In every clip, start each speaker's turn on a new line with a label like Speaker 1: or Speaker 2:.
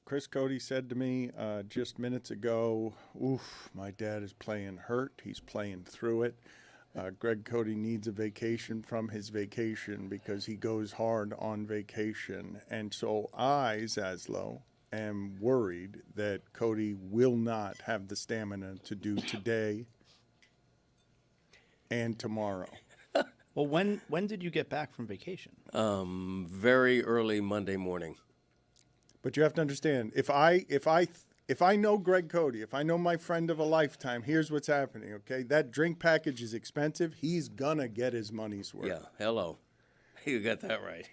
Speaker 1: Chris Cody said to me just minutes ago, oof, my dad is playing hurt. He's playing through it. Greg Cody needs a vacation from his vacation because he goes hard on vacation. And so I, Zaslow, am worried that Cody will not have the stamina to do today and tomorrow.
Speaker 2: Well, when did you get back from vacation?
Speaker 3: Very early Monday morning.
Speaker 1: But you have to understand, if I know Greg Cody, if I know my friend of a lifetime, here's what's happening, okay? That drink package is expensive. He's going to get his money's worth.
Speaker 3: Yeah, hello. You got that right.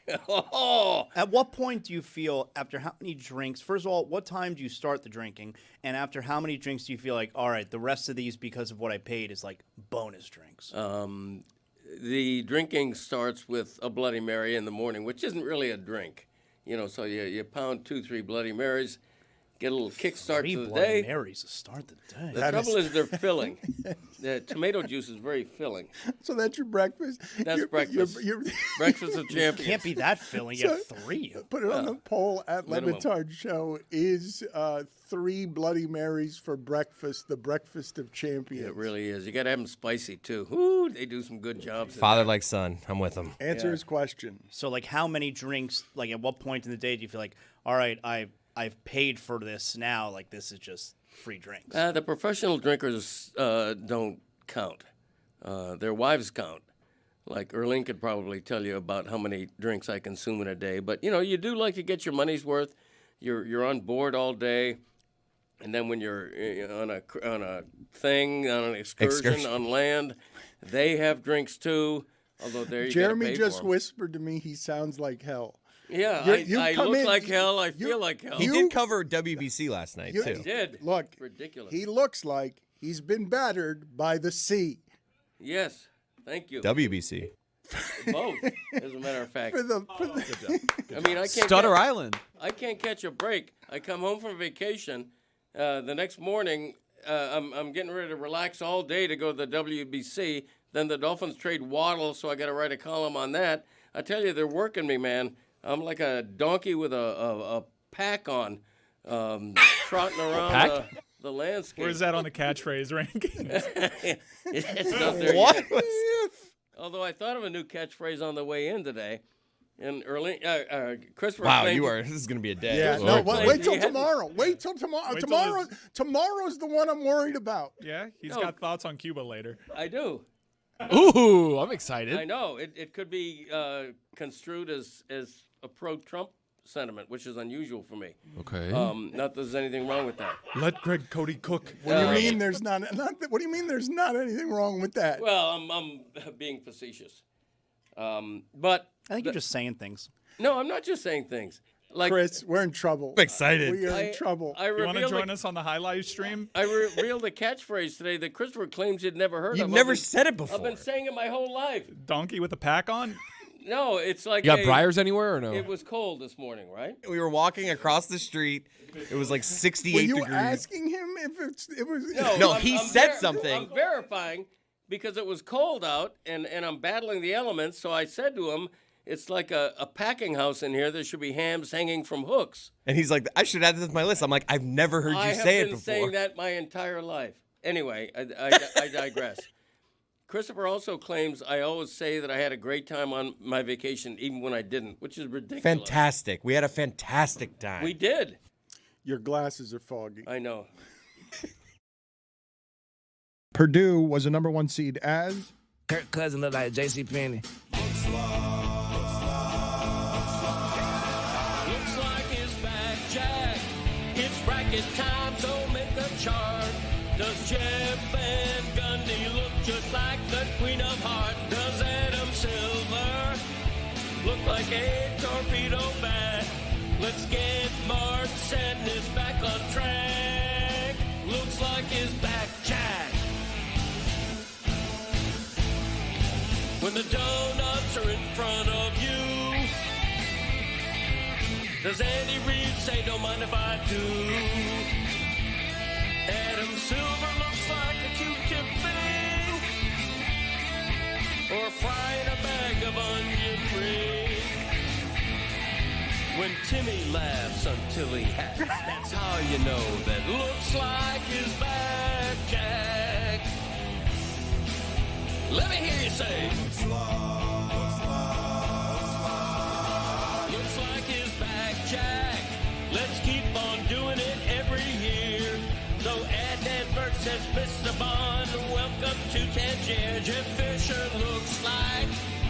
Speaker 2: At what point do you feel, after how many drinks, first of all, what time do you start the drinking? And after how many drinks do you feel like, all right, the rest of these, because of what I paid, is like bonus drinks?
Speaker 3: The drinking starts with a Bloody Mary in the morning, which isn't really a drink. You know, so you pound 2-3 Bloody Marys, get a little kickstart to the
Speaker 2: Bloody
Speaker 3: day.
Speaker 2: Marys to start the day.
Speaker 3: The trouble is they're filling. The tomato juice is very filling.
Speaker 1: So that's your breakfast?
Speaker 3: That's breakfast. Breakfast of champions.
Speaker 2: It can't be that filling. You get 3.
Speaker 1: Put it on the poll at Le
Speaker 3: minimum.
Speaker 1: Batard Show. Is 3 Bloody Marys for breakfast the breakfast of champions?
Speaker 3: It really is. You got to have them spicy, too. Ooh, they do some good jobs.
Speaker 4: Father like son. I'm with him.
Speaker 1: Answer his question.
Speaker 2: So, like, how many drinks, like, at what point in the day do you feel like, all right, I've paid for this now, like, this is just free drinks?
Speaker 3: The professional drinkers don't count. Their wives count. Like Erling could probably tell you about how many drinks I consume in a day. But, you know, you do like to get your money's worth. You're on board all day. And then when you're on a thing, on an excursion on land, they have drinks too. Although there you
Speaker 1: Jeremy just whispered to me he sounds like hell.
Speaker 3: Yeah, I look like hell. I feel like hell.
Speaker 4: He did cover WBC last night, too.
Speaker 3: He did.
Speaker 1: Look,
Speaker 3: ridiculous.
Speaker 1: He looks like he's been battered by the sea.
Speaker 3: Yes, thank you.
Speaker 4: WBC.
Speaker 3: Both, as a matter of fact.
Speaker 1: I
Speaker 3: mean, I can't
Speaker 5: Stutter Island.
Speaker 3: I can't catch a break. I come home from vacation. The next morning, I'm getting ready to relax all day to go to the WBC. Then the Dolphins trade Waddle, so I got to write a column on that. I tell you, they're working me, man. I'm like a donkey with a pack on, trotting around the landscape.
Speaker 5: Where's that on the catchphrase rankings?
Speaker 3: It's not there yet. Although I thought of a new catchphrase on the way in today. And Christopher.
Speaker 4: Wow, this is going to be a day.
Speaker 1: Yeah, no, wait till tomorrow. Wait till tomorrow. Tomorrow's the one I'm worried about.
Speaker 5: Yeah, he's got thoughts on Cuba later.
Speaker 3: I do.
Speaker 5: Ooh, I'm excited.
Speaker 3: I know. It could be construed as a pro-Trump sentiment, which is unusual for me.
Speaker 5: Okay.
Speaker 3: Not that there's anything wrong with that.
Speaker 5: Let Greg Cody cook.
Speaker 1: What do you mean there's not? What do you mean there's not anything wrong with that?
Speaker 3: Well, I'm being facetious. But
Speaker 2: I think you're just saying things.
Speaker 3: No, I'm not just saying things. Like
Speaker 1: Chris, we're in trouble.
Speaker 4: I'm excited.
Speaker 1: We are in trouble.
Speaker 5: You want to join us on the high live stream?
Speaker 3: I revealed a catchphrase today that Christopher claims he'd never heard of.
Speaker 4: You've never said it before.
Speaker 3: I've been saying it my whole life.
Speaker 5: Donkey with a pack on?
Speaker 3: No, it's like
Speaker 6: you got briars anywhere or no?
Speaker 3: It was cold this morning, right?
Speaker 4: We were walking across the street. It was like 68
Speaker 1: degrees. Were you
Speaker 4: degrees.
Speaker 1: asking him if it was?
Speaker 4: No, he said something.
Speaker 3: I'm verifying because it was cold out and I'm battling the elements. So I said to him, it's like a packing house in here. There should be hams hanging from hooks.
Speaker 4: And he's like, I should add this to my list. I'm like, I've never heard you say it before.
Speaker 3: I have been saying that my entire life. Anyway, I digress. Christopher also claims I always say that I had a great time on my vacation, even when I didn't, which is ridiculous.
Speaker 4: Fantastic. We had a fantastic time.
Speaker 3: We did.
Speaker 1: Your glasses are foggy.
Speaker 3: I know.
Speaker 1: Purdue was a #1 seed as
Speaker 7: Kirk Cousins looked like J.C. Penney.
Speaker 8: Looks like it's back, Jack. It's bracket time, so make a chart. Does Jeff Van Gundy look just like the Queen of Hearts? Does Adam Silver look like a torpedo bat? Let's get Mark Sadness back on track. Looks like it's back, Jack. When the donuts are in front of you, does Andy Reid say, don't mind if I do? Adam Silver looks like a Q-tip thing, or frying a bag of onion rings. When Timmy laughs until he hacks, that's how you know that looks like his back, Jack. Let me hear you say, looks like his back, Jack. Let's keep on doing it every year. So Adnan Bert says, Mr. Bond, welcome to Tangier. Jeff Fisher looks like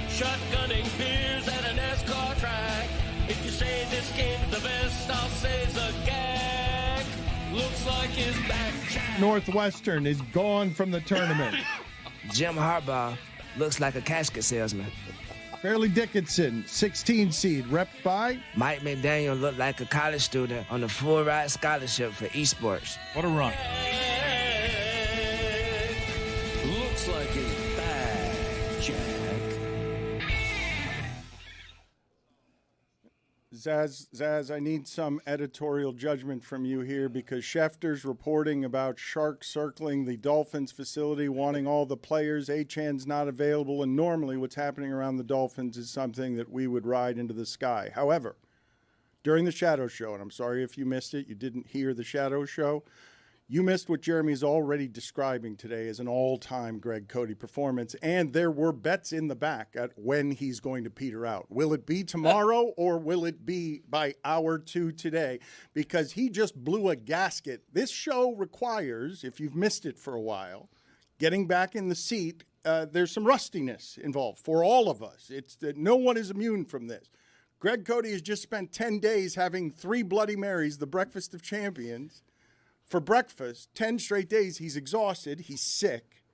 Speaker 8: shotgunning beers at a NASCAR track. If you say this game's the best, I'll say it's a gag. Looks like his back, Jack.
Speaker 1: Northwestern is gone from the tournament.
Speaker 7: Jim Harbaugh looks like a casket salesman.
Speaker 1: Fairleigh Dickinson, 16 seed, rep by
Speaker 7: Mike McDaniel looked like a college student on a full ride scholarship for esports.
Speaker 5: What a run.
Speaker 8: Looks like his back, Jack.
Speaker 1: Zaz, I need some editorial judgment from you here because Schefter's reporting about sharks circling the Dolphins facility, wanting all the players. Achan's not available, and normally what's happening around the Dolphins is something that we would ride into the sky. However, during the Shadow Show, and I'm sorry if you missed it, you didn't hear the Shadow Show, you missed what Jeremy's already describing today as an all-time Greg Cody performance, and there were bets in the back at when he's going to peter out. Will it be tomorrow or will it be by hour 2 today? Because he just blew a gasket. This show requires, if you've missed it for a while, getting back in the seat, there's some rustiness involved for all of us. It's no one is immune from this. Greg Cody has just spent 10 days having 3 Bloody Marys, the breakfast of champions, for breakfast. 10 straight days, he's exhausted, he's sick,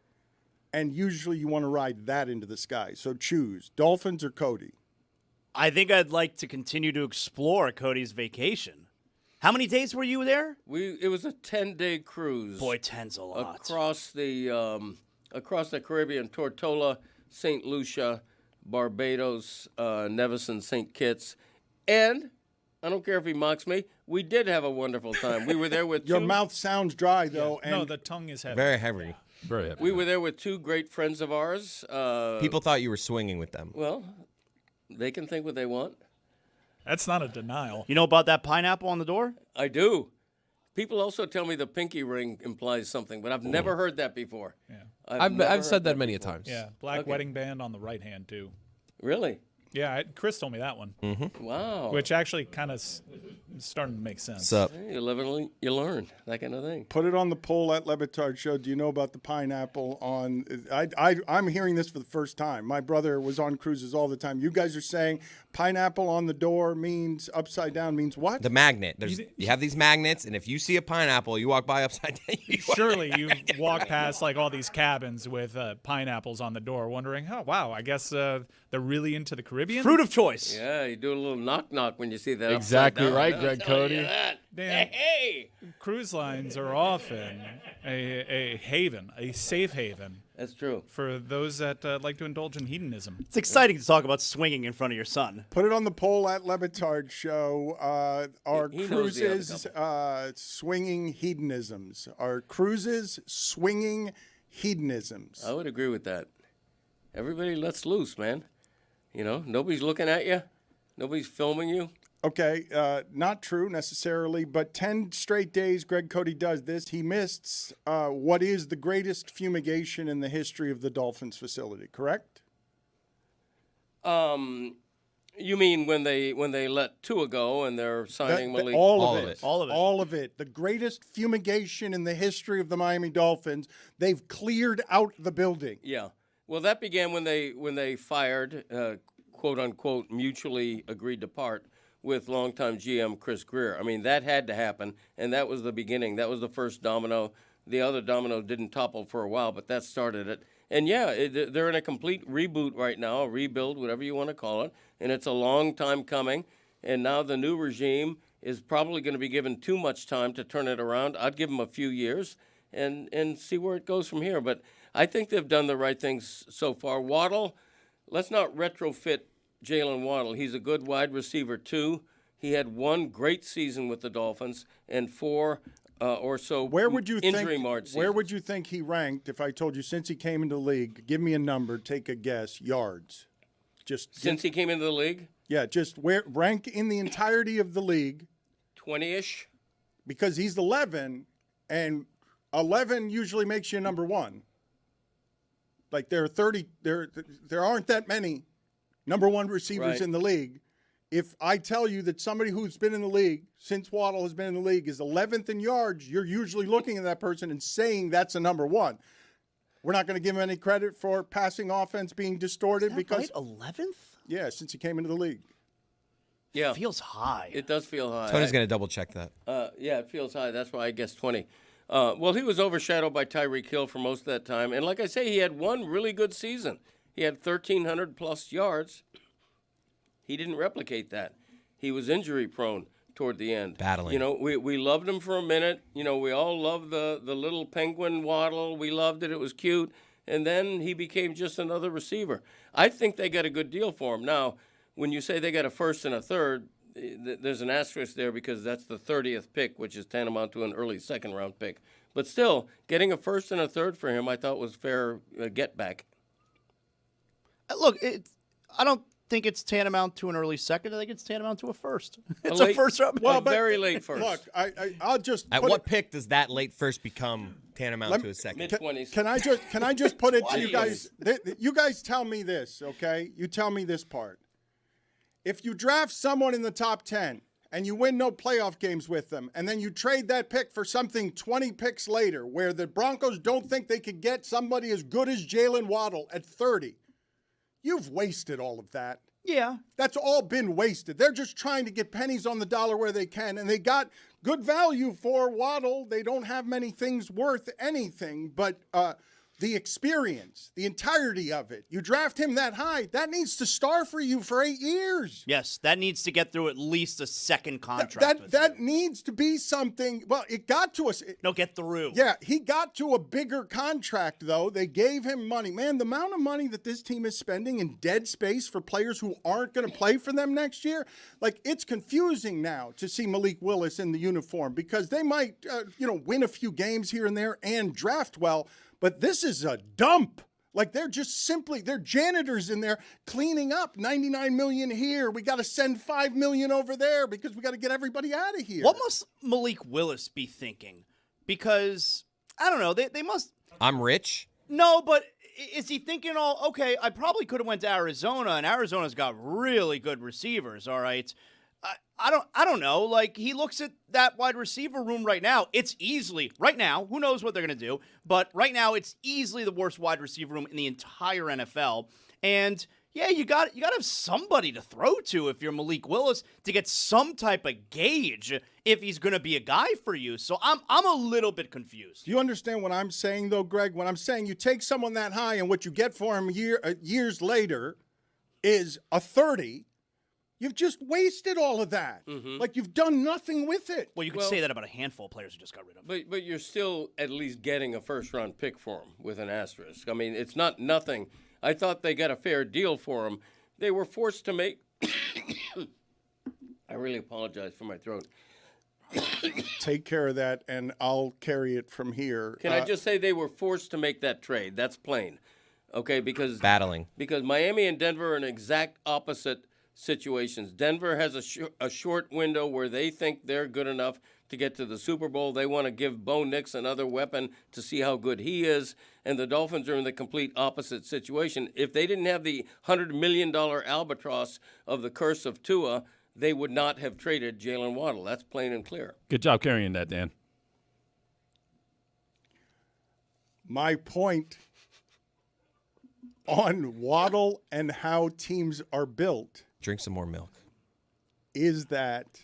Speaker 1: and usually you want to ride that into the sky. So choose, Dolphins or Cody?
Speaker 2: I think I'd like to continue to explore Cody's vacation. How many days were you there?
Speaker 3: It was a 10-day cruise.
Speaker 2: Boy, 10's a lot.
Speaker 3: Across the Caribbean, Tortola, St. Lucia, Barbados, Nevis and St. Kitts, and I don't care if he mocks me, we did have a wonderful time. We were there with
Speaker 1: Your mouth sounds dry, though.
Speaker 5: No,
Speaker 1: And
Speaker 5: the tongue is heavy.
Speaker 4: Very heavy.
Speaker 5: Very heavy.
Speaker 3: We were there with 2 great friends of ours.
Speaker 4: People thought you were swinging with them.
Speaker 3: Well, they can think what they want.
Speaker 5: That's not a denial.
Speaker 2: You know about that pineapple on the door?
Speaker 3: I do. People also tell me the pinky ring implies something, but I've never heard that before.
Speaker 5: Yeah.
Speaker 6: I've said that many a times.
Speaker 5: Yeah, black
Speaker 3: Okay.
Speaker 5: wedding band on the right hand, too.
Speaker 3: Really?
Speaker 5: Yeah, Chris told me that one,
Speaker 3: Wow.
Speaker 5: which actually kind of starting to make sense.
Speaker 4: Sup?
Speaker 3: You live and you learn, that kind of thing.
Speaker 1: put it on the poll at Le Batard Show. Do you know about the pineapple on? I'm hearing this for the first time. My brother was on cruises all the time. You guys are saying pineapple on the door means upside down means what?
Speaker 4: The magnet. You have these magnets, and if you see a pineapple, you walk by upside down.
Speaker 5: Surely you walk past like all these cabins with pineapples on the door, wondering, oh wow, I guess they're really into the Caribbean.
Speaker 2: Fruit of choice.
Speaker 3: Yeah, you do a little knock-knock when you see that.
Speaker 6: Exactly
Speaker 3: upside down.
Speaker 6: right,
Speaker 3: I'm
Speaker 6: Greg
Speaker 3: telling you
Speaker 6: Cody.
Speaker 3: that.
Speaker 5: Dan,
Speaker 3: Hey!
Speaker 5: cruise lines are often a haven, a safe haven
Speaker 3: That's true.
Speaker 5: for those that like to indulge in hedonism.
Speaker 2: It's exciting to talk about swinging in front of your son.
Speaker 1: Put it on the poll at Le Batard Show. Are
Speaker 3: He knows the other
Speaker 1: cruises swinging hedonisms? Are cruises swinging hedonisms?
Speaker 3: I would agree with that. Everybody lets loose, man. You know, nobody's looking at you. Nobody's filming you.
Speaker 1: Okay, not true necessarily, but 10 straight days Greg Cody does this. He missed what is the greatest fumigation in the history of the Dolphins facility, correct?
Speaker 3: You mean when they let Tua go and they're signing Malik?
Speaker 1: All of it.
Speaker 2: All of it.
Speaker 1: All of it. The greatest fumigation in the history of the Miami Dolphins. They've cleared out the building.
Speaker 3: Yeah. Well, that began when they fired, quote unquote, mutually agreed to part with longtime GM Chris Greer. I mean, that had to happen, and that was the beginning. That was the first domino. The other domino didn't topple for a while, but that started it. And yeah, they're in a complete reboot right now, a rebuild, whatever you want to call it, and it's a long time coming. And now the new regime is probably going to be given too much time to turn it around. I'd give them a few years and see where it goes from here. But I think they've done the right things so far. Waddle, let's not retrofit Jalen Waddle. He's a good wide receiver, too. He had one great season with the Dolphins and 4 or so
Speaker 1: Where would you
Speaker 3: injury marred
Speaker 1: Where
Speaker 3: seasons.
Speaker 1: would you think he ranked if I told you since he came into the league? Give me a number, take a guess, yards. Just
Speaker 3: Since he came into the league?
Speaker 1: Yeah, just rank in the entirety of the league.
Speaker 3: 20-ish.
Speaker 1: Because he's 11, and 11 usually makes you number one. Like there aren't that many number one receivers in the league. If I tell you that somebody who's been in the league since Waddle has been in the league is 11th in yards, you're usually looking at that person and saying that's a number one. We're not going to give him any credit for passing offense being distorted because
Speaker 2: 11th?
Speaker 1: Yeah, since he came into the league.
Speaker 3: Yeah.
Speaker 2: Feels high.
Speaker 3: It does feel high.
Speaker 4: Tony's going to double check that.
Speaker 3: Yeah, it feels high. That's why I guess 20. Well, he was overshadowed by Tyreek Hill for most of that time. And like I say, he had one really good season. He had 1,300-plus yards. He didn't replicate that. He was injury-prone toward the end.
Speaker 4: Battling.
Speaker 3: You know, we loved him for a minute. You know, we all loved the little penguin waddle. We loved it. It was cute. And then he became just another receiver. I think they got a good deal for him. Now, when you say they got a first and a third, there's an asterisk there because that's the 30th pick, which is tantamount to an early second-round pick. But still, getting a first and a third for him I thought was fair get back.
Speaker 2: Look, I don't think it's tantamount to an early second. I think it's tantamount to a first. It's a first round.
Speaker 3: Well, very late first.
Speaker 1: Look, I'll just
Speaker 4: At what pick does that late first become tantamount to a second?
Speaker 3: Mid-20s.
Speaker 1: Can I just put it to you guys? You guys tell me this, okay? You tell me this part. If you draft someone in the top 10 and you win no playoff games with them, and then you trade that pick for something 20 picks later where the Broncos don't think they could get somebody as good as Jalen Waddle at 30, you've wasted all of that.
Speaker 2: Yeah.
Speaker 1: That's all been wasted. They're just trying to get pennies on the dollar where they can, and they got good value for Waddle. They don't have many things worth anything, but the experience, the entirety of it, you draft him that high, that needs to star for you for 8 years.
Speaker 2: Yes, that needs to get through at least a second contract.
Speaker 1: That needs to be something. Well, it got to us.
Speaker 2: No, get through.
Speaker 1: Yeah, he got to a bigger contract, though. They gave him money. Man, the amount of money that this team is spending in dead space for players who aren't going to play for them next year, like, it's confusing now to see Malik Willis in the uniform because they might, win a few games here and there and draft well, but this is a dump. Like, they're janitors in there cleaning up. $99 million here. We got to send $5 million over there because we got to get everybody out of here.
Speaker 2: What must Malik Willis be thinking? Because, I don't know, they must...
Speaker 4: I'm rich?
Speaker 2: No, but is he thinking okay, I probably could have went to Arizona, and Arizona's got really good receivers, all right? I don't know. Like, he looks at that wide receiver room right now. It's easily, right now, who knows what they're going to do, but right now it's easily the worst wide receiver room in the entire NFL. And yeah, you got to have somebody to throw to if you're Malik Willis to get some type of gauge if he's going to be a guy for you. So I'm a little bit confused.
Speaker 1: Do you understand what I'm saying, though, Greg? When I'm saying you take someone that high and what you get for him years later is a 30, you've just wasted all of that. Mm-hmm. Like, you've done nothing with it.
Speaker 2: Well, you could say that about a handful of players who just got rid of him.
Speaker 3: But you're still at least getting a first-round pick for him with an asterisk. I mean, it's not nothing. I thought they got a fair deal for him. They were forced to make – I really apologize for my throat.
Speaker 1: Take care of that, and I'll carry it from here.
Speaker 3: Can I just say they were forced to make that trade? That's plain. Okay, because –
Speaker 4: Battling.
Speaker 3: Because Miami and Denver are in exact opposite – situations. Denver has a short window where they think they're good enough to get to the Super Bowl. They want to give Bo Nix another weapon to see how good he is. And the Dolphins are in the complete opposite situation. If they didn't have the $100 million albatross of the curse of Tua, they would not have traded Jalen Waddle. That's plain and clear.
Speaker 9: Good job carrying that, Dan.
Speaker 1: My point on Waddle and how teams are built,
Speaker 4: drink some more milk,
Speaker 1: is that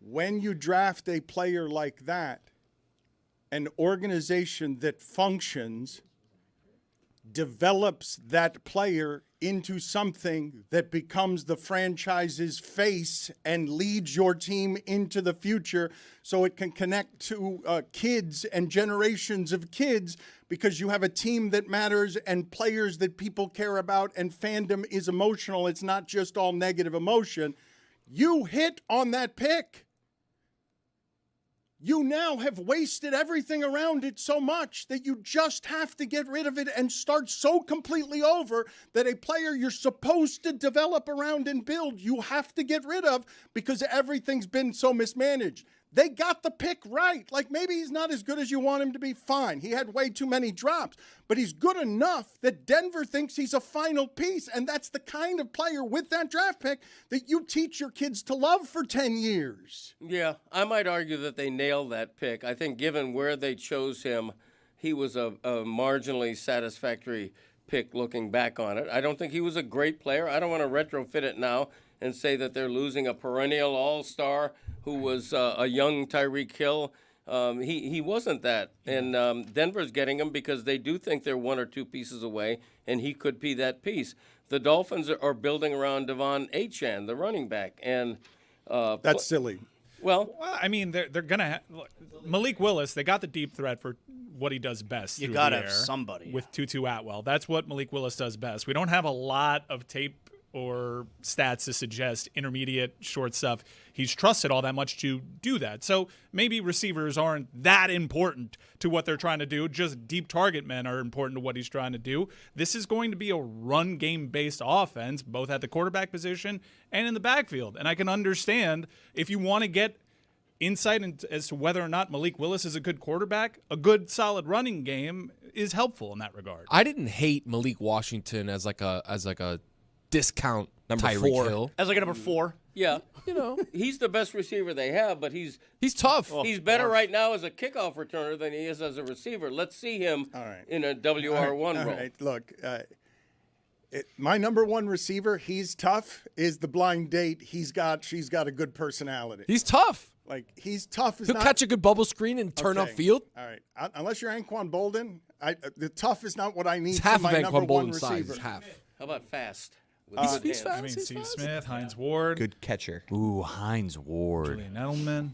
Speaker 1: when you draft a player like that, an organization that functions develops that player into something that becomes the franchise's face and leads your team into the future so it can connect to kids and generations of kids because you have a team that matters and players that people care about and fandom is emotional. It's not just all negative emotion. You hit on that pick. you now have wasted everything around it so much that you just have to get rid of it and start so completely over that a player you're supposed to develop around and build, you have to get rid of because everything's been so mismanaged. They got the pick right. Like, maybe he's not as good as you want him to be, fine. He had way too many drops, but he's good enough that Denver thinks he's a final piece, and that's the kind of player with that draft pick that you teach your kids to love for 10 years.
Speaker 3: Yeah, I might argue that they nailed that pick. I think given where they chose him, he was a marginally satisfactory pick looking back on it. I don't think he was a great player. I don't want to retrofit it now and say that they're losing a perennial all-star who was a young Tyreek Hill. He wasn't that. And Denver's getting him because they do think they're one or two pieces away, and he could be that piece. The Dolphins are building around Devon Achane, the running back. And
Speaker 1: That's silly.
Speaker 3: Well,
Speaker 5: I mean, they're going to Malik Willis, they got the deep threat for what he does best.
Speaker 2: You
Speaker 5: through
Speaker 2: got to
Speaker 5: the
Speaker 2: have
Speaker 5: air
Speaker 2: somebody.
Speaker 5: with Tutu Atwell. That's what Malik Willis does best. We don't have a lot of tape or stats to suggest intermediate short stuff he's trusted all that much to do that. So maybe receivers aren't that important to what they're trying to do. Just deep target men are important to what he's trying to do. This is going to be a run game based offense, both at the quarterback position and in the backfield. And I can understand if you want to get insight as to whether or not Malik Willis is a good quarterback, a good solid running game is helpful in that regard.
Speaker 6: I didn't hate Malik Washington as like a discount
Speaker 4: Number
Speaker 6: Tyreek
Speaker 4: 4.
Speaker 6: Hill.
Speaker 2: As like a number 4.
Speaker 3: yeah,
Speaker 6: You know,
Speaker 3: he's the best receiver they have, but he's
Speaker 6: tough.
Speaker 3: he's better right now as a kickoff returner than he is as a receiver. Let's see him in a WR1 role.
Speaker 1: All right, look, my number one receiver, he's tough, is the blind date. She's got a good personality.
Speaker 6: He's tough.
Speaker 1: Like, he's tough.
Speaker 6: He'll catch a good bubble screen and turn
Speaker 1: Okay.
Speaker 6: upfield.
Speaker 1: All right. Unless you're Anquan Bolden, the tough is not what I need
Speaker 6: It's
Speaker 1: from
Speaker 6: half
Speaker 1: my
Speaker 6: of
Speaker 1: number
Speaker 6: Anquan
Speaker 1: one
Speaker 6: Bolden's size.
Speaker 1: receiver.
Speaker 6: It's half.
Speaker 3: How about fast? With
Speaker 6: He's
Speaker 3: good hands?
Speaker 6: fast.
Speaker 5: I mean,
Speaker 6: He's
Speaker 5: Steve
Speaker 6: fast.
Speaker 5: Smith, Hines Ward,
Speaker 4: Good catcher.
Speaker 9: Ooh, Hines Ward.
Speaker 5: Julian Edelman.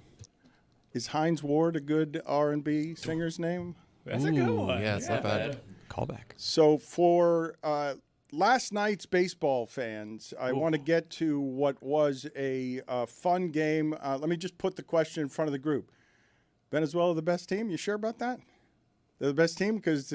Speaker 1: Is Hines Ward a good R&B singer's name?
Speaker 5: That's a good one.
Speaker 6: Yeah, it's not bad.
Speaker 9: Callback.
Speaker 1: So for last night's baseball fans, I want to get to what was a fun game. Let me just put the question in front of the group. Venezuela the best team? You sure about that? They're the best team? Because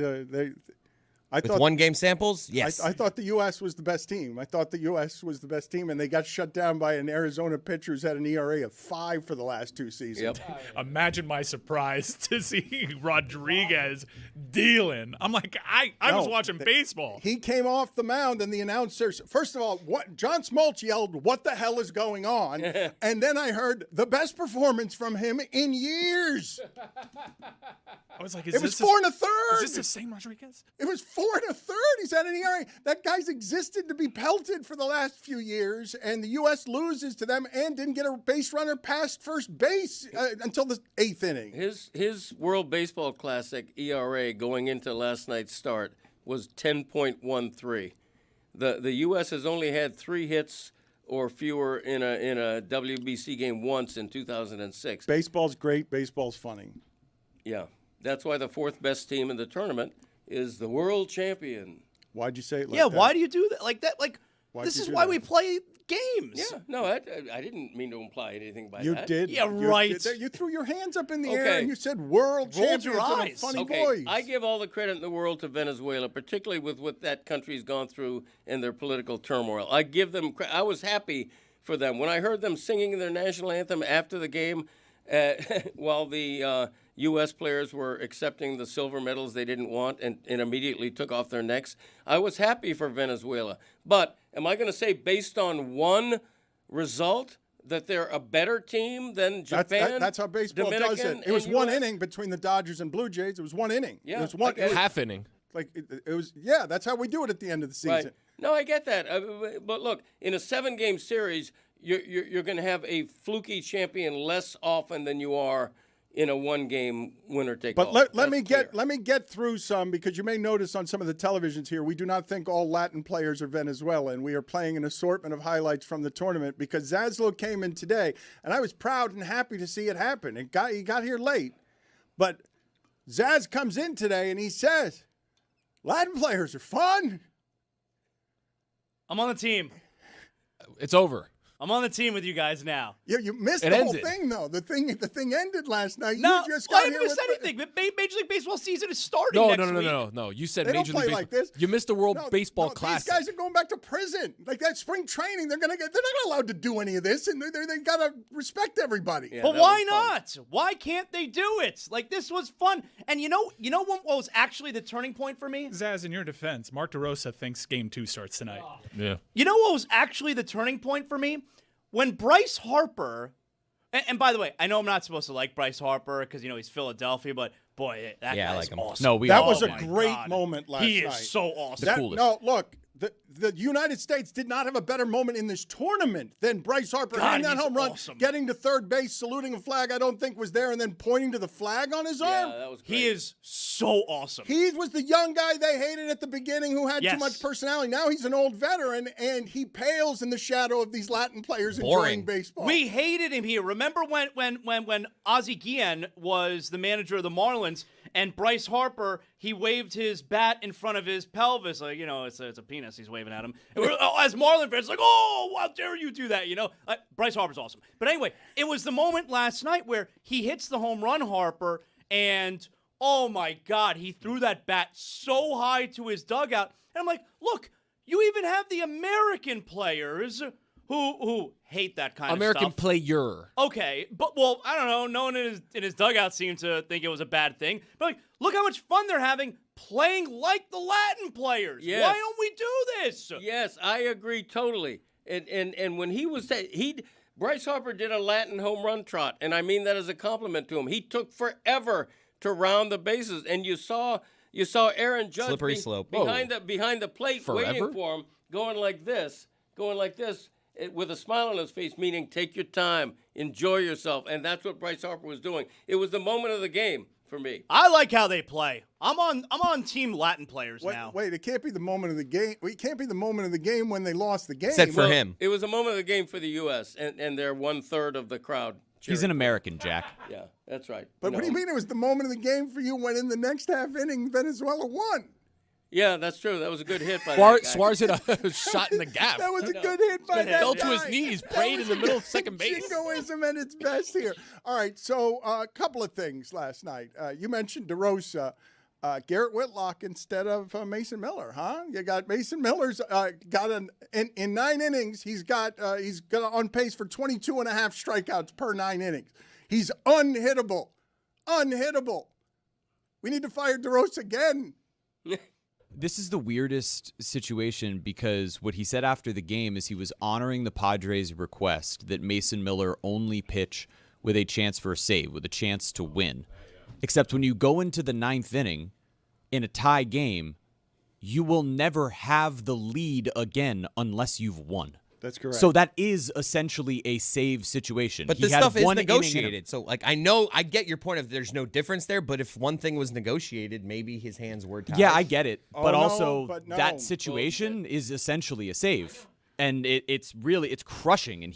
Speaker 4: With one-game samples, yes.
Speaker 1: I thought the U.S. was the best team. I thought the U.S. was the best team, and they got shut down by an Arizona pitcher who's had an ERA of 5 for the last 2 seasons.
Speaker 3: Yep.
Speaker 5: Imagine my surprise to see Rodriguez dealing. I'm like, I was watching baseball.
Speaker 1: He came off the mound, and the announcers, first of all, John Smoltz yelled, "What the hell is going on?" And then I heard the best performance from him in years.
Speaker 5: I was like,
Speaker 1: It was 4 1/3.
Speaker 5: Is this the same Rodriguez?
Speaker 1: It was 4 1/3. He's had an ERA. That guy's existed to be pelted for the last few years, and the U.S. loses to them and didn't get a base runner past first base until the 8th inning.
Speaker 3: His World Baseball Classic ERA going into last night's start was 10.13. The U.S. has only had 3 hits or fewer in a WBC game once in 2006.
Speaker 1: Baseball's great. Baseball's funny.
Speaker 3: Yeah, that's why the 4th best team in the tournament is the world champion.
Speaker 1: Why'd you say it like
Speaker 2: Yeah,
Speaker 1: that?
Speaker 2: why do you do that? Like that? Like,
Speaker 1: Why'd
Speaker 2: this
Speaker 1: you
Speaker 2: is
Speaker 1: do
Speaker 2: why
Speaker 1: that?
Speaker 2: we play games.
Speaker 3: Yeah, no, I didn't mean to imply anything by
Speaker 1: You
Speaker 3: that.
Speaker 1: did.
Speaker 2: Yeah,
Speaker 1: You
Speaker 2: right.
Speaker 1: did. You threw your hands up in the air
Speaker 3: Okay.
Speaker 1: and you said world
Speaker 2: Rolled
Speaker 1: champions
Speaker 2: your
Speaker 1: in a
Speaker 2: eyes.
Speaker 1: funny
Speaker 3: Okay,
Speaker 1: voice.
Speaker 3: I give all the credit in the world to Venezuela, particularly with what that country's gone through in their political turmoil. I give them. I was happy for them when I heard them singing their national anthem after the game, while the U.S. players were accepting the silver medals they didn't want and immediately took off their necks. I was happy for Venezuela, but am I going to say based on one result that they're a better team than Japan?
Speaker 1: That's how baseball
Speaker 3: Dominican,
Speaker 1: does it. It was
Speaker 3: and
Speaker 1: one
Speaker 3: US?
Speaker 1: inning between the Dodgers and Blue Jays. It was one inning.
Speaker 3: Yeah,
Speaker 1: it was one.
Speaker 3: okay.
Speaker 1: It was,
Speaker 6: Half inning.
Speaker 1: like it was. Yeah, that's how we do it at the end of the season.
Speaker 3: Right. No, I get that. But look, in a 7-game series, you're going to have a fluky champion less often than you are in a 1-game winner take all.
Speaker 1: But let me
Speaker 3: That's clear.
Speaker 1: get through some, because you may notice on some of the televisions here, we do not think all Latin players are Venezuelan. We are playing an assortment of highlights from the tournament because Zaslow came in today, and I was proud and happy to see it happen. He got here late, but Zaz comes in today and he says, "Latin players are fun."
Speaker 2: I'm on the team.
Speaker 6: It's over.
Speaker 2: I'm on the team with you guys now.
Speaker 1: Yeah, you missed
Speaker 6: It
Speaker 1: the whole
Speaker 6: ended.
Speaker 1: thing, though. The thing ended last night.
Speaker 2: No,
Speaker 1: you just
Speaker 2: I
Speaker 1: got
Speaker 2: didn't
Speaker 1: here
Speaker 2: miss
Speaker 1: with
Speaker 2: anything. Major League Baseball season is starting
Speaker 6: No,
Speaker 2: next
Speaker 6: no, no,
Speaker 2: week.
Speaker 6: no, no. You said
Speaker 1: They don't
Speaker 6: Major
Speaker 1: play
Speaker 6: League
Speaker 1: like
Speaker 6: Baseball.
Speaker 1: this.
Speaker 6: You missed the World Baseball
Speaker 1: no,
Speaker 6: Classic.
Speaker 1: These guys are going back to prison. Like that spring training, they're not allowed to do any of this, and they gotta respect everybody.
Speaker 3: Yeah,
Speaker 2: But
Speaker 3: that
Speaker 2: why
Speaker 3: was fun.
Speaker 2: not? Why can't they do it? Like, this was fun. And you know what was actually the turning point for me?
Speaker 5: Zaz, in your defense, Mark DeRosa thinks Game 2 starts tonight.
Speaker 6: Yeah.
Speaker 2: You know what was actually the turning point for me? When Bryce Harper, and by the way, I know I'm not supposed to like Bryce Harper because, he's Philadelphia, but boy, that
Speaker 4: Yeah, I
Speaker 2: guy's
Speaker 4: like him.
Speaker 2: awesome.
Speaker 6: No, we
Speaker 1: That
Speaker 6: all
Speaker 1: was a
Speaker 2: my
Speaker 1: great
Speaker 2: God.
Speaker 1: moment last
Speaker 2: He
Speaker 1: night.
Speaker 2: is so awesome.
Speaker 6: The coolest.
Speaker 1: No, look, the United States did not have a better moment in this tournament than Bryce Harper
Speaker 2: God,
Speaker 1: hitting that
Speaker 2: he's
Speaker 1: home run,
Speaker 2: awesome.
Speaker 1: getting to third base, saluting a flag I don't think was there, and then pointing to the flag on his
Speaker 3: Yeah,
Speaker 1: arm.
Speaker 3: that was great.
Speaker 2: He is so awesome.
Speaker 1: He was the young guy they hated at the beginning who had
Speaker 2: Yes.
Speaker 1: too much personality. Now he's an old veteran, and he pales in the shadow of these Latin players
Speaker 4: Boring.
Speaker 1: enjoying baseball.
Speaker 2: We hated him here. Remember when Ozzie Guillen was the manager of the Marlins and Bryce Harper, he waved his bat in front of his pelvis, like, it's a penis he's waving at him. And as Marlin fans, like, oh, how dare you do that, Bryce Harper's awesome. But anyway, it was the moment last night where he hits the home run, Harper, and oh my God, he threw that bat so high to his dugout. And I'm like, look, you even have the American players who hate that kind of
Speaker 6: American
Speaker 2: stuff.
Speaker 6: player.
Speaker 2: Okay, but I don't know. No one in his dugout seemed to think it was a bad thing. But like, look how much fun they're having playing like the Latin players.
Speaker 3: Yes.
Speaker 2: Why don't we do this?
Speaker 3: Yes, I agree totally. And when he was Bryce Harper did a Latin home run trot, and I mean that as a compliment to him. He took forever to round the bases, and you saw Aaron Judge
Speaker 4: Slippery slope.
Speaker 3: behind the plate
Speaker 6: Forever?
Speaker 3: waiting for him, going like this, with a smile on his face, meaning take your time, enjoy yourself, and that's what Bryce Harper was doing. It was the moment of the game for me.
Speaker 2: I like how they play. I'm on team Latin players now.
Speaker 1: Wait, it can't be the moment of the game. It can't be the moment of the game when they lost the game.
Speaker 4: Said for him.
Speaker 3: It was a moment of the game for the U.S., and they're 1/3 of the crowd.
Speaker 9: He's
Speaker 3: cheering.
Speaker 9: an American, Jack.
Speaker 3: Yeah, that's right.
Speaker 1: But what do you mean it was the moment of the game for you when in the next half inning Venezuela won?
Speaker 3: Yeah, that's true. That was a good hit by that guy.
Speaker 6: Suarez hit a shot in the gap.
Speaker 1: That was a good hit by that
Speaker 6: Fell
Speaker 1: guy.
Speaker 6: to his knees, prayed in the middle of second base.
Speaker 1: Jingoism at its best here. All right, so a couple of things last night. You mentioned DeRosa. Garrett Whitlock instead of Mason Miller, huh? You got Mason Miller's got in 9 innings. He's got on pace for 22 and a half strikeouts per 9 innings. He's unhittable. We need to fire DeRosa again.
Speaker 9: This is the weirdest situation because what he said after the game is he was honoring the Padres' request that Mason Miller only pitch with a chance for a save, with a chance to win. Except when you go into the 9th inning in a tie game, you will never have the lead again unless you've won.
Speaker 1: That's correct.
Speaker 9: So that is essentially a save situation.
Speaker 4: But
Speaker 9: He
Speaker 4: this
Speaker 9: had
Speaker 4: stuff is
Speaker 9: one inning in a-
Speaker 4: negotiated. So, I get your point of there's no difference there, but if one thing was negotiated, maybe his hands were tied.
Speaker 9: Yeah, I get it. But
Speaker 1: no,
Speaker 9: also,
Speaker 1: but no.
Speaker 9: that situation is essentially a save. And it's crushing. And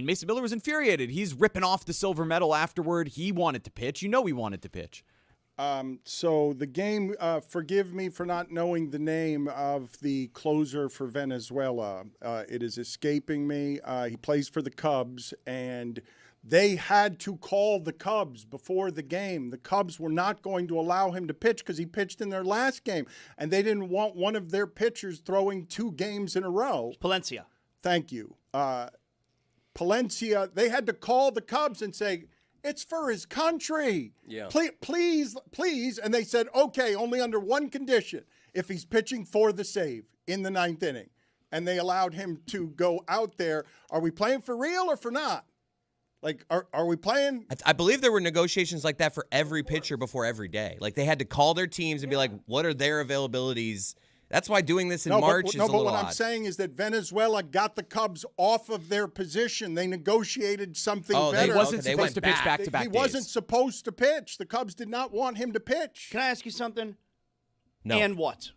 Speaker 9: Mason Miller was infuriated. He's ripping off the silver medal afterward. He wanted to pitch. He wanted to pitch.
Speaker 1: So the game, forgive me for not knowing the name of the closer for Venezuela. It is escaping me. He plays for the Cubs, and they had to call the Cubs before the game. The Cubs were not going to allow him to pitch because he pitched in their last game, and they didn't want one of their pitchers throwing 2 games in a row.
Speaker 2: Palencia.
Speaker 1: Thank you. Palencia, they had to call the Cubs and say, it's for his country.
Speaker 3: Yeah.
Speaker 1: Please. And they said, okay, only under one condition, if he's pitching for the save in the 9th inning. And they allowed him to go out there. Are we playing for real or for not? Like, are we playing?
Speaker 4: I believe there were negotiations like that for every pitcher before every day. Like, they had to call their teams and be like, what are their availabilities? That's why doing this in March is a
Speaker 1: but
Speaker 4: little
Speaker 1: what
Speaker 4: odd.
Speaker 1: I'm saying is that Venezuela got the Cubs off of their position. They negotiated something better.
Speaker 9: He wasn't
Speaker 4: they
Speaker 9: supposed
Speaker 4: went
Speaker 9: to pitch
Speaker 4: back.
Speaker 9: back-to-back
Speaker 1: He
Speaker 9: days.
Speaker 1: wasn't supposed to pitch. The Cubs did not want him to pitch.
Speaker 2: Can I ask you something?
Speaker 4: No.
Speaker 2: And what?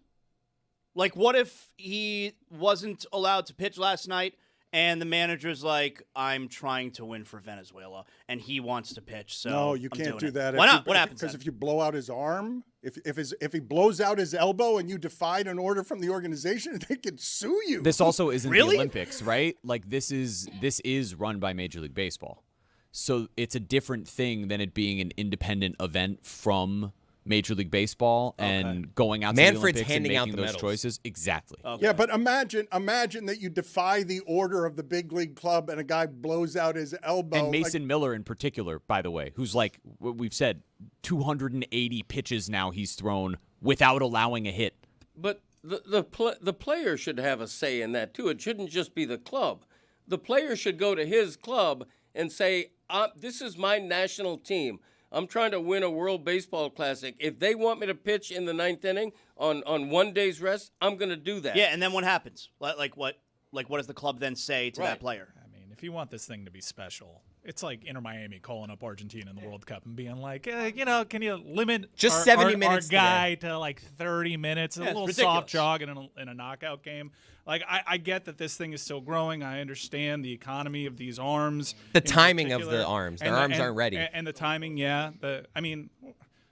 Speaker 2: Like, what if he wasn't allowed to pitch last night and the manager's like, I'm trying to win for Venezuela, and he wants to pitch. So
Speaker 1: no, you
Speaker 2: I'm
Speaker 1: can't
Speaker 2: doing
Speaker 1: do
Speaker 2: it.
Speaker 1: that.
Speaker 2: Why not? What happens?
Speaker 1: Because
Speaker 2: then?
Speaker 1: if you blow out his arm, if he blows out his elbow and you defied an order from the organization, they could sue you.
Speaker 9: This also isn't
Speaker 2: Really?
Speaker 9: the Olympics, right? Like this is run by Major League Baseball. So it's a different thing than it being an independent event from Major League Baseball and going out to
Speaker 4: Manfred's
Speaker 9: the Olympics
Speaker 4: handing
Speaker 9: and
Speaker 4: out
Speaker 9: making
Speaker 4: the
Speaker 9: those
Speaker 4: medals.
Speaker 9: choices. Exactly.
Speaker 2: Okay.
Speaker 1: Yeah, but imagine that you defy the order of the big league club and a guy blows out his elbow.
Speaker 9: And Mason Miller in particular, by the way, who's like what we've said, 280 pitches now he's thrown without allowing a hit.
Speaker 3: But the player should have a say in that too. It shouldn't just be the club. The player should go to his club and say, "This is my national team. I'm trying to win a World Baseball Classic. If they want me to pitch in the 9th inning on 1 day's rest, I'm going to do that."
Speaker 2: Yeah, and then what happens? Like what does the club then say to that player?
Speaker 5: I mean, if you want this thing to be special, it's like Inter Miami calling up Argentina in the World Cup and being like, can you limit
Speaker 4: Just
Speaker 5: our,
Speaker 4: 70
Speaker 5: our,
Speaker 4: minutes
Speaker 5: our guy to like 30 minutes, a
Speaker 2: Yeah, it's
Speaker 5: little
Speaker 2: ridiculous.
Speaker 5: soft jog in a knockout game? Like, I get that this thing is still growing. I understand the economy of these arms.
Speaker 4: The
Speaker 5: in
Speaker 4: timing of
Speaker 5: particular.
Speaker 4: the arms. Their
Speaker 5: And
Speaker 4: arms aren't ready.
Speaker 5: And the timing, yeah. I mean,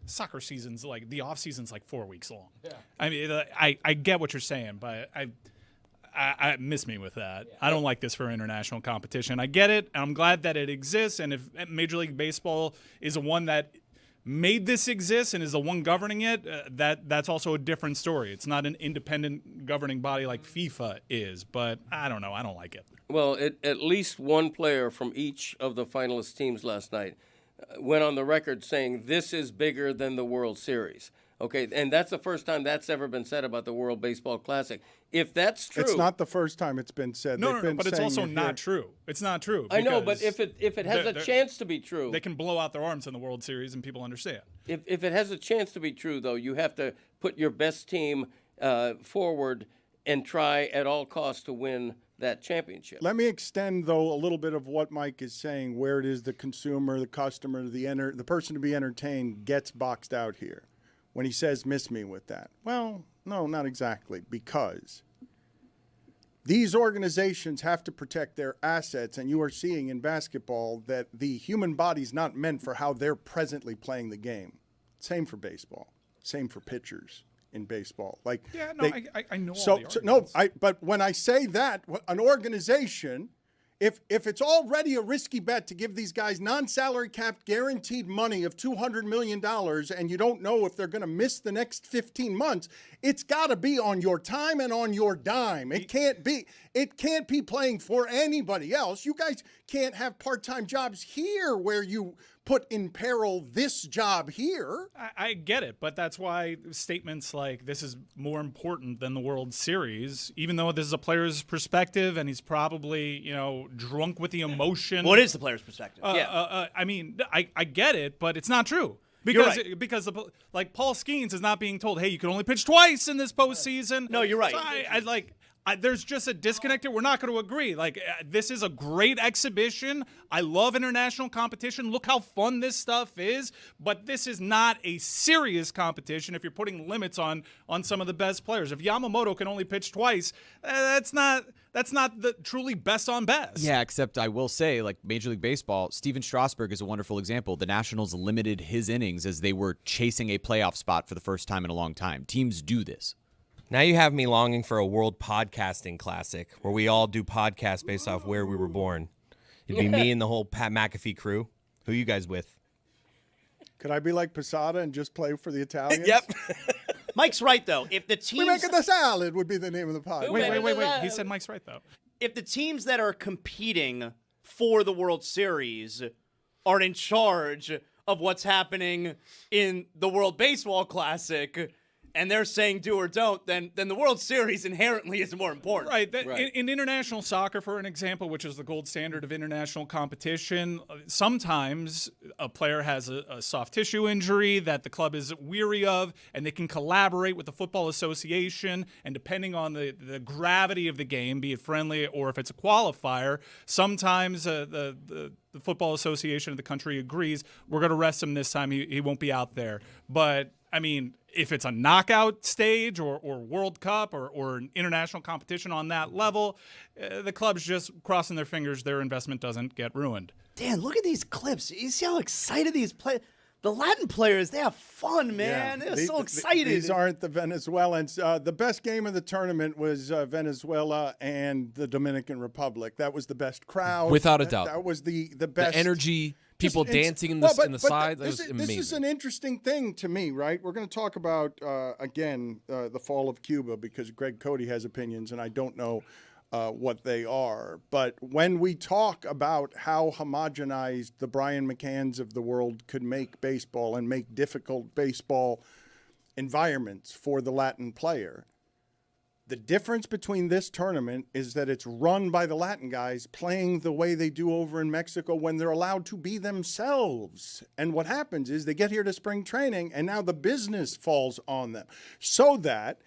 Speaker 5: soccer season's like, the off season's like 4 weeks long. Yeah. I mean, I get what you're saying, but I miss me with that. I don't like this for international competition. I get it. I'm glad that it exists. And if Major League Baseball is the one that made this exist and is the one governing it, that's also a different story. It's not an independent governing body like FIFA is. But I don't know. I don't like it.
Speaker 3: Well, at least one player from each of the finalist teams last night went on the record saying this is bigger than the World Series. Okay, and that's the first time that's ever been said about the World Baseball Classic. If that's true,
Speaker 1: It's not the first time it's been said.
Speaker 5: No,
Speaker 1: They've
Speaker 5: no,
Speaker 1: been
Speaker 5: but it's
Speaker 1: saying
Speaker 5: also
Speaker 1: it
Speaker 5: not
Speaker 1: here.
Speaker 5: true. It's not true.
Speaker 3: I know, but
Speaker 5: because
Speaker 3: if it has a
Speaker 5: they're-
Speaker 3: chance to be true,
Speaker 5: they can blow out their arms in the World Series and people understand.
Speaker 3: if it has a chance to be true, though, you have to put your best team forward and try at all costs to win that championship.
Speaker 1: Let me extend, though, a little bit of what Mike is saying, where it is the consumer, the customer, the person to be entertained gets boxed out here. When he says, miss me with that. Well, no, not exactly, because these organizations have to protect their assets, and you are seeing in basketball that the human body's not meant for how they're presently playing the game. Same for baseball. Same for pitchers in baseball. Like,
Speaker 5: Yeah, no, I know
Speaker 1: so,
Speaker 5: all the
Speaker 1: so
Speaker 5: arguments.
Speaker 1: but when I say that, an organization, if it's already a risky bet to give these guys non-salary cap guaranteed money of $200 million and you don't know if they're going to miss the next 15 months, it's got to be on your time and on your dime. It can't be playing for anybody else. You guys can't have part-time jobs here where you put in peril this job here.
Speaker 5: I get it, but that's why statements like this is more important than the World Series, even though this is a player's perspective and he's probably, drunk with the emotion.
Speaker 2: What is the player's perspective?
Speaker 5: I mean, I get it, but it's not true.
Speaker 2: You're
Speaker 5: Because Paul Skeens is not being told, hey, you can only pitch twice in this postseason.
Speaker 2: No, you're right.
Speaker 5: So there's just a disconnect here. We're not going to agree. This is a great exhibition. I love international competition. Look how fun this stuff is. But this is not a serious competition if you're putting limits on some of the best players. If Yamamoto can only pitch twice, that's not the truly best on best.
Speaker 9: Yeah, except I will say, like Major League Baseball, Steven Strasburg is a wonderful example. The Nationals limited his innings as they were chasing a playoff spot for the first time in a long time. Teams do this.
Speaker 4: Now you have me longing for a World Podcasting Classic where we all do podcasts based off where we were born. It'd be me and the whole Pat McAfee crew. Who you guys with?
Speaker 1: Could I be like Posada and just play for the Italians?
Speaker 4: Yep.
Speaker 2: Mike's right though. If the
Speaker 1: We
Speaker 2: teams,
Speaker 1: make it the salad would be the name of the pod.
Speaker 5: Wait. He said Mike's right, though.
Speaker 2: if the teams that are competing for the World Series are in charge of what's happening in the World Baseball Classic, and they're saying do or don't, then the World Series inherently is more important.
Speaker 5: Right. In international soccer, for an example, which is the gold standard of international competition, sometimes a player has a soft tissue injury that the club is weary of, and they can collaborate with the Football Association, and depending on the gravity of the game, be it friendly or if it's a qualifier, sometimes the Football Association of the country agrees, we're going to rest him this time, he won't be out there. But I mean, if it's a knockout stage or World Cup or an international competition on that level, the club's just crossing their fingers their investment doesn't get ruined.
Speaker 2: Dan, look at these clips. You see how excited these players. The Latin players, they have fun, man. They're so excited.
Speaker 1: These aren't the Venezuelans. The best game of the tournament was Venezuela and the Dominican Republic. That was the best crowd.
Speaker 6: Without a doubt.
Speaker 1: That was the best.
Speaker 6: The energy, people dancing in the side. That was amazing.
Speaker 1: This is an interesting thing to me, right? We're going to talk about, again, the fall of Cuba because Greg Cody has opinions, and I don't know what they are. But when we talk about how homogenized the Brian McCanns of the world could make baseball and make difficult baseball environments for the Latin player, the difference between this tournament is that it's run by the Latin guys playing the way they do over in Mexico when they're allowed to be themselves. And what happens is they get here to spring training, and now the business falls on them. So that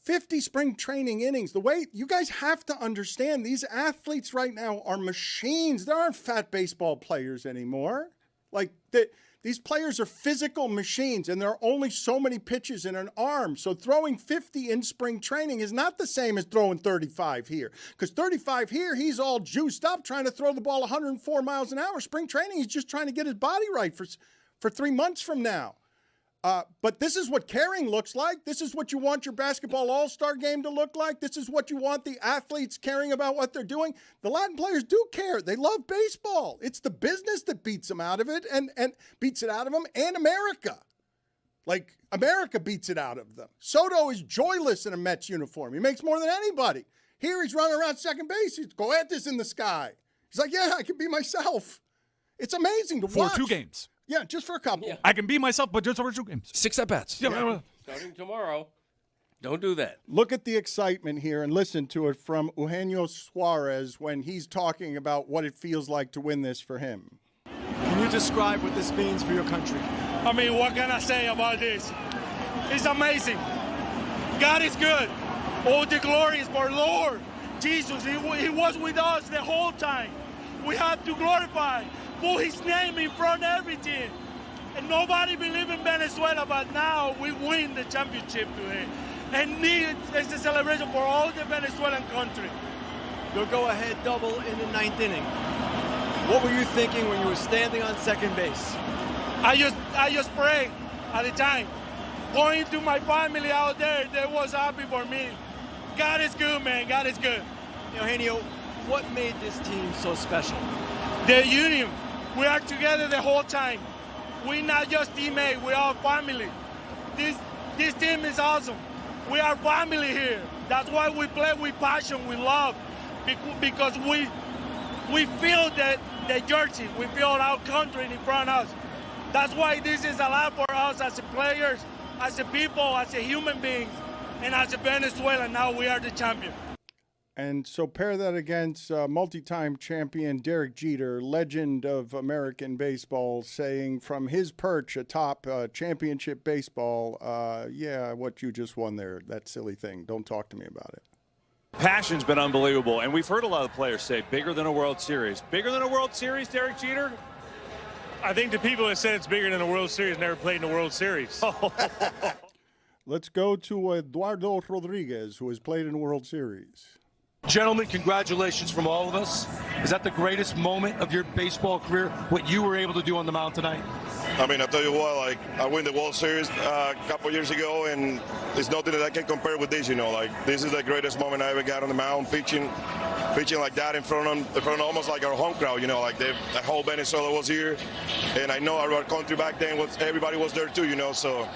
Speaker 1: 50 spring training innings, the way you guys have to understand, these athletes right now are machines. There aren't fat baseball players anymore. Like, these players are physical machines, and there are only so many pitches in an arm. So throwing 50 in spring training is not the same as throwing 35 here. Because 35 here, he's all juiced up trying to throw the ball 104 miles an hour. Spring training, he's just trying to get his body right for 3 months from now. But this is what caring looks like. This is what you want your basketball all-star game to look like. This is what you want the athletes caring about what they're doing. The Latin players do care. They love baseball. It's the business that beats them out of it and beats it out of them, and America. Like, America beats it out of them. Soto is joyless in a Mets uniform. He makes more than anybody. Here he's running around second base. He's go at this in the sky. He's like, yeah, I can be myself. It's amazing to watch.
Speaker 5: For 2 games.
Speaker 1: Yeah, just for a couple.
Speaker 5: Yeah. I can be myself, but just over 2 games.
Speaker 6: 6 at-bats.
Speaker 5: Yeah.
Speaker 3: Starting tomorrow. Don't do that.
Speaker 1: Look at the excitement here and listen to it from Eugenio Suarez when he's talking about what it feels like to win this for him.
Speaker 10: Can you describe what this means for your country?
Speaker 11: I mean, what can I say about this? It's amazing. God is good. All the glory is for Lord Jesus. He was with us the whole time. We have to glorify. Put his name in front of everything. And nobody believed in Venezuela, but now we win the championship today. And it's a celebration for all the Venezuelan country.
Speaker 10: Your go-ahead double in the 9th inning. What were you thinking when you were standing on second base?
Speaker 11: I just prayed at the time. Going to my family out there, they was happy for me. God is good, man. God is good.
Speaker 10: Eugenio, what made this team so special?
Speaker 11: The union. We are together the whole time. We're not just teammates, we are family. This team is awesome. We are family here. That's why we play with passion, with love, because we feel the jersey, we feel our country in front of us. That's why this is a lot for us as players, as a people, as a human beings, and as a Venezuela. Now we are the champion.
Speaker 1: And so pair that against multi-time champion Derek Jeter, legend of American baseball, saying from his perch atop championship baseball, yeah, what you just won there, that silly thing. Don't talk to me about it.
Speaker 12: Passion's been unbelievable, and we've heard a lot of players say bigger than a World Series. Bigger than a World Series, Derek Jeter?
Speaker 11: I think the people that said it's bigger than a World Series never played in a World Series.
Speaker 1: Let's go to Eduardo Rodriguez, who has played in a World Series.
Speaker 13: Gentlemen, congratulations from all of us. Is that the greatest moment of your baseball career, what you were able to do on the mound tonight?
Speaker 14: I mean, I tell you what, like, I won the World Series a couple years ago, and there's nothing that I can compare with this, you know. Like, this is the greatest moment I ever got on the mound, pitching like that in front of almost like our home crowd, you know, like the whole Venezuela was here. And I know our country back then, everybody was there too, you know, so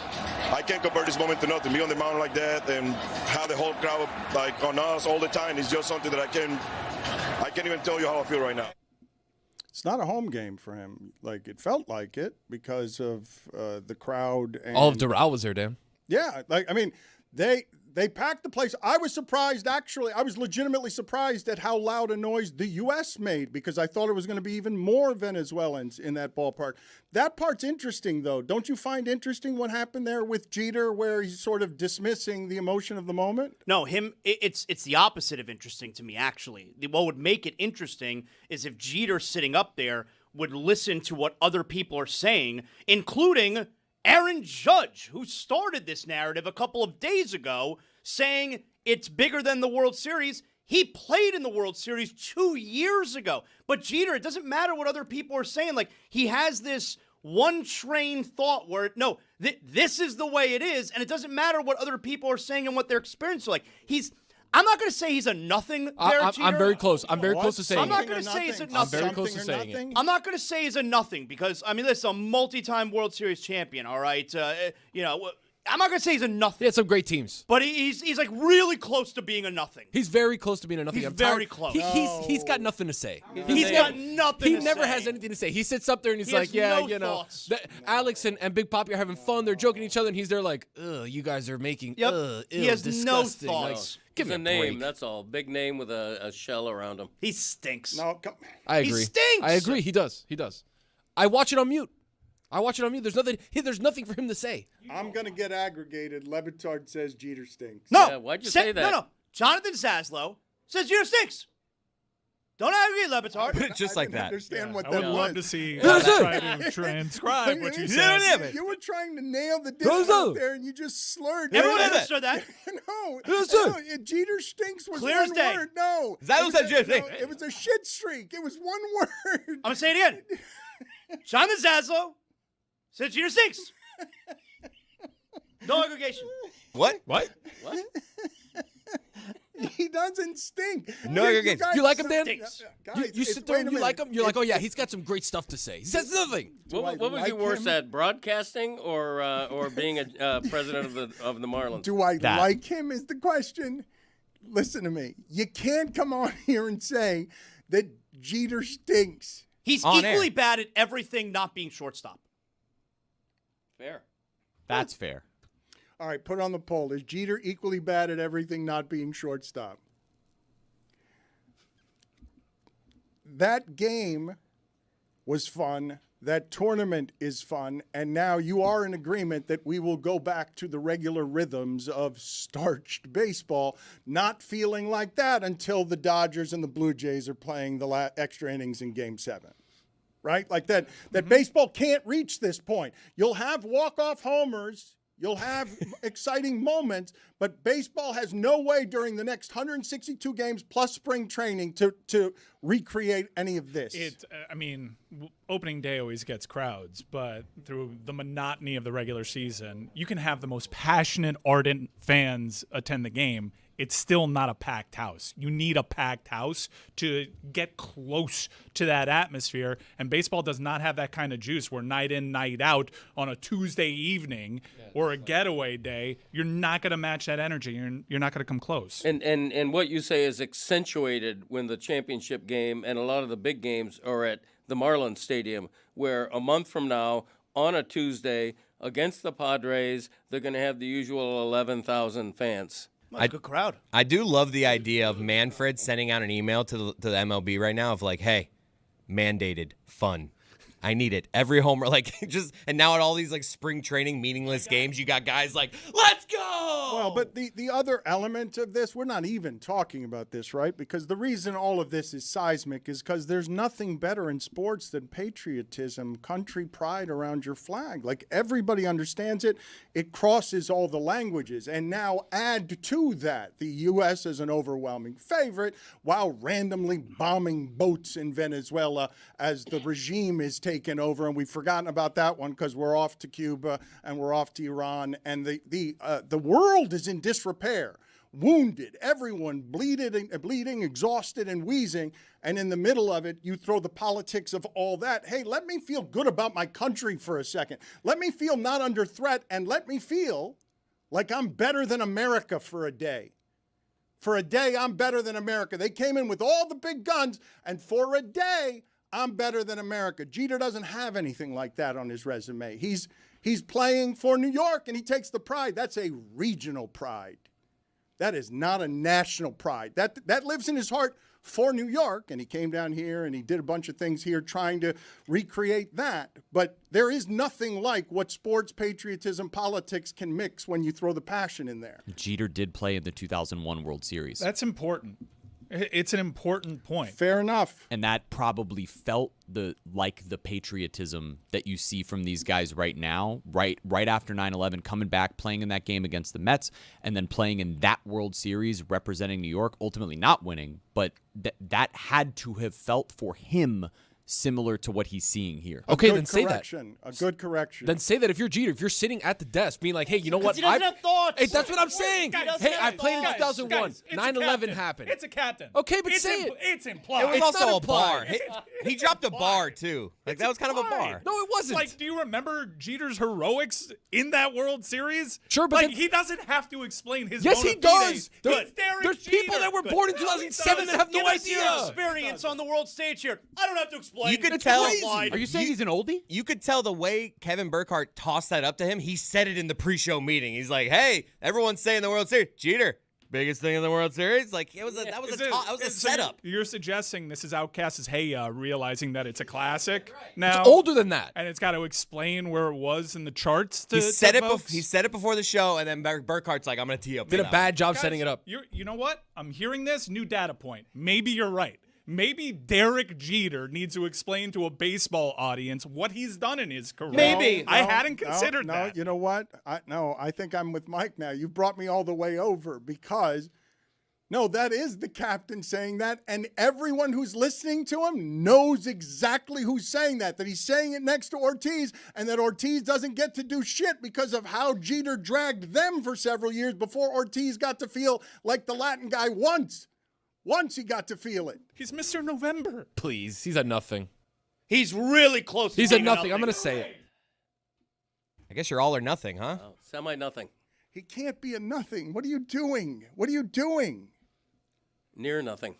Speaker 14: I can't compare this moment to nothing. Be on the mound like that and have the whole crowd like on us all the time is just something that I can't even tell you how I feel right now.
Speaker 1: It's not a home game for him. Like, it felt like it because of the crowd. And
Speaker 6: all of Doral was there, Dan.
Speaker 1: Yeah, like, I mean, they packed the place. I was surprised, actually. I was legitimately surprised at how loud a noise the U.S. made because I thought it was going to be even more Venezuelans in that ballpark. That part's interesting, though. Don't you find interesting what happened there with Jeter where he's sort of dismissing the emotion of the moment?
Speaker 2: No, it's the opposite of interesting to me, actually. What would make it interesting is if Jeter sitting up there would listen to what other people are saying, including Aaron Judge, who started this narrative a couple of days ago, saying it's bigger than the World Series. He played in the World Series 2 years ago. But Jeter, it doesn't matter what other people are saying. Like, he has this one train thought where, no, this is the way it is, and it doesn't matter what other people are saying and what their experience is like. I'm not going to say he's a nothing there, Jeter.
Speaker 6: I'm very close. I'm very close to saying
Speaker 2: I'm not going to say he's a nothing.
Speaker 6: I'm very close to saying it.
Speaker 2: I'm not going to say he's a nothing because, I mean, this is a multi-time World Series champion, all right? I'm not going to say he's a nothing.
Speaker 6: He had some great teams.
Speaker 2: But he's like really close to being a nothing.
Speaker 6: He's very close to being a nothing.
Speaker 2: He's
Speaker 6: I'm
Speaker 2: very
Speaker 6: tired.
Speaker 2: close.
Speaker 6: He's got nothing to say.
Speaker 2: He's got nothing
Speaker 6: He
Speaker 2: to
Speaker 6: never
Speaker 2: say.
Speaker 6: has anything to say. He sits up there and he's
Speaker 2: He
Speaker 6: like,
Speaker 2: has
Speaker 6: yeah,
Speaker 2: no
Speaker 6: you know,
Speaker 2: thoughts.
Speaker 6: Alex and Big Papi are having fun. They're joking each other, and he's there like, ugh, you guys are making,
Speaker 2: He has
Speaker 6: disgusting.
Speaker 2: no
Speaker 6: Like,
Speaker 2: thoughts.
Speaker 6: give me
Speaker 3: It's a name,
Speaker 6: break.
Speaker 3: that's all. Big name with a shell around him.
Speaker 2: He stinks.
Speaker 1: No, come.
Speaker 6: I agree.
Speaker 2: He stinks.
Speaker 6: I agree. He does. I watch it on mute. There's nothing. There's nothing for him to say.
Speaker 1: I'm going to get aggregated. Le Batard says Jeter stinks.
Speaker 2: No.
Speaker 3: Yeah, why'd you say that?
Speaker 2: No. Jonathan Zaslow says Jeter stinks. Don't aggregate Le Batard.
Speaker 4: Put it just like
Speaker 1: I didn't
Speaker 4: that.
Speaker 1: understand what
Speaker 5: I
Speaker 1: that
Speaker 5: would
Speaker 1: was.
Speaker 5: love to see
Speaker 6: Yes, sir.
Speaker 5: try to transcribe what you said.
Speaker 1: You were trying to nail the dish
Speaker 6: Yes, sir.
Speaker 1: out there, and you just slurred.
Speaker 2: Everyone
Speaker 1: No,
Speaker 2: understood that.
Speaker 1: No,
Speaker 6: Yes, sir.
Speaker 1: no, Jeter stinks was
Speaker 2: Clear as
Speaker 1: one
Speaker 2: day.
Speaker 1: word. No,
Speaker 4: That was a Jeter stink.
Speaker 1: It was a shit streak. It was one word.
Speaker 2: I'm going to say it again. Jonathan Zaslow says Jeter stinks. No aggregation.
Speaker 4: What?
Speaker 1: He doesn't stink.
Speaker 4: No, you're good.
Speaker 6: You like him, Dan?
Speaker 2: Stinks.
Speaker 1: Guys,
Speaker 6: You sit there and you like him. You're like, oh yeah, he's got some great stuff to say. He says nothing.
Speaker 3: What was
Speaker 1: like
Speaker 3: you worse
Speaker 1: him?
Speaker 3: at, broadcasting or being a president of the Marlins?
Speaker 1: Do I
Speaker 4: That.
Speaker 1: like him is the question. Listen to me. You can't come on here and say that Jeter stinks.
Speaker 2: He's
Speaker 4: On
Speaker 2: equally
Speaker 4: air.
Speaker 2: bad at everything not being shortstop.
Speaker 3: Fair.
Speaker 9: That's fair.
Speaker 1: All right, put on the poll. Is Jeter equally bad at everything not being shortstop? That game was fun. That tournament is fun. And now you are in agreement that we will go back to the regular rhythms of starched baseball, not feeling like that until the Dodgers and the Blue Jays are playing the extra innings in Game 7. Right? Like that baseball can't reach this point. You'll have walk-off homers. You'll have exciting moments, but baseball has no way during the next 162 games plus spring training to recreate any of this.
Speaker 5: Opening day always gets crowds, but through the monotony of the regular season, you can have the most passionate, ardent fans attend the game. It's still not a packed house. You need a packed house to get close to that atmosphere, and baseball does not have that kind of juice where night in, night out on a Tuesday evening or a getaway day, you're not going to match that energy. You're not going to come close.
Speaker 3: And what you say is accentuated when the championship game and a lot of the big games are at the Marlins Stadium, where a month from now, on a Tuesday, against the Padres, they're going to have the usual 11,000 fans.
Speaker 2: That's a good crowd.
Speaker 4: I do love the idea of Manfred sending out an email to the MLB right now of like, hey, mandated fun. I need it. Every homer, and now at all these spring training meaningless games, you got guys like, let's go.
Speaker 1: Well, but the other element of this, we're not even talking about this, right? Because the reason all of this is seismic is because there's nothing better in sports than patriotism, country pride around your flag. Like everybody understands it. It crosses all the languages. And now add to that, the U.S. is an overwhelming favorite while randomly bombing boats in Venezuela as the regime is taken over. And we've forgotten about that one because we're off to Cuba and we're off to Iran. And the world is in disrepair, wounded, everyone bleeding, exhausted, and wheezing. And in the middle of it, you throw the politics of all that. Hey, let me feel good about my country for a second. Let me feel not under threat, and let me feel like I'm better than America for a day. For a day, I'm better than America. They came in with all the big guns, and for a day, I'm better than America. Jeter doesn't have anything like that on his resume. He's playing for New York, and he takes the pride. That's a regional pride. That is not a national pride. That lives in his heart for New York, and he came down here, and he did a bunch of things here trying to recreate that. But there is nothing like what sports, patriotism, politics can mix when you throw the passion in there.
Speaker 9: Jeter did play in the 2001 World Series.
Speaker 5: That's important. It's an important point.
Speaker 1: Fair enough.
Speaker 9: And that probably felt the patriotism that you see from these guys right now, right after 9/11, coming back, playing in that game against the Mets, and then playing in that World Series representing New York, ultimately not winning, but that had to have felt for him similar to what he's seeing here.
Speaker 6: Okay, then say that.
Speaker 1: A good correction.
Speaker 6: Then say that if you're Jeter, if you're sitting at the desk being like, hey, you know what?
Speaker 2: He doesn't have thoughts.
Speaker 6: Hey, that's what I'm saying. Hey, I played in 2001. 9/11 happened.
Speaker 5: It's a captain.
Speaker 6: Okay, but
Speaker 5: it's
Speaker 6: say it.
Speaker 5: It's implied.
Speaker 4: It was
Speaker 6: It's
Speaker 4: also
Speaker 6: not
Speaker 4: a
Speaker 6: implied.
Speaker 4: bar. He dropped a bar, too. Like, that was kind of a bar.
Speaker 6: No, it wasn't.
Speaker 5: Like, do you remember Jeter's heroics in that World Series?
Speaker 6: Sure, but
Speaker 5: like,
Speaker 6: then-
Speaker 5: he doesn't have to explain his
Speaker 6: Yes,
Speaker 5: bona
Speaker 6: he does.
Speaker 5: fides. It's Derek
Speaker 6: There's
Speaker 5: Jeter.
Speaker 6: people that were born in 2007 that have no
Speaker 2: Give us
Speaker 6: idea.
Speaker 2: your experience on the world stage here. I don't have to explain.
Speaker 4: You could
Speaker 2: It's
Speaker 4: tell.
Speaker 2: crazy.
Speaker 9: Are you saying he's an oldie?
Speaker 4: You could tell the way Kevin Burkhardt tossed that up to him. He said it in the pre-show meeting. He's like, "Hey, everyone's saying the World Series. Jeter, biggest thing in the World Series." Like that was a setup.
Speaker 5: You're suggesting this is Outkast's realizing that it's a classic now.
Speaker 6: It's older than that.
Speaker 5: And it's got to explain where it was in the charts.
Speaker 4: He said it before the show, and then Burkhardt's like, "I'm going to tee up."
Speaker 6: Did a bad job
Speaker 5: Guys,
Speaker 6: setting it up.
Speaker 5: You know what? I'm hearing this new data point. Maybe you're right. Maybe Derek Jeter needs to explain to a baseball audience what he's done in his career.
Speaker 2: Maybe.
Speaker 5: I hadn't considered
Speaker 1: no,
Speaker 5: that.
Speaker 1: You know what? I think I'm with Mike now. You've brought me all the way over because, no, that is the captain saying that, and everyone who's listening to him knows exactly who's saying that he's saying it next to Ortiz, and that Ortiz doesn't get to do shit because of how Jeter dragged them for several years before Ortiz got to feel like the Latin guy once. Once he got to feel it.
Speaker 5: He's Mr. November.
Speaker 6: Please, he's a nothing.
Speaker 2: He's really close.
Speaker 6: He's a nothing. I'm going to say it.
Speaker 4: I guess you're all or nothing, huh?
Speaker 3: Oh, semi-nothing.
Speaker 1: He can't be a nothing. What are you doing? What are you doing?
Speaker 3: Near nothing.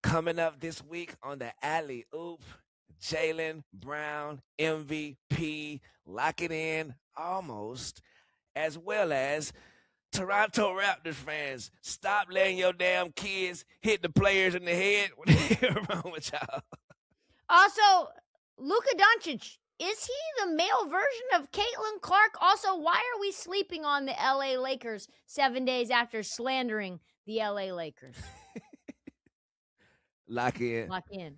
Speaker 7: Coming up this week on the Alley Oop, Jaylen Brown, MVP, lock it in almost, as well as Toronto Raptors fans, stop letting your damn kids hit the players in the head. What the hell wrong with y'all?
Speaker 15: Also, Luka Doncic, is he the male version of Caitlin Clark? Also, why are we sleeping on the LA Lakers 7 days after slandering the LA Lakers?
Speaker 7: Lock in.
Speaker 15: Lock in.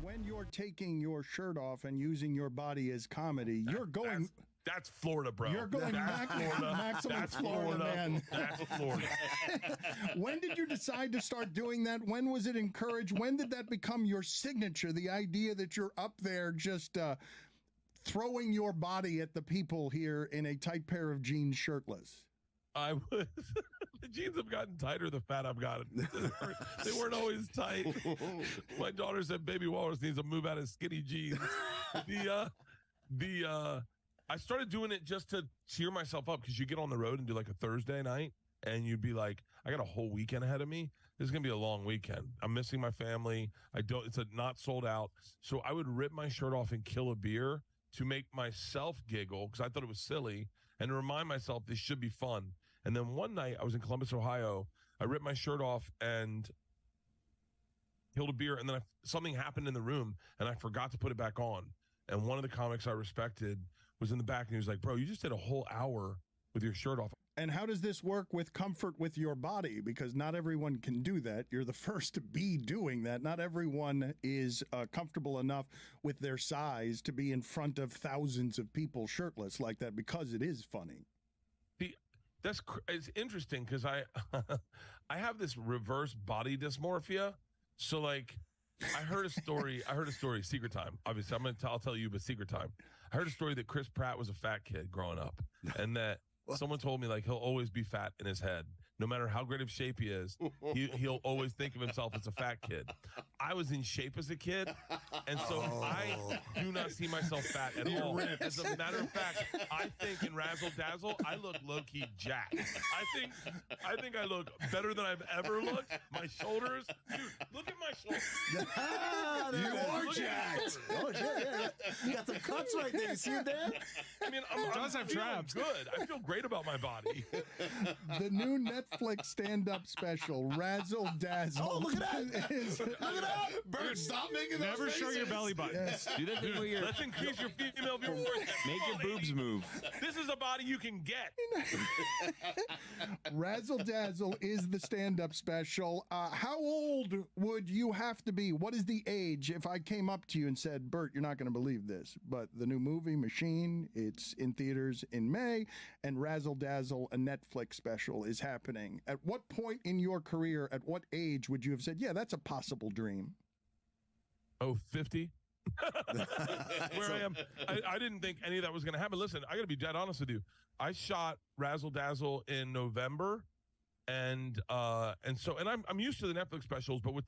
Speaker 1: When you're taking your shirt off and using your body as comedy, you're going.
Speaker 16: That's Florida, bro.
Speaker 1: You're going maximum
Speaker 16: That's
Speaker 1: Florida, man.
Speaker 16: That's Florida.
Speaker 1: When did you decide to start doing that? When was it encouraged? When did that become your signature? The idea that you're up there just throwing your body at the people here in a tight pair of jeans, shirtless.
Speaker 16: I was. The jeans have gotten tighter the fat I've gotten. They weren't always tight. My daughter said Baby Walrus needs to move out of skinny jeans. I started doing it just to cheer myself up because you get on the road and do like a Thursday night and you'd be like, I got a whole weekend ahead of me. This is going to be a long weekend. I'm missing my family. It's not sold out. So I would rip my shirt off and kill a beer to make myself giggle because I thought it was silly and to remind myself this should be fun. And then one night I was in Columbus, Ohio. I ripped my shirt off and killed a beer. And then something happened in the room and I forgot to put it back on. And one of the comics I respected was in the back and he was like, bro, you just did a whole hour with your shirt off.
Speaker 1: And how does this work with comfort with your body? Because not everyone can do that. You're the first to be doing that. Not everyone is comfortable enough with their size to be in front of thousands of people shirtless like that because it is funny.
Speaker 16: It's interesting because I have this reverse body dysmorphia. So like I heard a story. Secret time. Obviously, I'll tell you, but secret time. I heard a story that Chris Pratt was a fat kid growing up, and that someone told me like he'll always be fat in his head. No matter how great of shape he is, he'll always think of himself as a fat kid. I was in shape as a kid, and so I do not see myself fat at all. As a matter of fact, I think in Razzle Dazzle, I look low-key jacked. I think I look better than I've ever looked. My shoulders, dude, look at my shoulders.
Speaker 17: You are jacked. Oh, yeah. You got some cuts right there. You see it there?
Speaker 16: I mean, I'm feeling good. I feel great about my body.
Speaker 1: The new Netflix stand-up special, Razzle Dazzle.
Speaker 17: Oh, look at that. Look at that. Bert, stop making those
Speaker 5: Never show
Speaker 17: faces.
Speaker 5: your belly button.
Speaker 1: Yes.
Speaker 6: Do that thing where you're
Speaker 16: Let's increase your female viewers.
Speaker 6: make your boobs move.
Speaker 16: This is a body you can get.
Speaker 1: Razzle Dazzle is the stand-up special. How old would you have to be? What is the age if I came up to you and said, Bert, you're not going to believe this, but the new movie, Machine, it's in theaters in May, and Razzle Dazzle, a Netflix special, is happening. At what point in your career, at what age would you have said, yeah, that's a possible dream?
Speaker 16: Oh, 50? Where I am. I didn't think any of that was going to happen. Listen, I got to be dead honest with you. I shot Razzle Dazzle in November, and I'm used to the Netflix specials, but with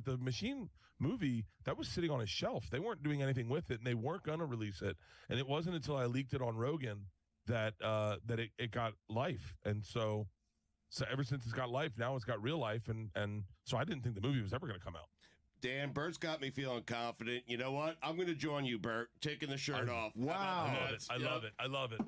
Speaker 16: the Machine movie, that was sitting on a shelf. They weren't doing anything with it, and they weren't going to release it. And it wasn't until I leaked it on Rogan that it got life. And so ever since it's got life, now it's got real life, and so I didn't think the movie was ever going to come out.
Speaker 17: Dan, Bert's got me feeling confident. You know what? I'm going to join you, Bert, taking the shirt off.
Speaker 1: Wow.
Speaker 16: I love it. I love it.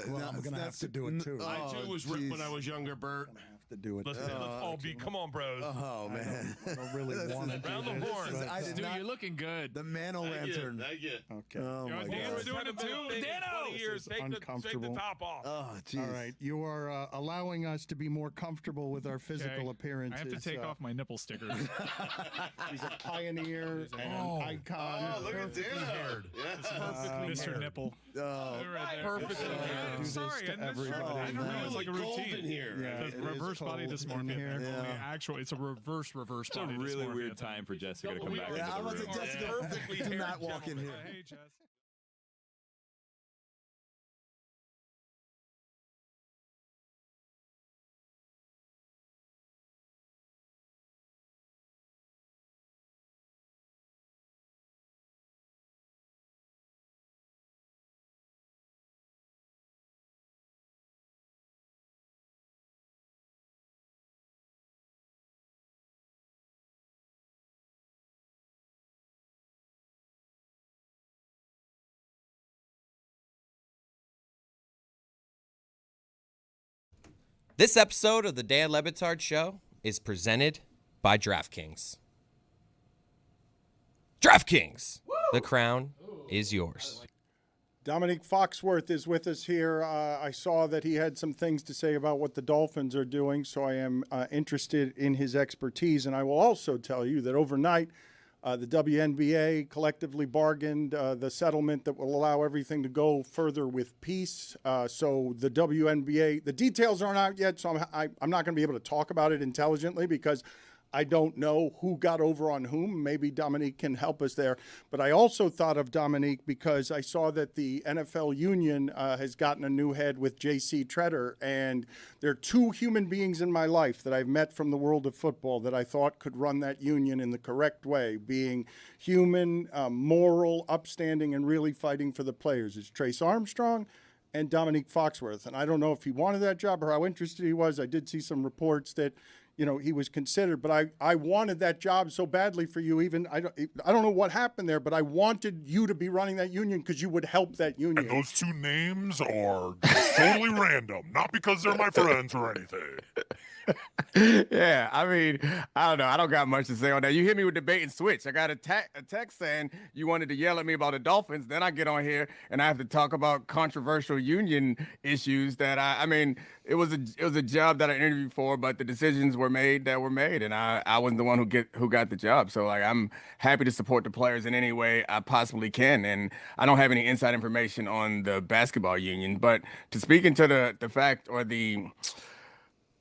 Speaker 1: Well, I'm going to have to do it too.
Speaker 17: I too was ripped when I was younger, Bert.
Speaker 1: I'm going to have to do it.
Speaker 16: Let's all be. Come on, bros.
Speaker 17: Oh, man.
Speaker 1: I don't really want to do
Speaker 16: Round the
Speaker 1: this.
Speaker 16: horn.
Speaker 1: but-
Speaker 17: I did
Speaker 6: Dude,
Speaker 17: not.
Speaker 6: you're looking good.
Speaker 17: The Mano Lantern.
Speaker 1: Okay.
Speaker 17: Oh, my
Speaker 5: Dan's
Speaker 17: God.
Speaker 5: doing it too. Dano!
Speaker 16: Years, take the
Speaker 1: uncomfortable.
Speaker 16: top off.
Speaker 17: Oh, jeez.
Speaker 1: All right, you are allowing us to be more comfortable with our physical
Speaker 5: Okay.
Speaker 1: appearances.
Speaker 5: I have to take off my nipple stickers.
Speaker 1: He's a pioneer and an icon.
Speaker 17: Oh, look at
Speaker 16: haired.
Speaker 5: Mr. Nipple.
Speaker 17: Oh,
Speaker 5: Right there.
Speaker 16: Perfectly
Speaker 1: Do
Speaker 16: haired.
Speaker 1: this
Speaker 5: Sorry,
Speaker 1: to
Speaker 5: I didn't
Speaker 1: everybody.
Speaker 5: I didn't know it was like a
Speaker 17: cold
Speaker 5: routine.
Speaker 17: in here.
Speaker 1: Yeah,
Speaker 5: It's
Speaker 1: it is
Speaker 5: reverse body
Speaker 1: cold in
Speaker 5: dysmorphia.
Speaker 1: here.
Speaker 5: Thing.
Speaker 17: Yeah.
Speaker 5: Only actual, it's a reverse
Speaker 6: It's a
Speaker 5: body
Speaker 6: really
Speaker 5: dysmorphia
Speaker 6: weird
Speaker 5: thing.
Speaker 6: time for Jessica to come back.
Speaker 17: Yeah, I'm
Speaker 6: into
Speaker 17: about
Speaker 6: the
Speaker 17: to
Speaker 6: room.
Speaker 17: say, Jessica,
Speaker 16: Perfectly
Speaker 17: do
Speaker 16: haired
Speaker 17: not walk in here.
Speaker 5: Hey, Jess.
Speaker 4: This episode of the Dan Le Batard Show is presented by DraftKings. DraftKings! The crown is yours.
Speaker 1: Dominique Foxworth is with us here. I saw that he had some things to say about what the Dolphins are doing, so I am interested in his expertise. And I will also tell you that overnight, the WNBA collectively bargained the settlement that will allow everything to go further with peace. So the WNBA, the details aren't out yet, so I'm not going to be able to talk about it intelligently because I don't know who got over on whom. Maybe Dominique can help us there. But I also thought of Dominique because I saw that the NFL union has gotten a new head with J.C. Treader. And there are two human beings in my life that I've met from the world of football that I thought could run that union in the correct way, being human, moral, upstanding, and really fighting for the players. It's Trace Armstrong and Dominique Foxworth. And I don't know if he wanted that job or how interested he was. I did see some reports that he was considered, but I wanted that job so badly for you. Even I don't know what happened there, but I wanted you to be running that union because you would help that union.
Speaker 18: And those two names are totally random, not because they're my friends or anything.
Speaker 19: Yeah, I mean, I don't know. I don't got much to say on that. You hit me with the bait and switch. I got a text saying you wanted to yell at me about the Dolphins. Then I get on here and I have to talk about controversial union issues that I mean, it was a job that I interviewed for, but the decisions were made, and I wasn't the one who got the job. So like, I'm happy to support the players in any way I possibly can. And I don't have any inside information on the basketball union, but to speak into the fact or the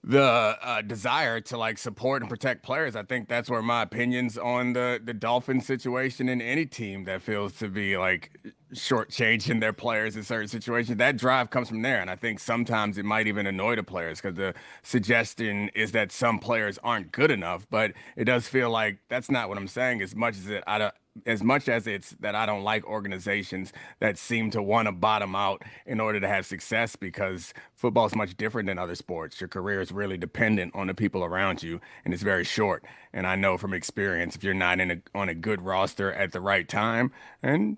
Speaker 19: the desire to like support and protect players. I think that's where my opinions on the Dolphins situation and any team that feels to be like shortchanging their players in certain situations, that drive comes from there. And I think sometimes it might even annoy the players because the suggestion is that some players aren't good enough. But it does feel like that's not what I'm saying as much as it's that I don't like organizations that seem to want to bottom out in order to have success, because football is much different than other sports. Your career is really dependent on the people around you, and it's very short. And I know from experience, if you're not on a good roster at the right time, and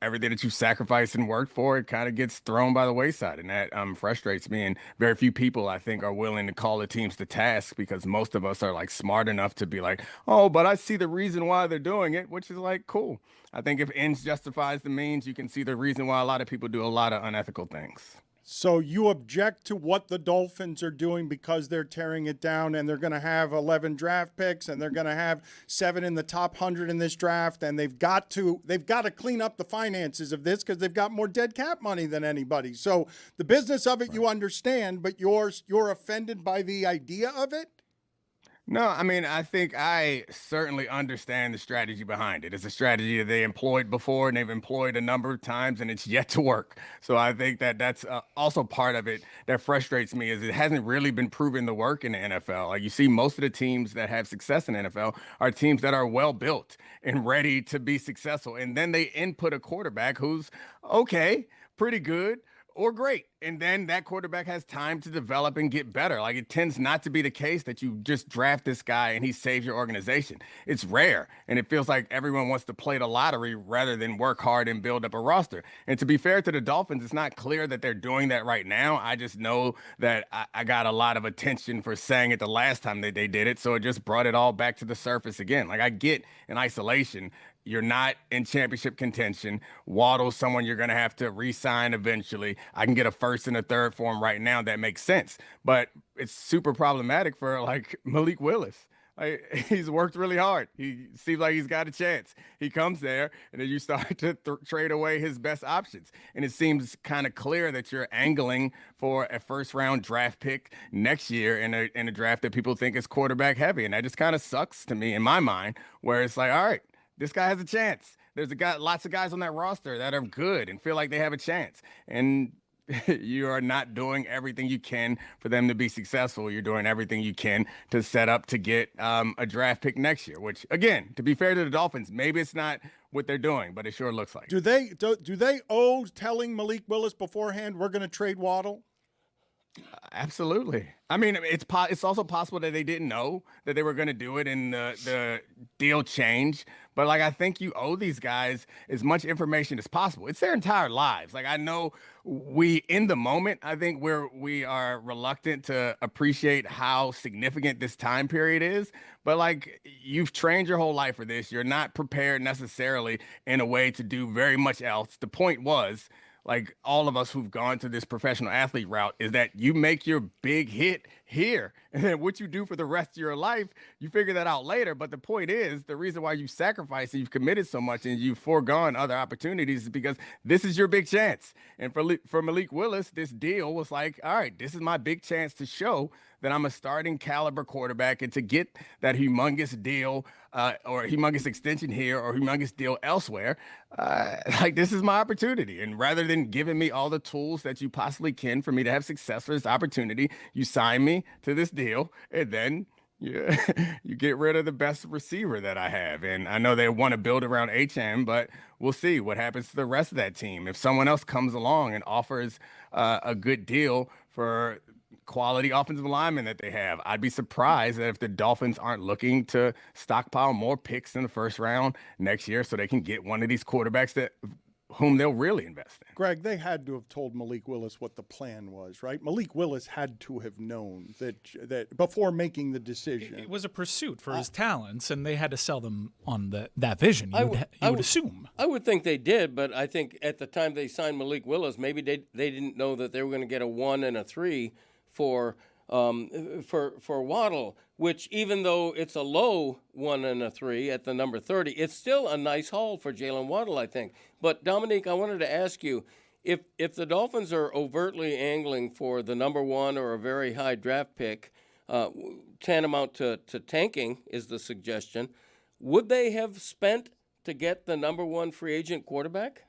Speaker 19: everything that you sacrificed and worked for, it kind of gets thrown by the wayside. And that frustrates me. And very few people, I think, are willing to call the teams to task, because most of us are like smart enough to be like, oh, but I see the reason why they're doing it, which is like, cool. I think if ends justifies the means, you can see the reason why a lot of people do a lot of unethical things.
Speaker 1: So you object to what the Dolphins are doing because they're tearing it down, and they're going to have 11 draft picks, and they're going to have 7 in the top 100 in this draft, and they've got to clean up the finances of this because they've got more dead cap money than anybody. So the business of it, you understand, but you're offended by the idea of it?
Speaker 19: No, I mean, I think I certainly understand the strategy behind it. It's a strategy that they employed before, and they've employed a number of times, and it's yet to work. So I think that that's also part of it that frustrates me, is it hasn't really been proven to work in the NFL. Like, you see, most of the teams that have success in the NFL are teams that are well built and ready to be successful. And then they input a quarterback who's okay, pretty good, or great. And then that quarterback has time to develop and get better. Like, it tends not to be the case that you just draft this guy and he saves your organization. It's rare. And it feels like everyone wants to play the lottery rather than work hard and build up a roster. And to be fair to the Dolphins, it's not clear that they're doing that right now. I just know that I got a lot of attention for saying it the last time that they did it. So it just brought it all back to the surface again. Like, I get in isolation, you're not in championship contention. Waddle's someone you're going to have to re-sign eventually. I can get a first and a third for him right now. That makes sense. But it's super problematic for, like, Malik Willis. Like, he's worked really hard. He seems like he's got a chance. He comes there, and then you start to trade away his best options. And it seems kind of clear that you're angling for a first-round draft pick next year in a draft that people think is quarterback heavy. And that just kind of sucks to me in my mind, where it's like, all right, this guy has a chance. There's lots of guys on that roster that are good and feel like they have a chance. And you are not doing everything you can for them to be successful. You're doing everything you can to set up to get a draft pick next year, which, again, to be fair to the Dolphins, maybe it's not what they're doing, but it sure looks like
Speaker 1: Do they owe telling Malik Willis beforehand, we're going to trade Waddle?
Speaker 19: Absolutely. I mean, it's also possible that they didn't know that they were going to do it and the deal changed. But, like, I think you owe these guys as much information as possible. It's their entire lives. Like, I know in the moment, I think we are reluctant to appreciate how significant this time period is. But, like, you've trained your whole life for this. You're not prepared necessarily in a way to do very much else. The point was, like, all of us who've gone to this professional athlete route, is that you make your big hit here. And then what you do for the rest of your life, you figure that out later. But the point is, the reason why you sacrifice and you've committed so much and you've foregone other opportunities is because this is your big chance. And for Malik Willis, this deal was like, all right, this is my big chance to show that I'm a starting caliber quarterback, and to get that humongous deal or humongous extension here or humongous deal elsewhere, like, this is my opportunity. And rather than giving me all the tools that you possibly can for me to have success for this opportunity, you sign me to this deal, and then you get rid of the best receiver that I have. And I know they want to build around HM, but we'll see what happens to the rest of that team. If someone else comes along and offers a good deal for quality offensive linemen that they have, I'd be surprised that if the Dolphins aren't looking to stockpile more picks in the first round next year so they can get one of these quarterbacks whom they'll really invest in.
Speaker 1: Greg, they had to have told Malik Willis what the plan was, right? Malik Willis had to have known that before making the decision.
Speaker 5: It was a pursuit for his talents, and they had to sell them on that vision. You would assume.
Speaker 3: I would think they did, but I think at the time they signed Malik Willis, maybe they didn't know that they were going to get a 1 and a 3 for Waddle, which, even though it's a low 1 and a 3 at the number 30, it's still a nice haul for Jalen Waddle, I think. But Dominique, I wanted to ask you, if the Dolphins are overtly angling for the number 1 or a very high draft pick, tantamount to tanking is the suggestion. Would they have spent to get the number one free agent quarterback?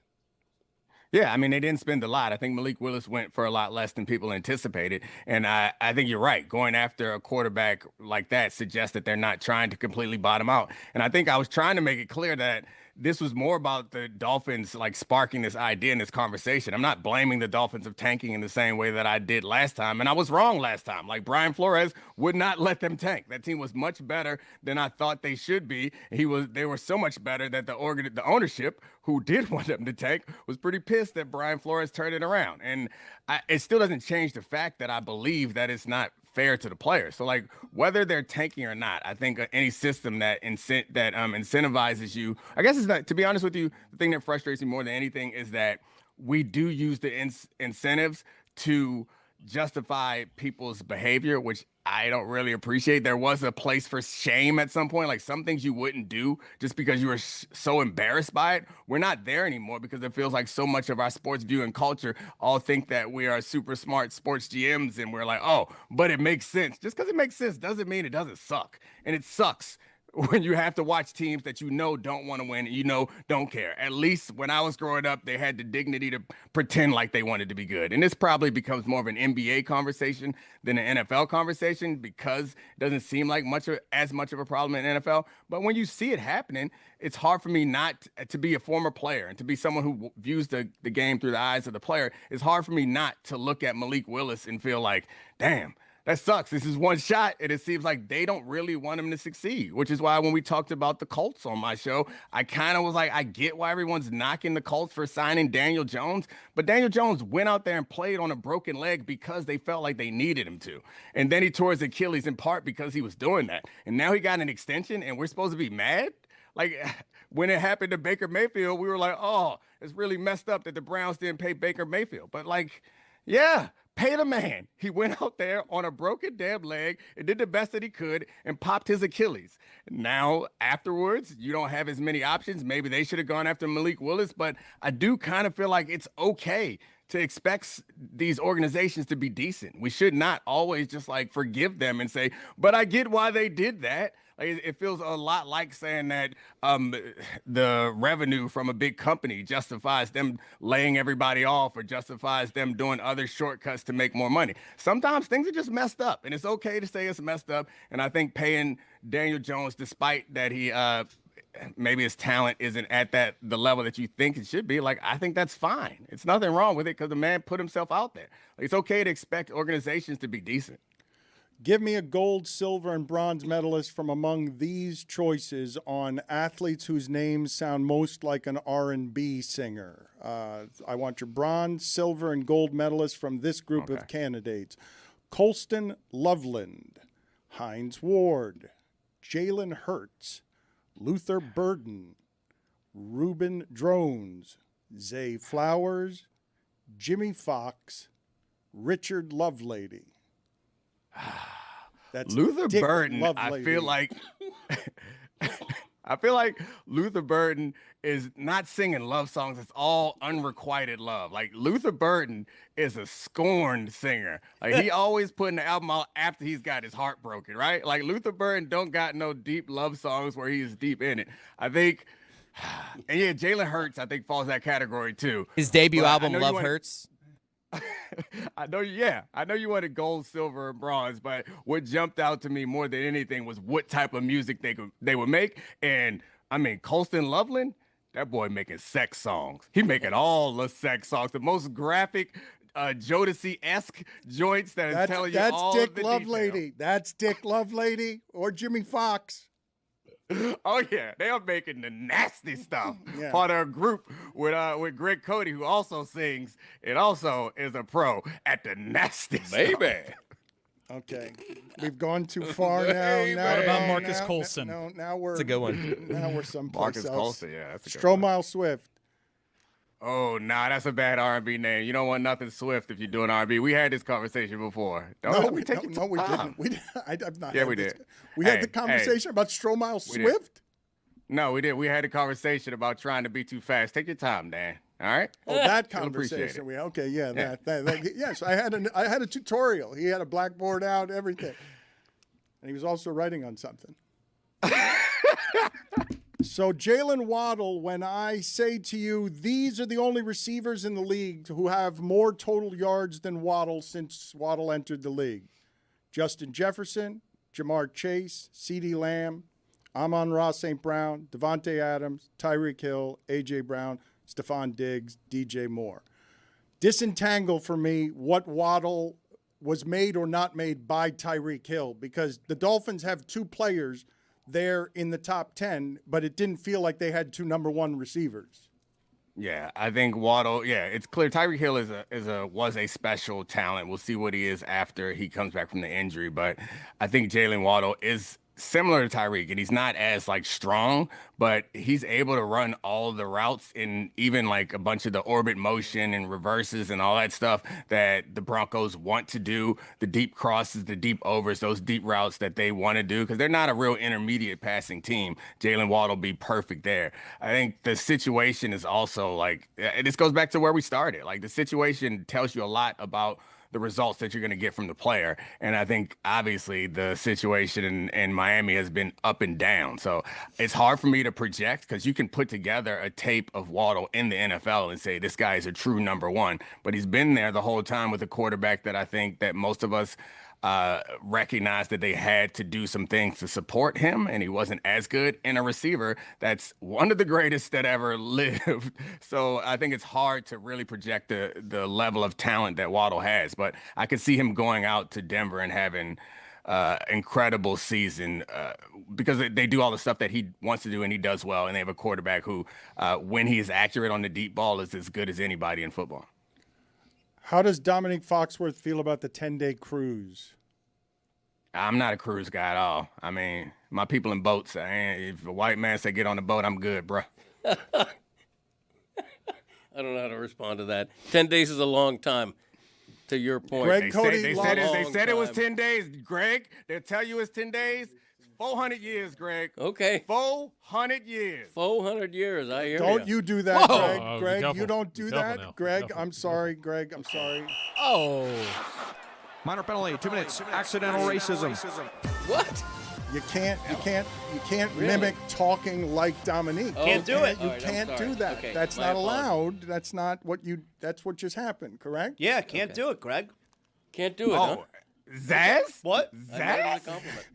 Speaker 19: Yeah, I mean, they didn't spend a lot. I think Malik Willis went for a lot less than people anticipated. And I think you're right. Going after a quarterback like that suggests that they're not trying to completely bottom out. And I think I was trying to make it clear that this was more about the Dolphins like sparking this idea in this conversation. I'm not blaming the Dolphins of tanking in the same way that I did last time. And I was wrong last time. Like Brian Flores would not let them tank. That team was much better than I thought they should be. They were so much better that the ownership, who did want them to tank, was pretty pissed that Brian Flores turned it around. And it still doesn't change the fact that I believe that it's not fair to the players. So like whether they're tanking or not, I think any system that incentivizes you, I guess it's not, to be honest with you, the thing that frustrates me more than anything is that we do use the incentives to justify people's behavior, which I don't really appreciate. There was a place for shame at some point, like some things you wouldn't do just because you were so embarrassed by it. We're not there anymore because it feels like so much of our sports view and culture all think that we are super smart sports GMs and we're like, oh, but it makes sense. Just because it makes sense doesn't mean it doesn't suck. And it sucks when you have to watch teams that don't want to win and don't care. At least when I was growing up, they had the dignity to pretend like they wanted to be good. And this probably becomes more of an NBA conversation than an NFL conversation because it doesn't seem like as much of a problem in NFL. But when you see it happening, it's hard for me not to be a former player and to be someone who views the game through the eyes of the player. It's hard for me not to look at Malik Willis and feel like, damn, that sucks. This is one shot, and it seems like they don't really want him to succeed, which is why when we talked about the Colts on my show, I kind of was like, I get why everyone's knocking the Colts for signing Daniel Jones, but Daniel Jones went out there and played on a broken leg because they felt like they needed him to. And then he tore his Achilles in part because he was doing that. And now he got an extension, and we're supposed to be mad? Like, when it happened to Baker Mayfield, we were like, oh, it's really messed up that the Browns didn't pay Baker Mayfield. But, like, yeah, pay the man. He went out there on a broken damn leg and did the best that he could and popped his Achilles. Now, afterwards, you don't have as many options. Maybe they should have gone after Malik Willis, but I do kind of feel like it's okay to expect these organizations to be decent. We should not always just like forgive them and say, but I get why they did that. Like, it feels a lot like saying that the revenue from a big company justifies them laying everybody off or justifies them doing other shortcuts to make more money. Sometimes things are just messed up, and it's okay to say it's messed up. And I think paying Daniel Jones, despite that he maybe his talent isn't at the level that you think it should be, like, I think that's fine. It's nothing wrong with it because the man put himself out there. Like, it's okay to expect organizations to be decent.
Speaker 1: Give me a gold, silver, and bronze medalist from among these choices on athletes whose names sound most like an R&B singer. I want your bronze, silver, and gold medalists from this group of candidates. Colston Loveland, Hines Ward, Jalen Hurts, Luther Burden, Ruben Drones, Zay Flowers, Jimmy Fox, Richard Lovelady. That's
Speaker 19: Luther
Speaker 1: Dick
Speaker 19: Burden.
Speaker 1: Lovelady.
Speaker 19: I feel like Luther Burden is not singing love songs. It's all unrequited love. Like, Luther Burden is a scorned singer. Like, he always putting the album out after he's got his heart broken, right? Like, Luther Burden don't got no deep love songs where he's deep in it. I think, and yeah, Jalen Hurts, I think, falls that category too.
Speaker 4: His debut album, Love Hurts.
Speaker 19: I know you wanted gold, silver, and bronze, but what jumped out to me more than anything was what type of music they would make. And I mean, Colston Loveland, that boy making sex songs. He making all the sex songs, the most graphic, Jodeci-esque joints that is telling you all
Speaker 1: Dick
Speaker 19: of the
Speaker 1: Lovelady.
Speaker 19: detail.
Speaker 1: That's Dick Lovelady or Jimmy Fox.
Speaker 19: Oh yeah, they are making the nasty stuff.
Speaker 1: Yeah.
Speaker 19: Part of a group with Greg Cody, who also sings and also is a pro at the nasty stuff.
Speaker 3: Baby.
Speaker 1: Okay, we've gone too far now.
Speaker 5: What about Marcus Colston?
Speaker 1: Now we're.
Speaker 4: That's a good one.
Speaker 1: Now we're someplace
Speaker 19: Marcus
Speaker 1: else.
Speaker 19: Colston, yeah, that's a good
Speaker 1: Stromile Swift.
Speaker 19: Oh, nah, that's a bad R&B name. You don't want nothing Swift if you're doing R&B. We had this conversation before.
Speaker 1: We didn't. I've not.
Speaker 19: Yeah,
Speaker 1: had
Speaker 19: we
Speaker 1: this.
Speaker 19: did.
Speaker 1: We had the conversation about Stromile Swift.
Speaker 19: No, we did. We had a conversation about trying to be too fast. Take your time, Dan. All right.
Speaker 1: Oh, that
Speaker 19: You'll appreciate
Speaker 1: conversation.
Speaker 19: it.
Speaker 1: Okay, yeah. That, yes, I had a tutorial. He had a blackboard out, everything. And he was also writing on something. So Jalen Waddle, when I say to you, these are the only receivers in the league who have more total yards than Waddle since Waddle entered the league. Justin Jefferson, Jamar Chase, CeeDee Lamb, Amon-Ra St. Brown, Devontae Adams, Tyreek Hill, A.J. Brown, Stephon Diggs, DJ Moore. Disentangle for me what Waddle was made or not made by Tyreek Hill, because the Dolphins have two players there in the top 10, but it didn't feel like they had two number one receivers.
Speaker 19: Yeah, I think Waddle. Yeah, it's clear Tyreek Hill was a special talent. We'll see what he is after he comes back from the injury, but I think Jalen Waddle is similar to Tyreek, and he's not as like strong, but he's able to run all the routes and even like a bunch of the orbit motion and reverses and all that stuff that the Broncos want to do, the deep crosses, the deep overs, those deep routes that they want to do, because they're not a real intermediate passing team. Jalen Waddle will be perfect there. I think the situation is also like, this goes back to where we started. Like, the situation tells you a lot about the results that you're going to get from the player. And I think obviously the situation in Miami has been up and down. So it's hard for me to project, because you can put together a tape of Waddle in the NFL and say, this guy is a true number one, but he's been there the whole time with a quarterback that I think that most of us recognized that they had to do some things to support him, and he wasn't as good in a receiver that's one of the greatest that ever lived. So I think it's hard to really project the level of talent that Waddle has, but I could see him going out to Denver and having incredible season because they do all the stuff that he wants to do, and he does well, and they have a quarterback who, when he is accurate on the deep ball, is as good as anybody in football.
Speaker 1: How does Dominique Foxworth feel about the 10-day cruise?
Speaker 19: I'm not a cruise guy at all. I mean, my people in boats, if a white man say get on the boat, I'm good, bro.
Speaker 3: I don't know how to respond to that. 10 days is a long time, to your point.
Speaker 1: Greg Cody,
Speaker 19: they said it was 10 days, Greg. They'll tell you it's 10 days. 400 years, Greg.
Speaker 3: Okay.
Speaker 19: 400 years.
Speaker 3: 400 years. I hear
Speaker 1: Don't you do that,
Speaker 5: Whoa.
Speaker 1: Greg. Greg,
Speaker 5: Be
Speaker 1: you don't do that.
Speaker 5: now.
Speaker 1: Greg, I'm sorry. Greg, I'm sorry.
Speaker 6: Oh.
Speaker 10: Minor penalty, 2 minutes. Accidental racism.
Speaker 3: What?
Speaker 1: You can't mimic talking like Dominique.
Speaker 2: Can't do it.
Speaker 1: You
Speaker 3: All right, I'm
Speaker 1: can't
Speaker 3: sorry.
Speaker 1: do that.
Speaker 3: Okay,
Speaker 1: That's
Speaker 3: my
Speaker 1: not
Speaker 3: apologies.
Speaker 1: allowed. That's what just happened, correct?
Speaker 2: Yeah, can't do it, Greg.
Speaker 3: Can't do it, huh?
Speaker 19: Zaz?
Speaker 2: What?
Speaker 3: I meant it as a compliment.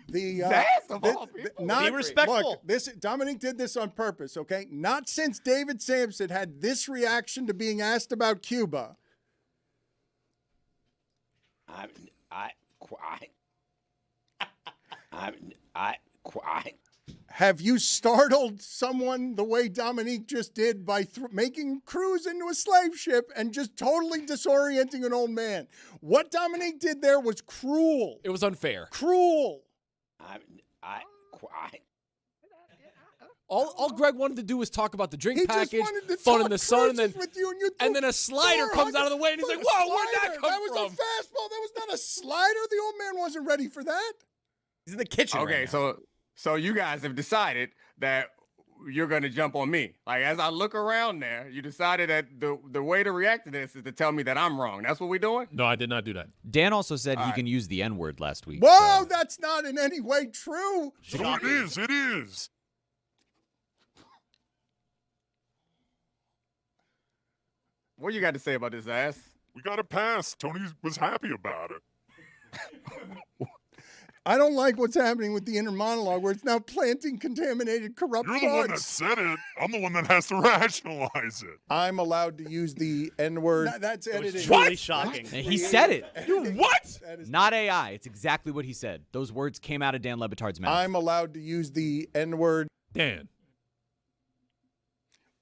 Speaker 19: Zaz of all people.
Speaker 2: Be respectful.
Speaker 1: Look, Dominique did this on purpose, okay? Not since David Sampson had this reaction to being asked about Cuba. Have you startled someone the way Dominique just did by making Cruz into a slave ship and just totally disorienting an old man? What Dominique did there was cruel.
Speaker 6: It was unfair.
Speaker 1: Cruel.
Speaker 6: All Greg wanted to do was talk about the drink
Speaker 1: He just
Speaker 6: package,
Speaker 1: wanted to
Speaker 6: fun
Speaker 1: talk
Speaker 6: in the sun, and then
Speaker 1: cruises with you, and you
Speaker 6: and then a slider comes out of the way, and he's like, "Whoa, where'd that come
Speaker 1: That was
Speaker 6: from?"
Speaker 1: a fastball. That was not a slider. The old man wasn't ready for that.
Speaker 4: He's in the kitchen.
Speaker 19: Okay,
Speaker 4: right now.
Speaker 19: so you guys have decided that you're going to jump on me. Like, as I look around there, you decided that the way to react to this is to tell me that I'm wrong. That's what we're doing?
Speaker 5: No, I did not do that.
Speaker 9: Dan also said he can use the N-word last week.
Speaker 1: Whoa, that's not in any way true.
Speaker 18: So it is. It is.
Speaker 19: What you got to say about this, ass?
Speaker 18: We got a pass. Tony was happy about it.
Speaker 1: I don't like what's happening with the inner monologue where it's now planting contaminated, corrupt
Speaker 18: You're the one that
Speaker 1: thoughts.
Speaker 18: said it. I'm the one that has to rationalize it.
Speaker 1: I'm allowed to use the N-word. That's
Speaker 2: It was
Speaker 1: edited.
Speaker 2: truly shocking.
Speaker 9: And he said it.
Speaker 1: What?
Speaker 9: Not AI. It's exactly what he said. Those words came out of Dan Le Batard's mouth.
Speaker 1: I'm allowed to use the N-word.
Speaker 5: Dan.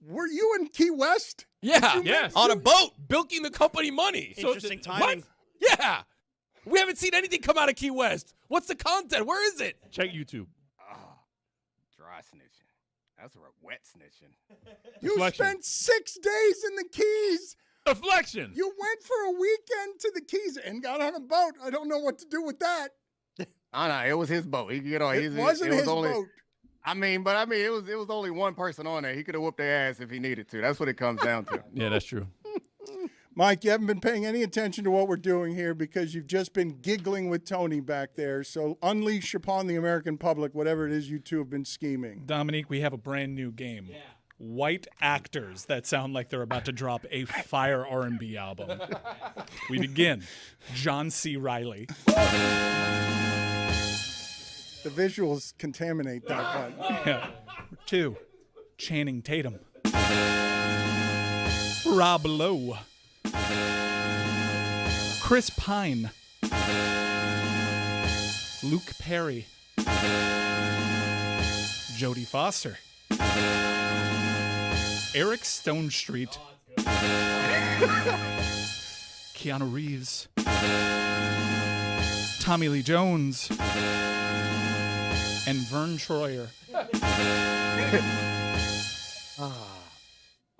Speaker 1: Were you in Key West?
Speaker 6: Yeah.
Speaker 5: Yes.
Speaker 6: On a boat, bilking the company money.
Speaker 2: Interesting
Speaker 6: What?
Speaker 2: timing.
Speaker 6: Yeah. We haven't seen anything come out of Key West. What's the content? Where is it?
Speaker 5: Check YouTube.
Speaker 19: Dry snitching. That's a wet snitching.
Speaker 1: You
Speaker 5: Deflection.
Speaker 1: spent 6 days in the Keys.
Speaker 5: Deflection.
Speaker 1: You went for a weekend to the Keys and got on a boat. I don't know what to do with that.
Speaker 19: I know, it was his boat. He could get on.
Speaker 1: It wasn't his boat.
Speaker 19: It was only one person on there. He could have whooped their ass if he needed to. That's what it comes down to.
Speaker 5: Yeah, that's true.
Speaker 1: Mike, you haven't been paying any attention to what we're doing here because you've just been giggling with Tony back there. So unleash upon the American public whatever it is you two have been scheming.
Speaker 5: Dominique, we have a brand new game. Yeah. White actors that sound like they're about to drop a fire R&B album. We begin. John C. Reilly.
Speaker 1: The visuals contaminate that one.
Speaker 5: Yeah. 2, Channing Tatum. Rob Lowe. Chris Pine. Luke Perry. Jodie Foster. Eric Stonestreet. Keanu Reeves. Tommy Lee Jones. And Vern Troyer.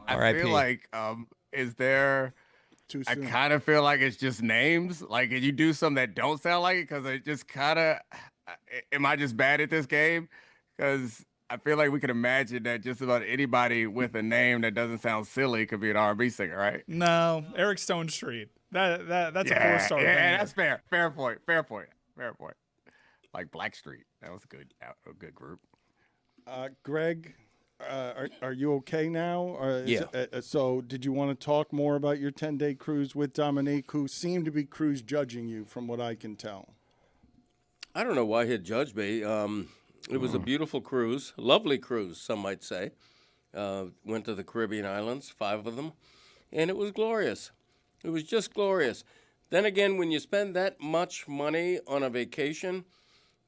Speaker 19: I feel like, is there... I kind of feel like it's just names. Like, you do some that don't sound like it because it just kind of... Am I just bad at this game? Because I feel like we could imagine that just about anybody with a name that doesn't sound silly could be an R&B singer, right?
Speaker 5: No, Eric Stonestreet. That's a 4-star.
Speaker 19: Yeah, that's fair. Fair point. Like Blackstreet. That was a good group.
Speaker 1: Greg, are you okay now?
Speaker 3: Yeah.
Speaker 1: So did you want to talk more about your 10-day cruise with Dominique, who seemed to be cruise judging you from what I can tell?
Speaker 3: I don't know why he'd judge me. It was a beautiful cruise, lovely cruise, some might say. Went to the Caribbean islands, 5 of them, and it was glorious. It was just glorious. Then again, when you spend that much money on a vacation,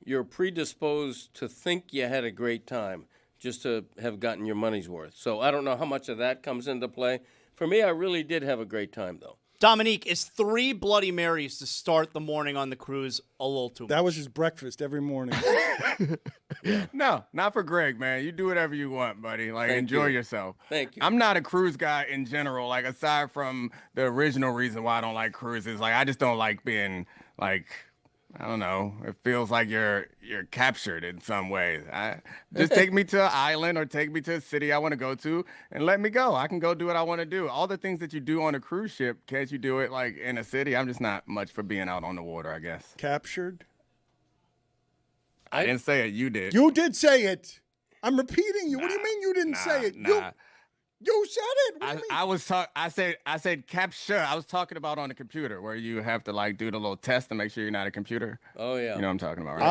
Speaker 3: you're predisposed to think you had a great time just to have gotten your money's worth. So I don't know how much of that comes into play. For me, I really did have a great time, though.
Speaker 2: Dominique, is 3 Bloody Marys to start the morning on the cruise a little too much?
Speaker 1: That was his breakfast every morning.
Speaker 19: No, not for Greg, man. You do whatever you want, buddy. Like, enjoy yourself.
Speaker 3: Thank you.
Speaker 19: I'm not a cruise guy in general. Like, aside from the original reason why I don't like cruises, like, I just don't like being, like, I don't know. It feels like you're captured in some ways. Just take me to an island or take me to a city I want to go to and let me go. I can go do what I want to do. All the things that you do on a cruise ship, can't you do it like in a city? I'm just not much for being out on the water, I guess.
Speaker 1: Captured?
Speaker 19: I didn't say it. You did.
Speaker 1: You did say it. I'm repeating you. What do you mean you didn't say it? You said it. What do you mean?
Speaker 19: I said capture. I was talking about on the computer where you have to like do the little test to make sure you're not a computer.
Speaker 3: Oh yeah.
Speaker 19: You know what I'm talking about, right?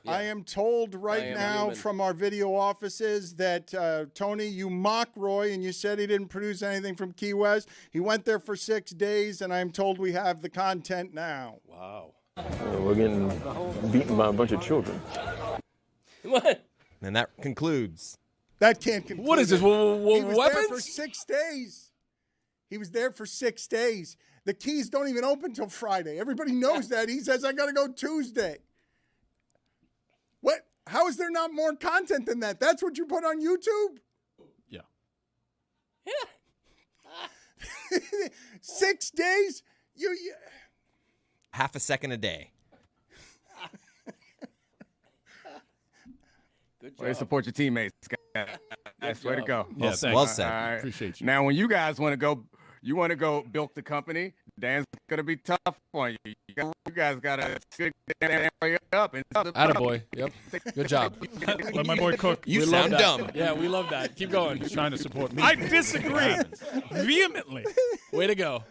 Speaker 1: I am told right now from our video offices that Tony, you mock Roy and you said he didn't produce anything from Key West. He went there for 6 days and I'm told we have the content now.
Speaker 3: Wow.
Speaker 20: We're getting beaten by a bunch of children.
Speaker 3: What?
Speaker 4: And that concludes.
Speaker 1: That can't conclude.
Speaker 6: What is this?
Speaker 1: He was
Speaker 6: Weapons?
Speaker 1: there for 6 days. He was there for 6 days. The Keys don't even open till Friday. Everybody knows that. He says, I got to go Tuesday. What? How is there not more content than that? That's what you put on YouTube?
Speaker 6: Yeah.
Speaker 1: 6 days? You
Speaker 4: half a second a day.
Speaker 3: Good job.
Speaker 19: Way to support your teammates. That's way to go.
Speaker 4: Well said. Well said.
Speaker 19: All right.
Speaker 6: Appreciate you.
Speaker 19: Now, when you guys want to go bilk the company, Dan's gonna be tough on you. You guys gotta sit up and
Speaker 6: Attaboy. Yep. Good job.
Speaker 5: Let my boy cook.
Speaker 4: You
Speaker 6: We
Speaker 4: sound
Speaker 6: love that.
Speaker 4: dumb.
Speaker 6: Yeah, we love that. Keep going.
Speaker 5: He's trying to support me. I disagree vehemently.
Speaker 6: Way to go.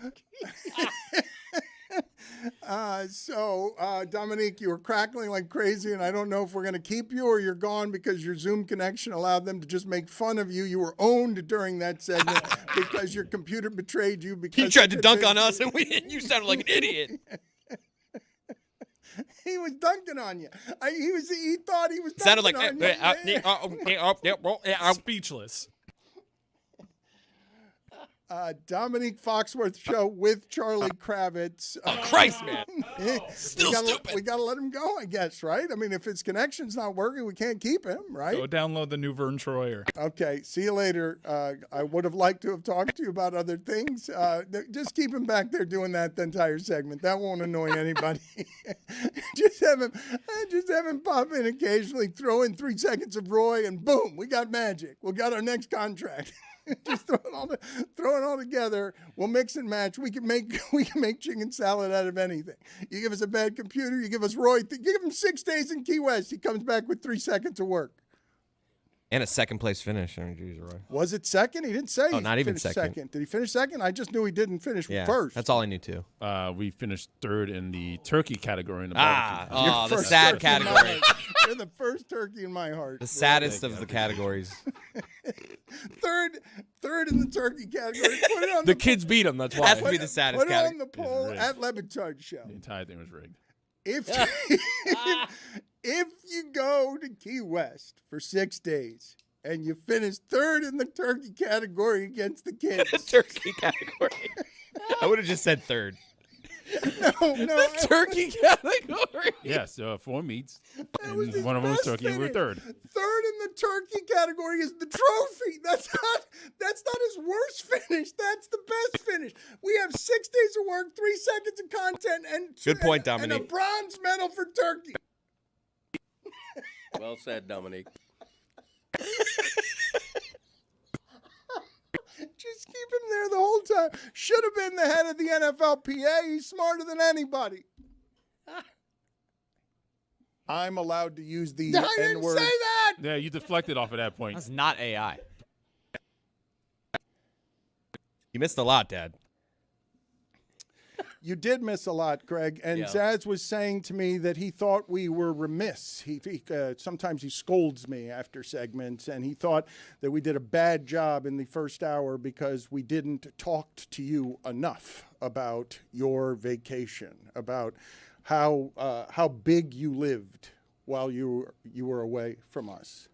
Speaker 1: Dominique, you were crackling like crazy, and I don't know if we're going to keep you or you're gone because your Zoom connection allowed them to just make fun of you. You were owned during that segment because your computer betrayed you. Because
Speaker 4: He tried to dunk on us, and you sounded like an idiot.
Speaker 1: He was dunking on you. He thought he was dunking
Speaker 4: Sounded like
Speaker 1: on you.
Speaker 5: Speechless.
Speaker 1: Dominique Foxworth Show with Charlie Kravitz.
Speaker 4: Oh, Christ, man.
Speaker 1: Still stupid. We got to let him go, I guess, right? I mean, if his connection's not working, we can't keep him, right?
Speaker 5: Go download the new Vern Troyer.
Speaker 1: Okay, see you later. I would have liked to have talked to you about other things. Just keep him back there doing that the entire segment. That won't annoy anybody. just have him pop in occasionally, throw in 3 seconds of Roy, and boom, we got magic. We got our next contract. Just throw it all together. We'll mix and match. We can make chicken salad out of anything. You give us a bad computer. You give us Roy. You give him 6 days in Key West. He comes back with 3 seconds of work.
Speaker 4: And a second-place finish. Roy.
Speaker 1: Was it second? He didn't say.
Speaker 4: Oh, not even
Speaker 1: finished
Speaker 4: second.
Speaker 1: Did he finish second? I just knew he didn't finish first.
Speaker 4: That's all I knew too.
Speaker 6: We finished third in the turkey category in the
Speaker 4: the sad category.
Speaker 1: You're the first turkey in my heart.
Speaker 4: The saddest of the categories.
Speaker 1: Third in the turkey category. Put it on
Speaker 6: the kids beat him. That's why.
Speaker 4: Has to be the saddest
Speaker 1: Put it on the poll at Le Batard Show.
Speaker 6: The entire thing was rigged.
Speaker 1: If you go to Key West for 6 days and you finish third in the turkey category against the kids.
Speaker 4: Turkey category. I would have just said third.
Speaker 1: No.
Speaker 6: Turkey category. Yes, 4 meats. And one of them was turkey, and we were third.
Speaker 1: Third in the turkey category is the trophy. That's not his worst finish. That's the best finish. We have 6 days of work, 3 seconds of content, and
Speaker 4: good point, Dominique.
Speaker 1: And a bronze medal for turkey.
Speaker 3: Well said, Dominique.
Speaker 1: Just keep him there the whole time. Should have been the head of the NFLPA. He's smarter than anybody. I'm allowed to use the
Speaker 15: I didn't
Speaker 1: N-word.
Speaker 15: say that.
Speaker 6: Yeah, you deflected off at that point.
Speaker 9: That's not AI.
Speaker 4: You missed a lot, Dad.
Speaker 1: You did miss a lot, Greg. And
Speaker 3: Yeah.
Speaker 1: Zaz was saying to me that he thought we were remiss. He sometimes he scolds me after segments, and he thought that we did a bad job in the first hour because we didn't talk to you enough about your vacation, about how big you lived while you were away from us.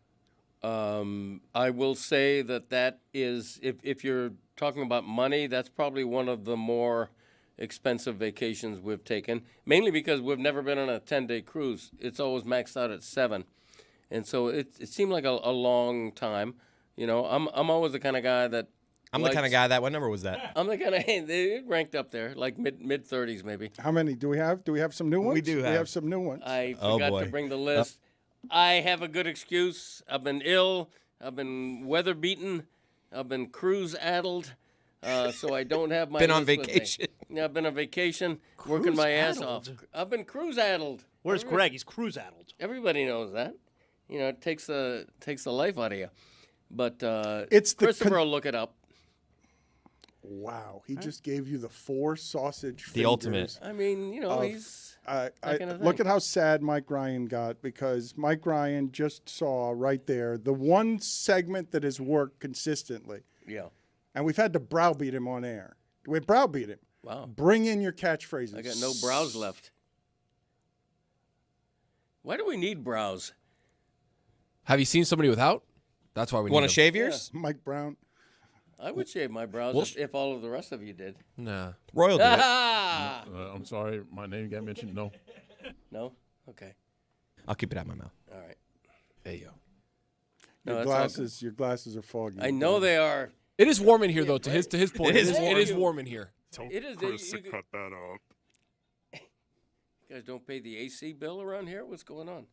Speaker 3: I will say that is, if you're talking about money, that's probably one of the more expensive vacations we've taken, mainly because we've never been on a 10-day cruise. It's always maxed out at 7. And so it seemed like a long time. You know, I'm always the kind of guy that
Speaker 4: the kind of guy that, what number was that?
Speaker 3: I'm the kind of, they ranked up there, like mid-30s maybe.
Speaker 1: How many do we have? Do we have some new ones?
Speaker 4: We do have.
Speaker 1: We have some new ones.
Speaker 3: I forgot to bring the list. I have a good excuse. I've been ill. I've been weather-beaten. I've been cruise-addled. So I don't have my
Speaker 4: been on
Speaker 3: list with me.
Speaker 4: vacation.
Speaker 3: Yeah, I've been on vacation, working my ass off. I've been cruise-addled.
Speaker 2: Where's Greg? He's cruise-addled.
Speaker 3: Everybody knows that. You know, it takes the life out of you. But
Speaker 1: It's the
Speaker 3: Christopher will look it up.
Speaker 1: Wow, he just gave you the 4 sausage fingers.
Speaker 4: The ultimate.
Speaker 3: I mean, you know, he's that kind of
Speaker 1: look
Speaker 3: thing.
Speaker 1: at how sad Mike Ryan got, because Mike Ryan just saw right there the one segment that has worked consistently.
Speaker 3: Yeah.
Speaker 1: And we've had to browbeat him on air. We browbeat him.
Speaker 3: Wow.
Speaker 1: Bring in your catchphrases.
Speaker 3: I got no brows left. Why do we need brows?
Speaker 6: Have you seen somebody without? That's why we
Speaker 4: Want
Speaker 6: need
Speaker 4: to
Speaker 6: them.
Speaker 4: shave yours?
Speaker 1: Mike Brown.
Speaker 3: I would shave my brows if all of the rest of you did.
Speaker 6: Nah.
Speaker 4: Royal did it.
Speaker 6: I'm sorry, my name got mentioned. No.
Speaker 3: No? Okay.
Speaker 4: I'll keep it out of my mouth.
Speaker 3: All right.
Speaker 6: There you go.
Speaker 3: No,
Speaker 1: Your glasses are foggy.
Speaker 3: I know they are.
Speaker 6: It is warm in here, though. To his point,
Speaker 4: It is
Speaker 6: it is warm in here.
Speaker 18: Tell
Speaker 3: It is.
Speaker 18: Chris to
Speaker 3: You
Speaker 18: cut that up.
Speaker 3: guys don't pay the AC bill around here? What's going on?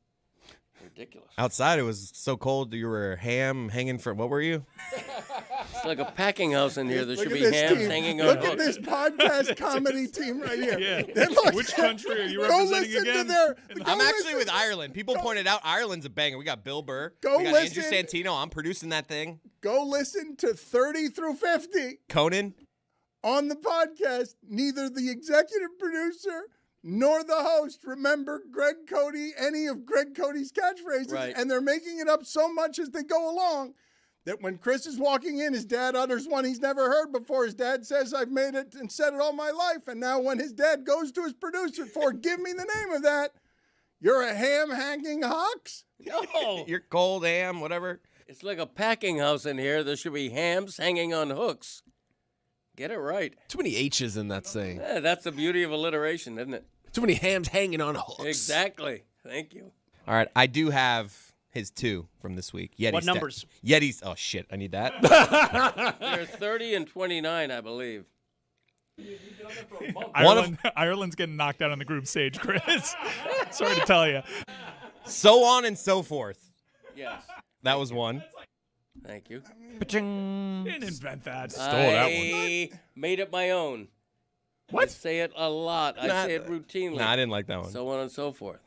Speaker 3: Ridiculous.
Speaker 4: Outside, it was so cold. You were ham hanging from, what were you?
Speaker 3: It's like a packing house in here. There
Speaker 1: Look
Speaker 3: should
Speaker 1: at
Speaker 3: be
Speaker 1: this
Speaker 3: hams
Speaker 1: team.
Speaker 3: hanging on
Speaker 1: Look
Speaker 3: hooks.
Speaker 1: at this podcast comedy team right here.
Speaker 5: Yeah.
Speaker 1: They look-
Speaker 5: Which country are you
Speaker 1: Go
Speaker 5: representing
Speaker 1: listen
Speaker 5: again?
Speaker 1: To their,
Speaker 4: I'm
Speaker 1: go
Speaker 4: actually
Speaker 1: listen-
Speaker 4: with Ireland. People pointed out Ireland's a banger. We got Bill Burr.
Speaker 1: Go
Speaker 4: we got
Speaker 1: listen.
Speaker 4: Andrew Santino. I'm producing that thing.
Speaker 1: Go listen to 30 through 50
Speaker 4: Conan.
Speaker 1: on the podcast. Neither the executive producer nor the host remember Greg Cody, any of Greg Cody's catchphrases,
Speaker 3: Right.
Speaker 1: and they're making it up so much as they go along that when Chris is walking in, his dad utters one he's never heard before. His dad says, "I've made it and said it all my life." And now when his dad goes to his producer for, "Give me the name of that," "You're a ham hanging hawks."
Speaker 3: No.
Speaker 4: You're cold ham, whatever.
Speaker 3: It's like a packing house in here. There should be hams hanging on hooks. Get it right.
Speaker 6: Too many H's in that saying.
Speaker 3: Yeah, that's the beauty of alliteration, isn't it?
Speaker 6: Too many hams hanging on hooks.
Speaker 3: Exactly. Thank you.
Speaker 4: All right, I do have his 2 from this week. Yeti
Speaker 2: What numbers?
Speaker 4: Yeti's. Oh shit, I need that.
Speaker 3: They're 30 and 29, I believe.
Speaker 5: Ireland's getting knocked out on the group stage, Chris. Sorry to tell you.
Speaker 4: So on and so forth.
Speaker 3: Yes.
Speaker 4: That was one.
Speaker 3: Thank you.
Speaker 5: Didn't invent that.
Speaker 3: I made it my own.
Speaker 5: What?
Speaker 3: I say it a lot. I say it routinely.
Speaker 4: No, I didn't like that one.
Speaker 3: So on and so forth.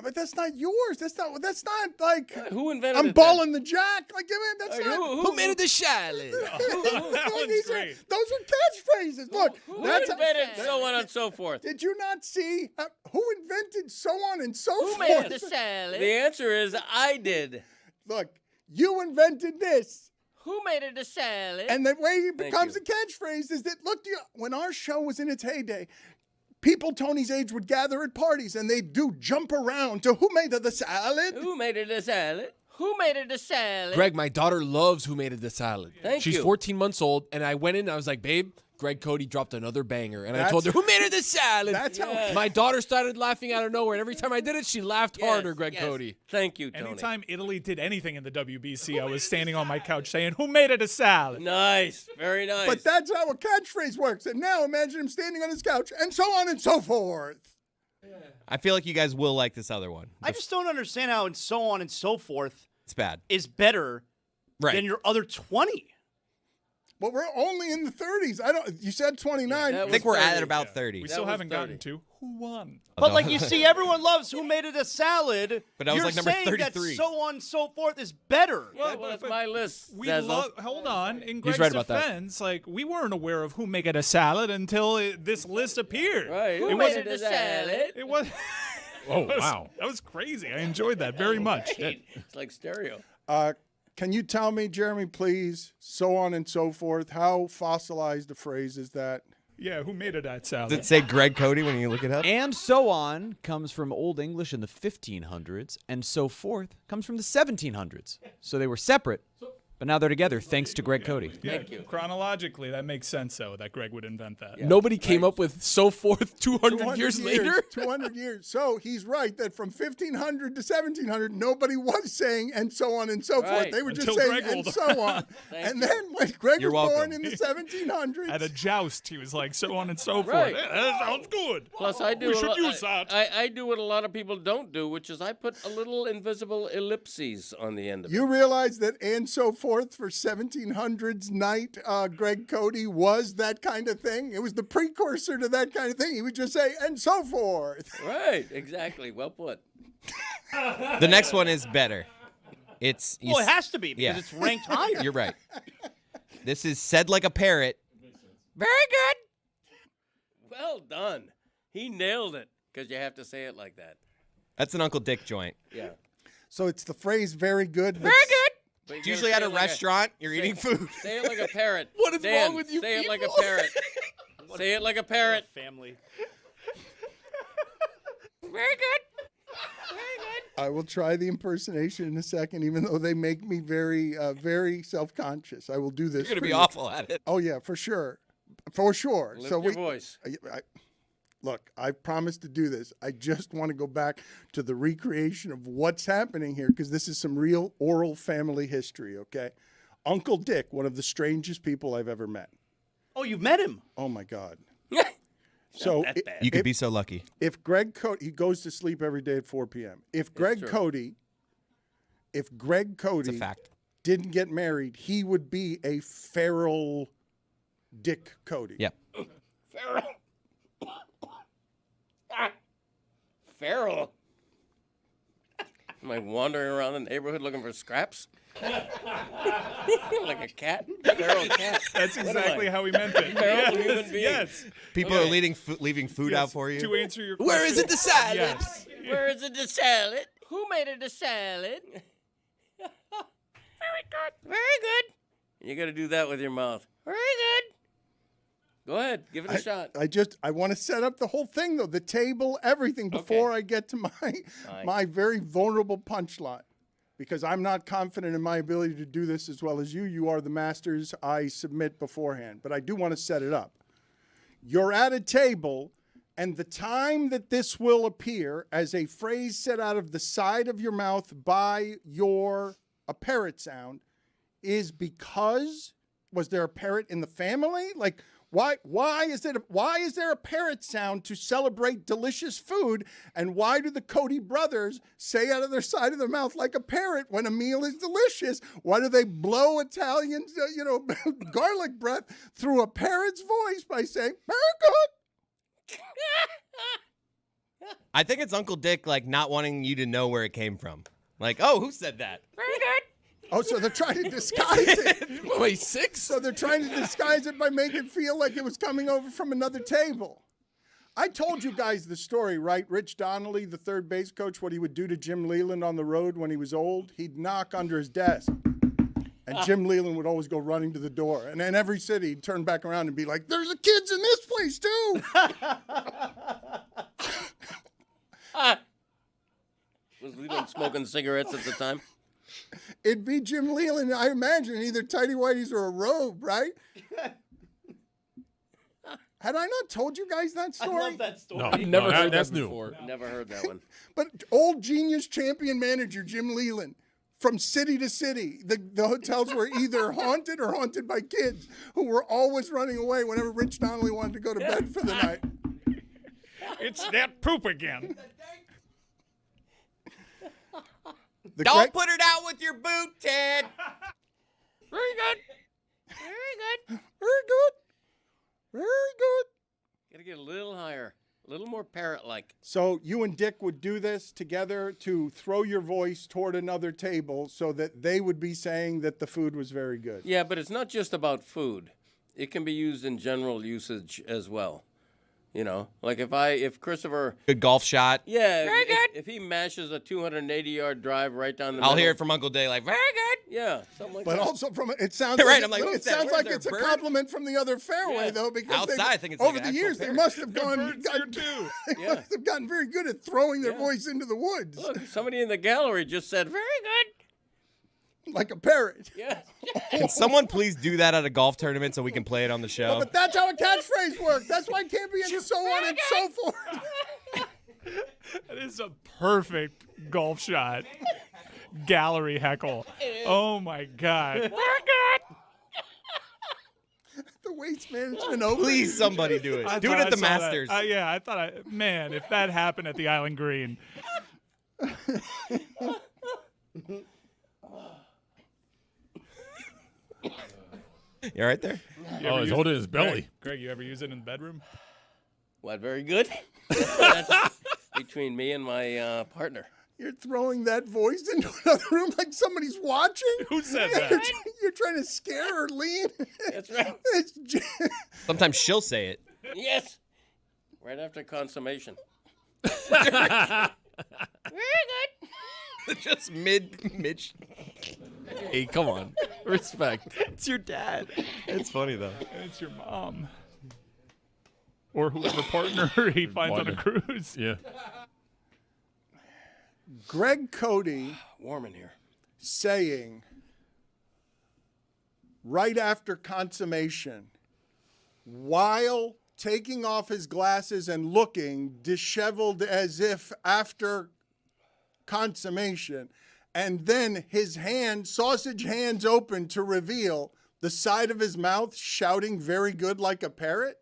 Speaker 1: But that's not yours. That's not like.
Speaker 3: Who invented
Speaker 1: I'm
Speaker 3: it?
Speaker 1: balling the jack. Like, that's not.
Speaker 3: Who
Speaker 6: made it the Charlotte?
Speaker 5: That one's great.
Speaker 1: Those are catchphrases. Look,
Speaker 3: Who
Speaker 1: that's
Speaker 3: invented so on and so forth?
Speaker 1: Did you not see who invented so on and so forth?
Speaker 3: Who made the salad? The answer is I did.
Speaker 1: Look, you invented this.
Speaker 3: Who made it a salad?
Speaker 1: And the way it becomes a catchphrase is that, look, when our show was in its heyday, people Tony's age would gather at parties and they'd jump around to who made it the salad?
Speaker 3: Who made it a salad? Who made it a salad?
Speaker 6: Greg, my daughter loves Who Made It the Salad.
Speaker 3: Thank
Speaker 6: She's
Speaker 3: you.
Speaker 6: 14 months old, and I went in and I was like, babe, Greg Cody dropped another banger. And I told her, who made it the salad?
Speaker 1: That's how.
Speaker 6: My daughter started laughing out of nowhere, and every time I did it, she laughed harder, Greg Cody.
Speaker 3: Thank you, Tony.
Speaker 5: Anytime Italy did anything in the WBC, I was standing on my couch saying, who made it a salad?
Speaker 3: Nice. Very nice.
Speaker 1: But that's how a catchphrase works. And now imagine him standing on his couch and so on and so forth.
Speaker 4: I feel like you guys will like this other one.
Speaker 2: I just don't understand how and so on and so forth
Speaker 4: It's bad.
Speaker 2: is better than your other 20.
Speaker 1: But we're only in the 30s. You said 29.
Speaker 4: I think we're at about 30.
Speaker 5: We still haven't gotten to who won.
Speaker 2: But like you see, everyone loves Who Made It a Salad.
Speaker 4: But that was
Speaker 2: You're
Speaker 4: like number
Speaker 2: saying
Speaker 4: 33.
Speaker 2: that so on and so forth is better.
Speaker 3: That was my list.
Speaker 5: We
Speaker 3: Zazzle.
Speaker 5: hold on. In
Speaker 6: He's
Speaker 5: Greg's
Speaker 6: right about that.
Speaker 5: defense, like we weren't aware of Who Make It a Salad until this list appeared.
Speaker 3: Right.
Speaker 5: It
Speaker 3: Who
Speaker 5: was
Speaker 3: made it a salad?
Speaker 5: It was.
Speaker 6: Oh, wow.
Speaker 5: That was crazy. I enjoyed that very much.
Speaker 3: It's like stereo.
Speaker 1: Can you tell me, Jeremy, please, so on and so forth, how fossilized a phrase is that?
Speaker 5: Yeah, who made it that salad?
Speaker 4: Does it say Greg Cody when you look it up?
Speaker 9: And so on comes from Old English in the 1500s, and so forth comes from the 1700s. So they were separate, but now they're together thanks to Greg Cody.
Speaker 5: Yeah,
Speaker 3: Thank you.
Speaker 5: Chronologically, that makes sense, though, that Greg would invent that.
Speaker 6: Nobody came up with so forth 200 years later?
Speaker 1: 200 years. So he's right that from 1500 to 1700, nobody was saying and so on and so forth.
Speaker 3: Right.
Speaker 1: They were just
Speaker 5: Until
Speaker 1: saying
Speaker 5: Greg
Speaker 1: and
Speaker 5: old.
Speaker 1: so on. And then when Greg
Speaker 4: You're
Speaker 1: was
Speaker 4: welcome.
Speaker 1: born in the 1700s.
Speaker 5: At a joust, he was like, so on and so forth.
Speaker 3: Right.
Speaker 5: Yeah, that sounds good.
Speaker 3: Plus, I do.
Speaker 5: We
Speaker 3: a
Speaker 5: should
Speaker 3: lo-
Speaker 5: use that.
Speaker 3: I do what a lot of people don't do, which is I put a little invisible ellipses on the end of it.
Speaker 1: You realize that and so forth for 1700s night, Greg Cody was that kind of thing? It was the precursor to that kind of thing. He would just say, and so forth.
Speaker 3: Right. Exactly. Well put.
Speaker 4: The next one is better. It's
Speaker 2: Well, it has to be because it's ranked higher.
Speaker 4: You're right. This is said like a parrot. Very good.
Speaker 3: Well done. He nailed it because you have to say it like that.
Speaker 4: That's an Uncle Dick joint.
Speaker 3: Yeah.
Speaker 1: So it's the phrase very good.
Speaker 4: Very good.
Speaker 3: But you
Speaker 4: It's
Speaker 3: gotta
Speaker 4: usually
Speaker 3: say
Speaker 4: at a
Speaker 3: it like
Speaker 4: restaurant. You're eating food.
Speaker 3: Say it like a parrot.
Speaker 6: What is
Speaker 3: Dan,
Speaker 6: wrong with you
Speaker 3: Say it like a
Speaker 6: people?
Speaker 3: parrot. Say it like a parrot.
Speaker 2: Family.
Speaker 3: Very good. Very good.
Speaker 1: I will try the impersonation in a second, even though they make me very, very self-conscious. I will do this.
Speaker 4: You're going to
Speaker 1: for
Speaker 4: be
Speaker 1: you.
Speaker 4: awful at it.
Speaker 1: Oh, yeah, for sure. For sure.
Speaker 3: Lift
Speaker 1: so
Speaker 3: your voice.
Speaker 1: Look, I promised to do this. I just want to go back to the recreation of what's happening here because this is some real oral family history, okay? Uncle Dick, one of the strangest people I've ever met.
Speaker 2: Oh, you've met him?
Speaker 1: Oh, my God.
Speaker 2: So
Speaker 4: You could be so lucky.
Speaker 1: If Greg Cody, he goes to sleep every day at 4 p.m. If Greg Cody
Speaker 4: It's a fact.
Speaker 1: didn't get married, he would be a feral Dick Cody.
Speaker 4: Yep.
Speaker 3: Feral. Feral. Am I wandering around the neighborhood looking for scraps? Like a cat? Feral cat.
Speaker 5: That's
Speaker 3: What am
Speaker 5: exactly
Speaker 3: I?
Speaker 5: how he meant it.
Speaker 3: Feral human being.
Speaker 5: Yes.
Speaker 4: People are leaving food out for you.
Speaker 5: To answer your question.
Speaker 6: Where is it the salad?
Speaker 5: Yes.
Speaker 3: Where is it the salad? Who made it a salad? Very good. Very good. You got to do that with your mouth. Very good. Go ahead. Give it a shot.
Speaker 1: I want to set up the whole thing, though, the table, everything, before I get to my very vulnerable punchline. Because I'm not confident in my ability to do this as well as you. You are the masters. I submit beforehand. But I do want to set it up. You're at a table, and the time that this will appear as a phrase said out of the side of your mouth by a parrot sound is because, was there a parrot in the family? Like, Why is there a parrot sound to celebrate delicious food? And why do the Cody brothers say out of their side of their mouth like a parrot when a meal is delicious? Why do they blow Italian, garlic breath through a parrot's voice by saying, "Very good"?
Speaker 4: I think it's Uncle Dick like not wanting you to know where it came from. Like, oh, who said that?
Speaker 15: Very good.
Speaker 1: Oh, so they're trying to disguise it.
Speaker 6: Wait, 6?
Speaker 1: So they're trying to disguise it by making it feel like it was coming over from another table. I told you guys the story, right? Rich Donnelly, the third base coach, what he would do to Jim Leland on the road when he was old. He'd knock under his desk. And Jim Leland would always go running to the door. And in every city, he'd turn back around and be like, "There's the kids in this place, too."
Speaker 3: Was Leland smoking cigarettes at the time?
Speaker 1: It'd be Jim Leland, I imagine, in either tighty whities or a robe, right? Had I not told you guys that story?
Speaker 2: I love that story.
Speaker 6: I've never heard
Speaker 16: that's
Speaker 6: that
Speaker 16: new.
Speaker 6: before.
Speaker 3: Never heard that one.
Speaker 1: But old genius champion manager Jim Leland, from city to city, the hotels were either haunted or haunted by kids who were always running away whenever Rich Donnelly wanted to go to bed for the night.
Speaker 5: It's that poop again.
Speaker 4: Don't put it out with your boot, Ted.
Speaker 15: Very good. Very good.
Speaker 1: Very good. Very good.
Speaker 3: Gotta get a little higher, a little more parrot-like.
Speaker 1: So you and Dick would do this together to throw your voice toward another table so that they would be saying that the food was very good.
Speaker 3: Yeah, but it's not just about food. It can be used in general usage as well. You know, like if Christopher,
Speaker 4: Good golf shot.
Speaker 3: yeah,
Speaker 15: Very good.
Speaker 3: if he mashes a 280-yard drive right down the middle.
Speaker 4: I'll hear it from Uncle Day like, very good.
Speaker 3: Yeah, something like
Speaker 1: But
Speaker 3: that.
Speaker 1: also from it sounds
Speaker 4: Right,
Speaker 1: like,
Speaker 4: I'm like, who's
Speaker 1: it
Speaker 4: that?
Speaker 1: sounds
Speaker 4: Where's
Speaker 1: like
Speaker 4: their
Speaker 1: it's a
Speaker 4: bird?
Speaker 1: compliment from the other fairway
Speaker 3: Yeah.
Speaker 1: though, because
Speaker 4: Outside, I think it's
Speaker 1: over
Speaker 4: like
Speaker 1: the
Speaker 4: an
Speaker 1: years
Speaker 4: actual
Speaker 1: they
Speaker 4: parrot.
Speaker 1: must have they
Speaker 3: Yeah.
Speaker 1: must have gotten very good at throwing their
Speaker 3: Yeah.
Speaker 1: voice into the woods
Speaker 3: Look, somebody in the gallery just said, very good.
Speaker 1: like a parrot.
Speaker 3: Yeah.
Speaker 4: Can someone please do that at a golf tournament so we can play it on the show?
Speaker 1: But that's how a catchphrase works. That's why it can't be and so on and so forth.
Speaker 5: That is a perfect golf shot. Gallery heckle. Oh my God.
Speaker 15: Very good.
Speaker 1: The waste management open.
Speaker 4: Please, somebody do it.
Speaker 5: I
Speaker 4: Do it
Speaker 5: thought
Speaker 4: at
Speaker 5: I
Speaker 4: the
Speaker 5: saw that.
Speaker 4: Masters.
Speaker 5: Yeah, I thought man, if that happened at the Island Green.
Speaker 4: You all right there?
Speaker 5: You
Speaker 16: Oh,
Speaker 5: ever
Speaker 16: he's
Speaker 5: use-
Speaker 16: holding his belly.
Speaker 5: Greg, you ever use it in the bedroom?
Speaker 3: What, very good? That's between me and my partner.
Speaker 1: You're throwing that voice into another room like somebody's watching.
Speaker 5: Who said
Speaker 1: You're,
Speaker 5: that?
Speaker 1: you're trying to scare or lean.
Speaker 3: That's right.
Speaker 1: It's
Speaker 4: Sometimes she'll say it.
Speaker 3: Yes. Right after consummation.
Speaker 15: Very good.
Speaker 4: Just mid.
Speaker 6: Hey, come on. Respect.
Speaker 4: It's your dad. It's funny though.
Speaker 5: It's your mom. Or whoever partner he finds on a cruise.
Speaker 16: Yeah.
Speaker 1: Greg Cody
Speaker 3: Warm in here.
Speaker 1: saying right after consummation, while taking off his glasses and looking disheveled as if after consummation, and then his sausage hands open to reveal the side of his mouth shouting very good like a parrot.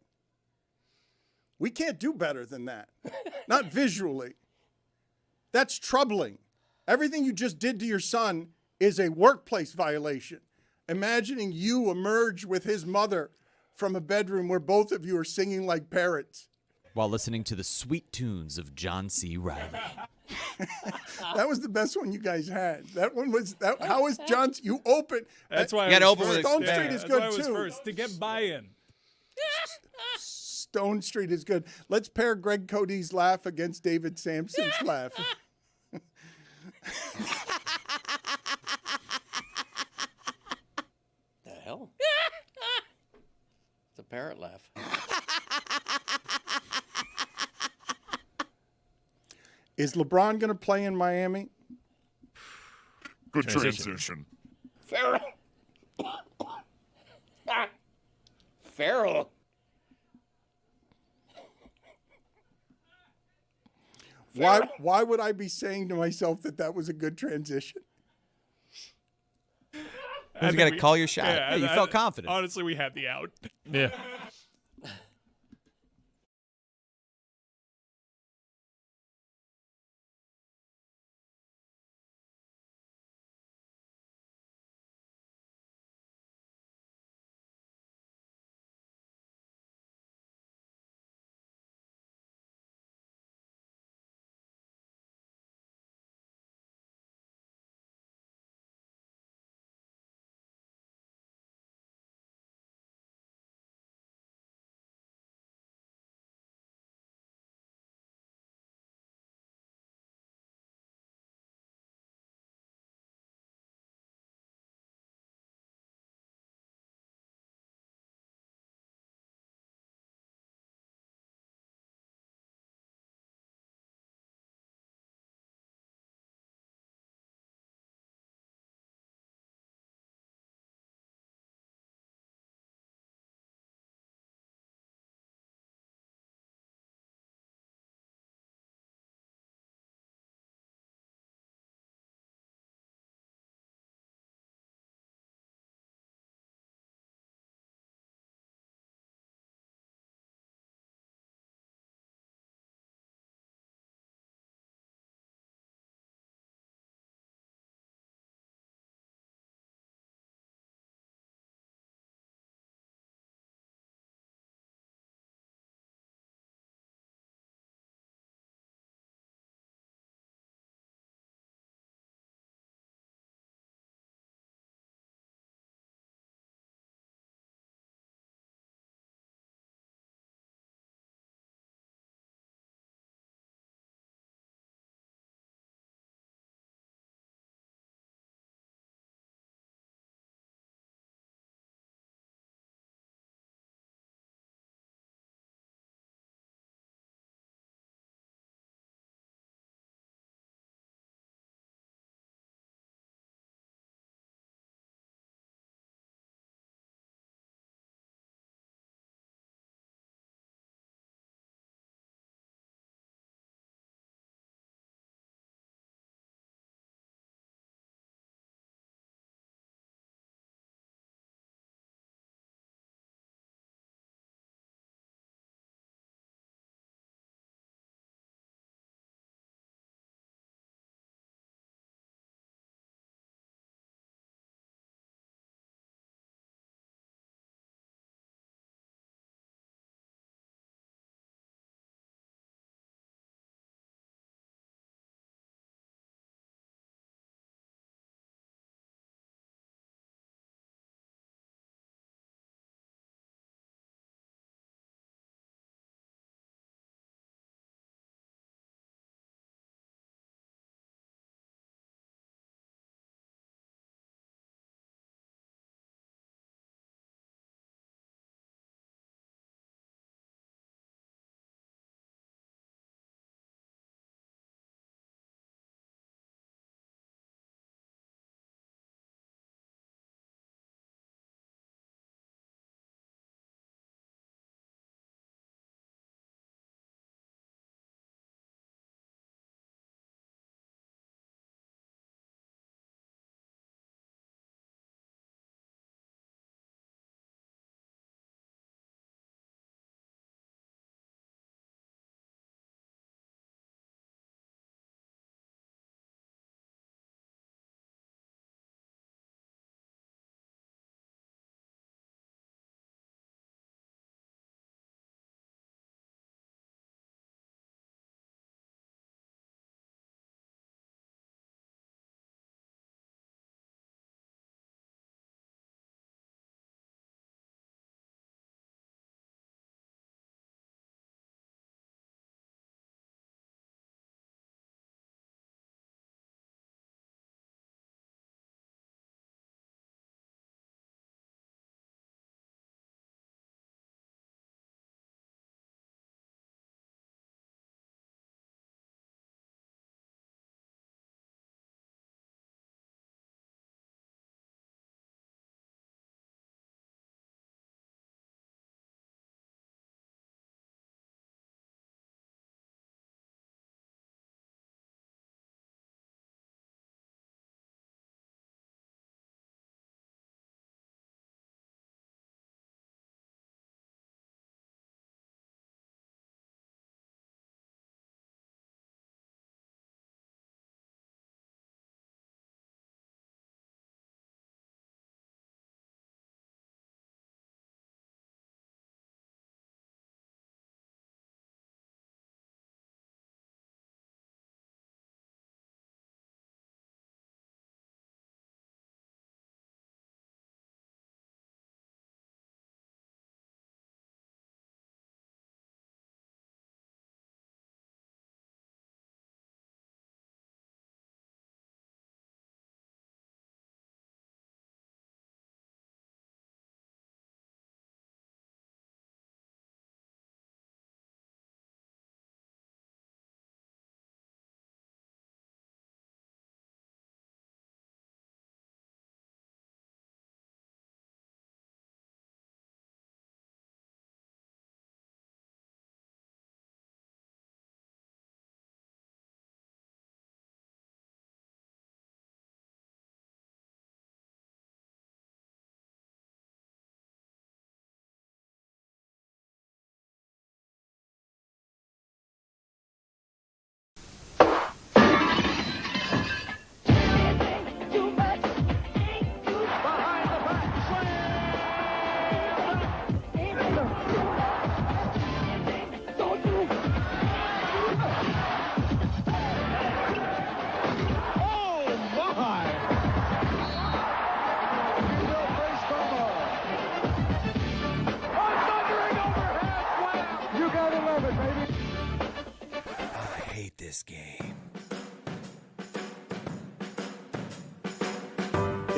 Speaker 1: We can't do better than that. Not visually. That's troubling. Everything you just did to your son is a workplace violation. Imagining you emerge with his mother from a bedroom where both of you are singing like parrots.
Speaker 9: While listening to the sweet tunes of John C. Reilly.
Speaker 1: That was the best one you guys had. That one was that. How is John's? You open.
Speaker 5: That's why
Speaker 4: You
Speaker 5: I
Speaker 4: gotta
Speaker 5: was
Speaker 4: open with
Speaker 5: first.
Speaker 1: Stone
Speaker 5: Yeah,
Speaker 1: Street is
Speaker 5: that's
Speaker 1: good
Speaker 5: why I was
Speaker 1: too.
Speaker 5: first to get buy-in.
Speaker 1: Stone Street is good. Let's pair Greg Cody's laugh against David Sampson's laugh.
Speaker 3: The hell? It's a parrot laugh.
Speaker 1: Is LeBron going to play in Miami?
Speaker 18: Good transition.
Speaker 3: Farrell. Farrell.
Speaker 1: Why would I be saying to myself that was a good transition?
Speaker 4: Who's got to call your shot?
Speaker 5: Yeah,
Speaker 9: Hey, you felt confident.
Speaker 5: Honestly, we had the out.
Speaker 16: Yeah.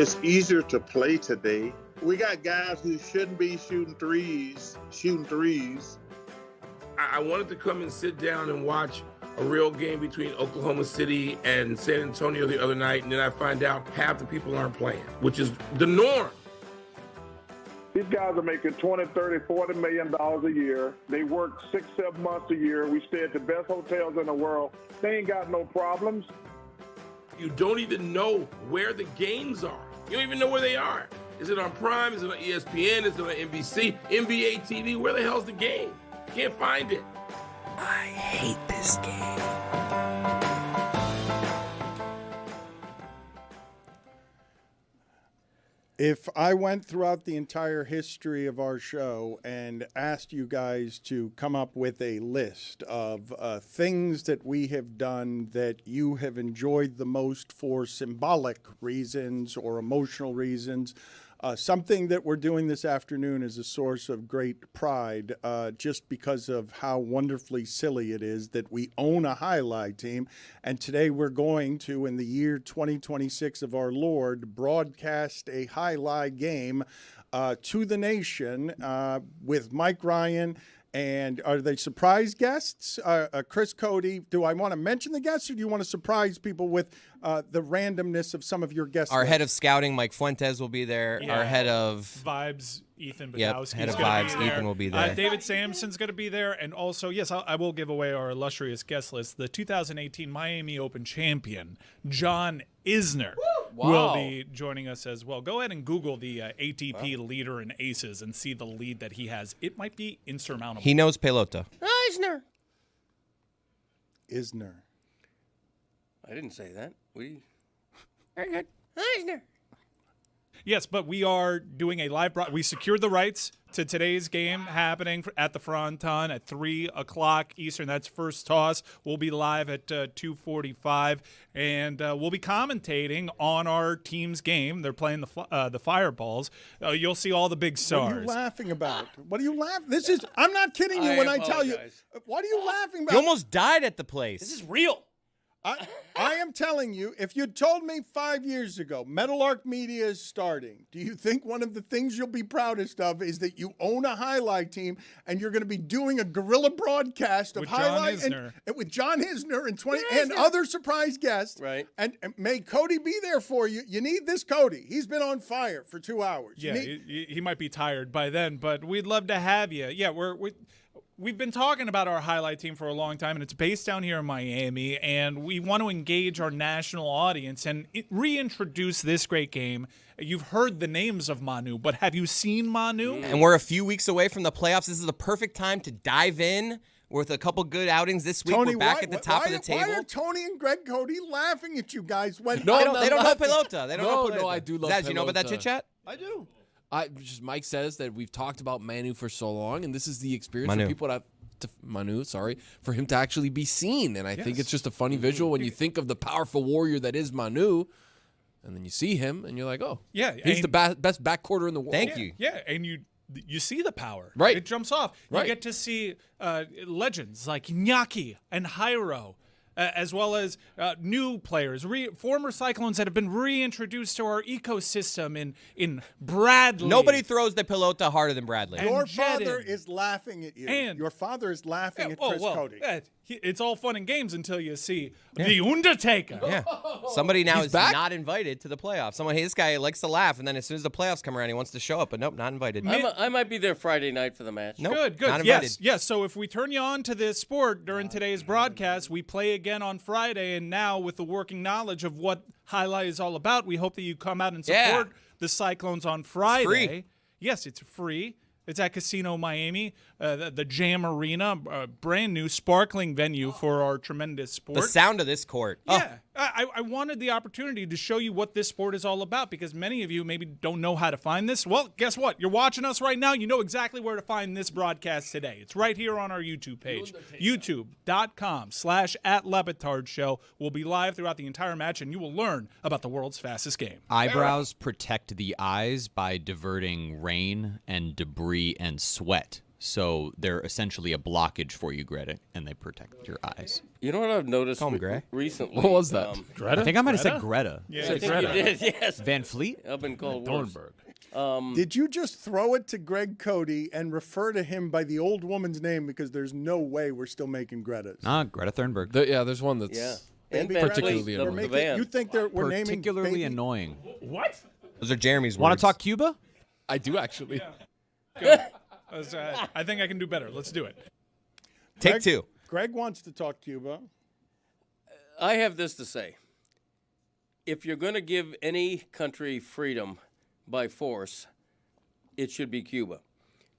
Speaker 21: It's easier to play today. We got guys who shouldn't be shooting threes.
Speaker 22: I wanted to come and sit down and watch a real game between Oklahoma City and San Antonio the other night, and then I find out half the people aren't playing, which is the norm.
Speaker 23: These guys are making $20, $30, $40 million a year. They work 6-7 months a year. We stay at the best hotels in the world. They ain't got no problems.
Speaker 22: You don't even know where the games are. You don't even know where they are. Is it on Prime? Is it on ESPN? Is it on NBC? NBA TV? Where the hell's the game? Can't find it.
Speaker 7: I hate this game.
Speaker 1: If I went throughout the entire history of our show and asked you guys to come up with a list of things that we have done that you have enjoyed the most for symbolic reasons or emotional reasons, something that we're doing this afternoon is a source of great pride just because of how wonderfully silly it is that we own a highlight team. And today we're going to, in the year 2026 of our Lord, broadcast a highlight game to the nation with Mike Ryan. And are they surprise guests? Chris Cody, do I want to mention the guests or do you want to surprise people with the randomness of some of your guests?
Speaker 4: Our head of scouting, Mike Fuentes, will be there.
Speaker 5: Yeah.
Speaker 4: Our head of
Speaker 5: Vibes, Ethan Badowski.
Speaker 4: Yep, head of Vibes, Ethan will be there.
Speaker 5: David Sampson's going to be there. And also, yes, I will give away our illustrious guest list. The 2018 Miami Open champion, John Isner, will be joining us as well. Go ahead and Google the ATP leader in aces and see the lead that he has. It might be insurmountable.
Speaker 4: He knows pelota.
Speaker 1: Isner.
Speaker 3: I didn't say that.
Speaker 5: Isner. Yes, but we are doing a live we secured the rights to today's game happening at the Fronton at 3 o'clock Eastern. That's first toss. We'll be live at 2:45, and we'll be commentating on our team's game. They're playing the Fireballs. You'll see all the big stars.
Speaker 1: What are you laughing about? What are you laughing? I'm not kidding you when I tell you. What are you laughing about?
Speaker 4: You almost died at the place.
Speaker 2: This is real.
Speaker 1: I am telling you, if you told me 5 years ago Metal Arc Media is starting, do you think one of the things you'll be proudest of is that you own a highlight team and you're going to be doing a guerrilla broadcast of highlight and with John Isner and other surprise guests?
Speaker 3: Right.
Speaker 1: And may Cody be there for you. You need this Cody. He's been on fire for 2 hours.
Speaker 5: Yeah, he might be tired by then, but we'd love to have you. Yeah, We've been talking about our highlight team for a long time, and it's based down here in Miami, and we want to engage our national audience and reintroduce this great game. You've heard the names of Manu, but have you seen Manu?
Speaker 4: And we're a few weeks away from the playoffs. This is the perfect time to dive in with a couple good outings this week.
Speaker 1: Tony,
Speaker 4: we're back at the top of the table.
Speaker 1: Why are Tony and Greg Cody laughing at you guys?
Speaker 4: They don't know pelota. They don't know pelota.
Speaker 6: No, I do love
Speaker 4: Zaz,
Speaker 6: pelota.
Speaker 4: you know about that chit-chat?
Speaker 2: I do.
Speaker 6: Mike says that we've talked about Manu for so long, and this is the experience
Speaker 4: Manu.
Speaker 6: for people for him to actually be seen. And I think it's just a funny visual when you think of the powerful warrior that is Manu, and then you see him, and you're like, oh,
Speaker 5: yeah,
Speaker 6: he's the best back quarter in the world.
Speaker 4: Thank you.
Speaker 5: Yeah, and you see the power.
Speaker 6: Right.
Speaker 5: It jumps off.
Speaker 6: Right.
Speaker 5: You get to see legends like Iñaki and Jairo, as well as new players, former Cyclones that have been reintroduced to our ecosystem in Bradley.
Speaker 4: Nobody throws the pelota harder than Bradley.
Speaker 1: Your father is laughing at you. Your father is laughing at Chris Cody.
Speaker 5: It's all fun and games until you see the Undertaker.
Speaker 4: Yeah. Somebody now is not invited to the playoffs. This guy likes to laugh, and then as soon as the playoffs come around, he wants to show up, but nope, not invited.
Speaker 3: I might be there Friday night for the match.
Speaker 4: Nope,
Speaker 5: Good.
Speaker 4: not invited.
Speaker 5: Yes. So if we turn you on to this sport during today's broadcast, we play again on Friday, and now with the working knowledge of what highlight is all about, we hope that you come out and support the Cyclones on Friday.
Speaker 4: Free.
Speaker 5: Yes, it's free. It's at Casino Miami, the Jam Arena, brand new, sparkling venue for our tremendous sport.
Speaker 4: The sound of this court.
Speaker 5: Yeah, I wanted the opportunity to show you what this sport is all about because many of you maybe don't know how to find this. Well, guess what? You're watching us right now. You know exactly where to find this broadcast today. It's right here on our YouTube page, youtube.com/@LeBatard Show. We'll be live throughout the entire match, and you will learn about the world's fastest game.
Speaker 9: Eyebrows protect the eyes by diverting rain and debris and sweat. So they're essentially a blockage for you, Greta, and they protect your eyes.
Speaker 3: You know what I've noticed recently?
Speaker 9: What was that?
Speaker 5: Greta?
Speaker 9: I think I might have said Greta.
Speaker 3: Yeah, I think you did, yes.
Speaker 9: Van Fleet?
Speaker 3: I've been called worse.
Speaker 1: Did you just throw it to Greg Cody and refer to him by the old woman's name? Because there's no way we're still making Greta's.
Speaker 9: Greta Thunberg.
Speaker 6: There's one that's particularly
Speaker 1: annoying. You think we're naming
Speaker 9: particularly annoying?
Speaker 5: What?
Speaker 4: Those are Jeremy's words.
Speaker 9: Want to talk Cuba?
Speaker 6: I do actually.
Speaker 5: I think I can do better. Let's do it.
Speaker 4: Take two.
Speaker 1: Greg wants to talk Cuba.
Speaker 3: I have this to say. If you're going to give any country freedom by force, it should be Cuba.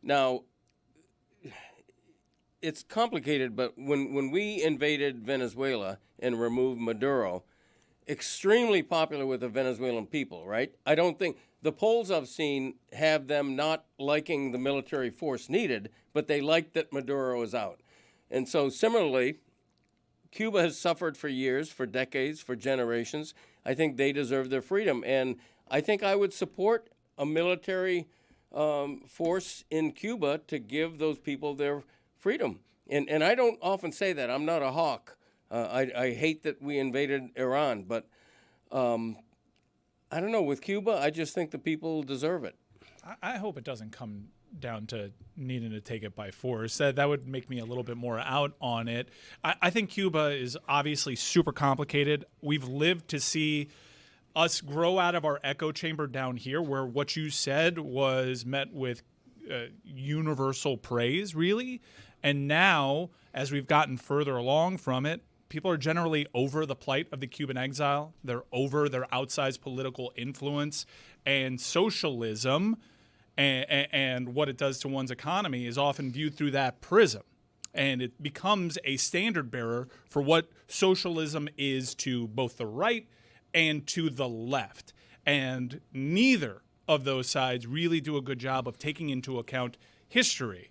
Speaker 3: Now, it's complicated, but when we invaded Venezuela and removed Maduro, extremely popular with the Venezuelan people, right? I don't think the polls I've seen have them not liking the military force needed, but they like that Maduro is out. And so similarly, Cuba has suffered for years, for decades, for generations. I think they deserve their freedom. And I think I would support a military force in Cuba to give those people their freedom. And I don't often say that. I'm not a hawk. I hate that we invaded Iran, but I don't know. With Cuba, I just think the people deserve it.
Speaker 5: I hope it doesn't come down to needing to take it by force. That would make me a little bit more out on it. I think Cuba is obviously super complicated. We've lived to see us grow out of our echo chamber down here, where what you said was met with universal praise, really. And now, as we've gotten further along from it, people are generally over the plight of the Cuban exile. They're over their outsized political influence, and socialism and what it does to one's economy is often viewed through that prism. And it becomes a standard bearer for what socialism is to both the right and to the left. And neither of those sides really do a good job of taking into account history.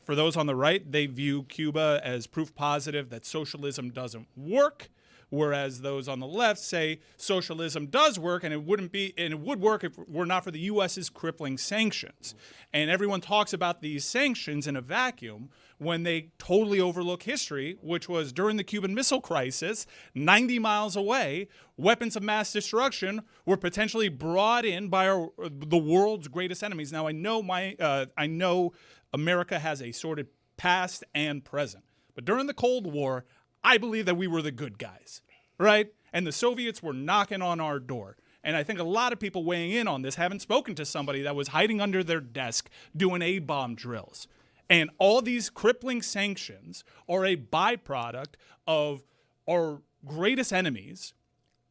Speaker 5: For those on the right, they view Cuba as proof positive that socialism doesn't work, whereas those on the left say socialism does work, and it would work if it were not for the U.S.'s crippling sanctions. And everyone talks about these sanctions in a vacuum when they totally overlook history, which was during the Cuban Missile Crisis, 90 miles away, weapons of mass destruction were potentially brought in by the world's greatest enemies. Now, I know America has a sordid past and present, but during the Cold War, I believe that we were the good guys, right? And the Soviets were knocking on our door. And I think a lot of people weighing in on this haven't spoken to somebody that was hiding under their desk doing A-bomb drills. And all these crippling sanctions are a byproduct of our greatest enemies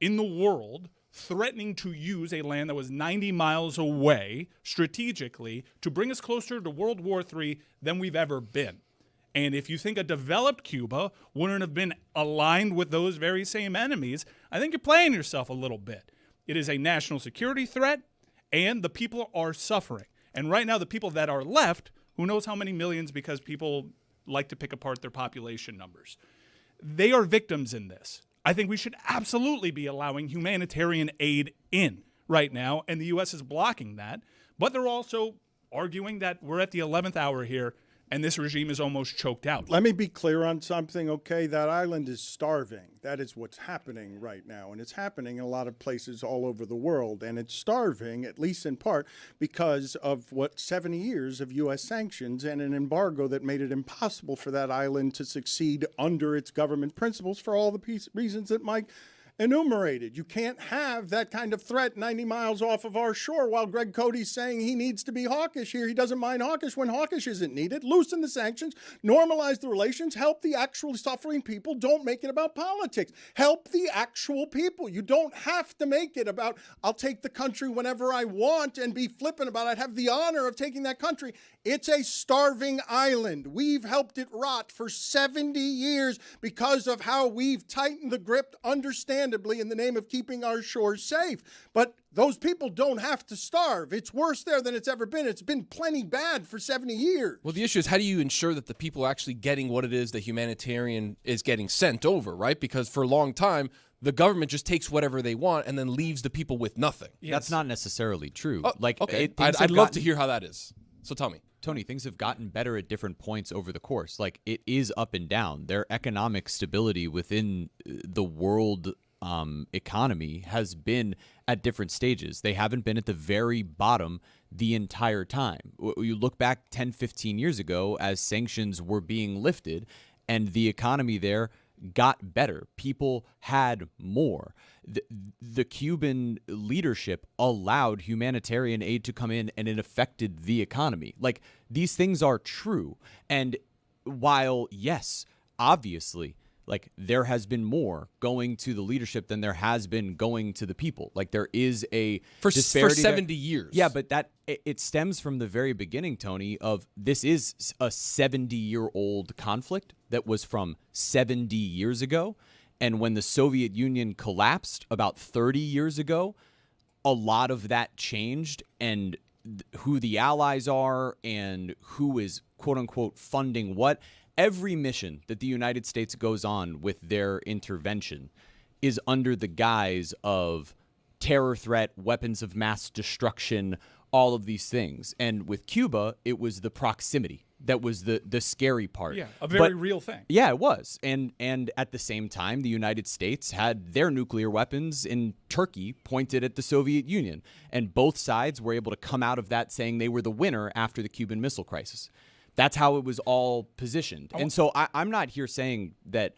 Speaker 5: in the world threatening to use a land that was 90 miles away strategically to bring us closer to World War III than we've ever been. And if you think a developed Cuba wouldn't have been aligned with those very same enemies, I think you're playing yourself a little bit. It is a national security threat, and the people are suffering. And right now, the people that are left, who knows how many millions, because people like to pick apart their population numbers, they are victims in this. I think we should absolutely be allowing humanitarian aid in right now, and the U.S. is blocking that. But they're also arguing that we're at the 11th hour here, and this regime is almost choked out.
Speaker 1: Let me be clear on something, okay? That island is starving. That is what's happening right now. And it's happening in a lot of places all over the world. And it's starving, at least in part, because of 70 years of U.S. sanctions and an embargo that made it impossible for that island to succeed under its government principles for all the reasons that Mike enumerated. You can't have that kind of threat 90 miles off of our shore while Greg Cody's saying he needs to be hawkish here. He doesn't mind hawkish when hawkish isn't needed. Loosen the sanctions, normalize the relations, help the actual suffering people. Don't make it about politics. Help the actual people. You don't have to make it about, I'll take the country whenever I want and be flippant about it. I'd have the honor of taking that country. It's a starving island. We've helped it rot for 70 years because of how we've tightened the grip, understandably, in the name of keeping our shores safe. But those people don't have to starve. It's worse there than it's ever been. It's been plenty bad for 70 years.
Speaker 6: Well, the issue is, how do you ensure that the people are actually getting what it is that humanitarian is getting sent over, right? Because for a long time, the government just takes whatever they want and then leaves the people with nothing.
Speaker 9: That's not necessarily true.
Speaker 6: Okay, I'd love to hear how that is. So tell me.
Speaker 9: Tony, things have gotten better at different points over the course. Like, it is up and down. Their economic stability within the world economy has been at different stages. They haven't been at the very bottom the entire time. You look back 10, 15 years ago as sanctions were being lifted and the economy there got better. People had more. The Cuban leadership allowed humanitarian aid to come in, and it affected the economy. Like, these things are true. And while, yes, obviously, like, there has been more going to the leadership than there has been going to the people. Like, there is a disparity
Speaker 6: for 70 years.
Speaker 9: Yeah, but it stems from the very beginning, Tony, of this is a 70-year-old conflict that was from 70 years ago. And when the Soviet Union collapsed about 30 years ago, a lot of that changed, and who the allies are and who is, quote-unquote, funding what. Every mission that the United States goes on with their intervention is under the guise of terror threat, weapons of mass destruction, all of these things. And with Cuba, it was the proximity that was the scary part.
Speaker 5: Yeah, a very real thing.
Speaker 9: Yeah, it was. And at the same time, the United States had their nuclear weapons in Turkey pointed at the Soviet Union. And both sides were able to come out of that saying they were the winner after the Cuban Missile Crisis. That's how it was all positioned. And so I'm not here saying that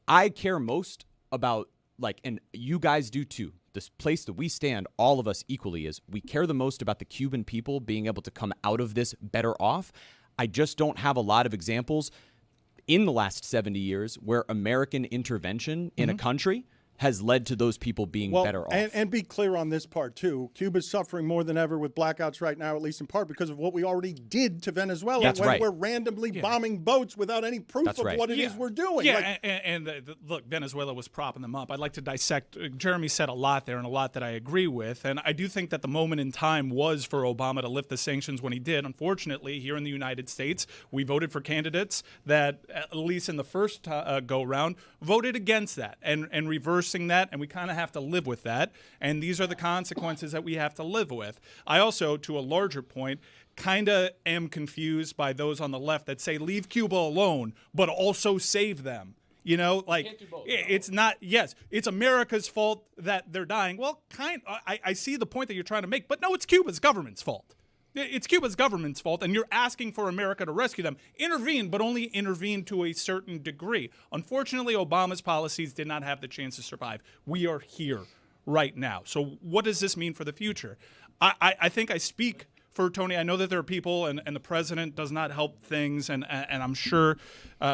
Speaker 9: I care most about, like, and you guys do too, this place that we stand, all of us equally, is we care the most about the Cuban people being able to come out of this better off. I just don't have a lot of examples in the last 70 years where American intervention in a country has led to those people being better off.
Speaker 1: And be clear on this part, too. Cuba's suffering more than ever with blackouts right now, at least in part because of what we already did to Venezuela.
Speaker 9: That's right.
Speaker 1: We're randomly bombing boats without any proof of what it is we're doing.
Speaker 5: Yeah, look, Venezuela was propping them up. I'd like to dissect. Jeremy said a lot there and a lot that I agree with. And I do think that the moment in time was for Obama to lift the sanctions when he did. Unfortunately, here in the United States, we voted for candidates that, at least in the first go-round, voted against that and reversed that, and we kind of have to live with that, and these are the consequences that we have to live with. I also, to a larger point, kind of am confused by those on the left that say leave Cuba alone, but also save them. You know, like, it's not, yes, it's America's fault that they're dying. Well, I see the point that you're trying to make, but no, it's Cuba's government's fault. It's Cuba's government's fault, and you're asking for America to rescue them. Intervene, but only intervene to a certain degree. Unfortunately, Obama's policies did not have the chance to survive. We are here right now. So what does this mean for the future? I think I speak for Tony. I know that there are people, and the president does not help things, and I'm sure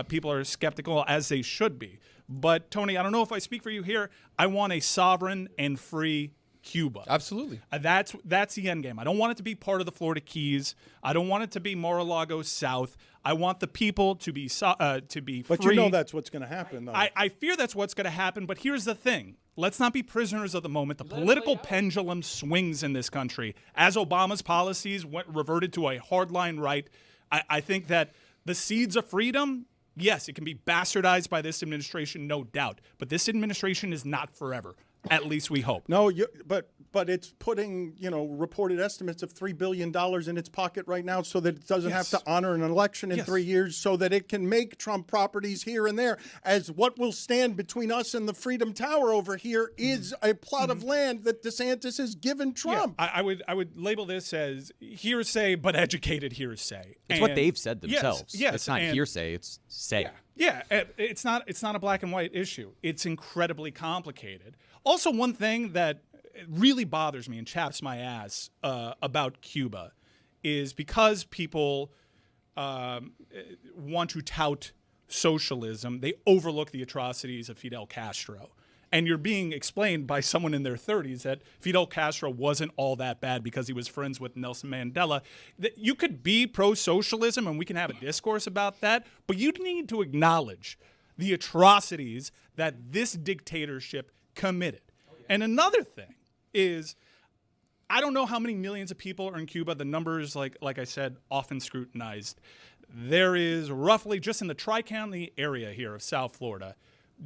Speaker 5: people are skeptical, as they should be. But, Tony, I don't know if I speak for you here. I want a sovereign and free Cuba.
Speaker 6: Absolutely.
Speaker 5: That's the end game. I don't want it to be part of the Florida Keys. I don't want it to be Mar-a-Lago South. I want the people to be free.
Speaker 1: But you know that's what's going to happen, though.
Speaker 5: I fear that's what's going to happen, but here's the thing. Let's not be prisoners of the moment. The political pendulum swings in this country. As Obama's policies reverted to a hardline right, I think that the seeds of freedom, yes, it can be bastardized by this administration, no doubt. But this administration is not forever. At least we hope.
Speaker 1: No, but it's putting, reported estimates of $3 billion in its pocket right now so that it doesn't have to honor an election in 3 years, so that it can make Trump properties here and there. As what will stand between us and the Freedom Tower over here is a plot of land that DeSantis has given Trump.
Speaker 5: Yeah, I would label this as hearsay, but educated hearsay.
Speaker 9: It's what they've said themselves.
Speaker 5: Yes,
Speaker 9: it's not hearsay, it's say.
Speaker 5: Yeah, it's not a black and white issue. It's incredibly complicated. Also, one thing that really bothers me and chaps my ass about Cuba is because people want to tout socialism, they overlook the atrocities of Fidel Castro. And you're being explained by someone in their 30s that Fidel Castro wasn't all that bad because he was friends with Nelson Mandela. That you could be pro-socialism, and we can have a discourse about that, but you need to acknowledge the atrocities that this dictatorship committed. And another thing is, I don't know how many millions of people are in Cuba. The numbers, like I said, often scrutinized. There is roughly, just in the Tri-County area here of South Florida,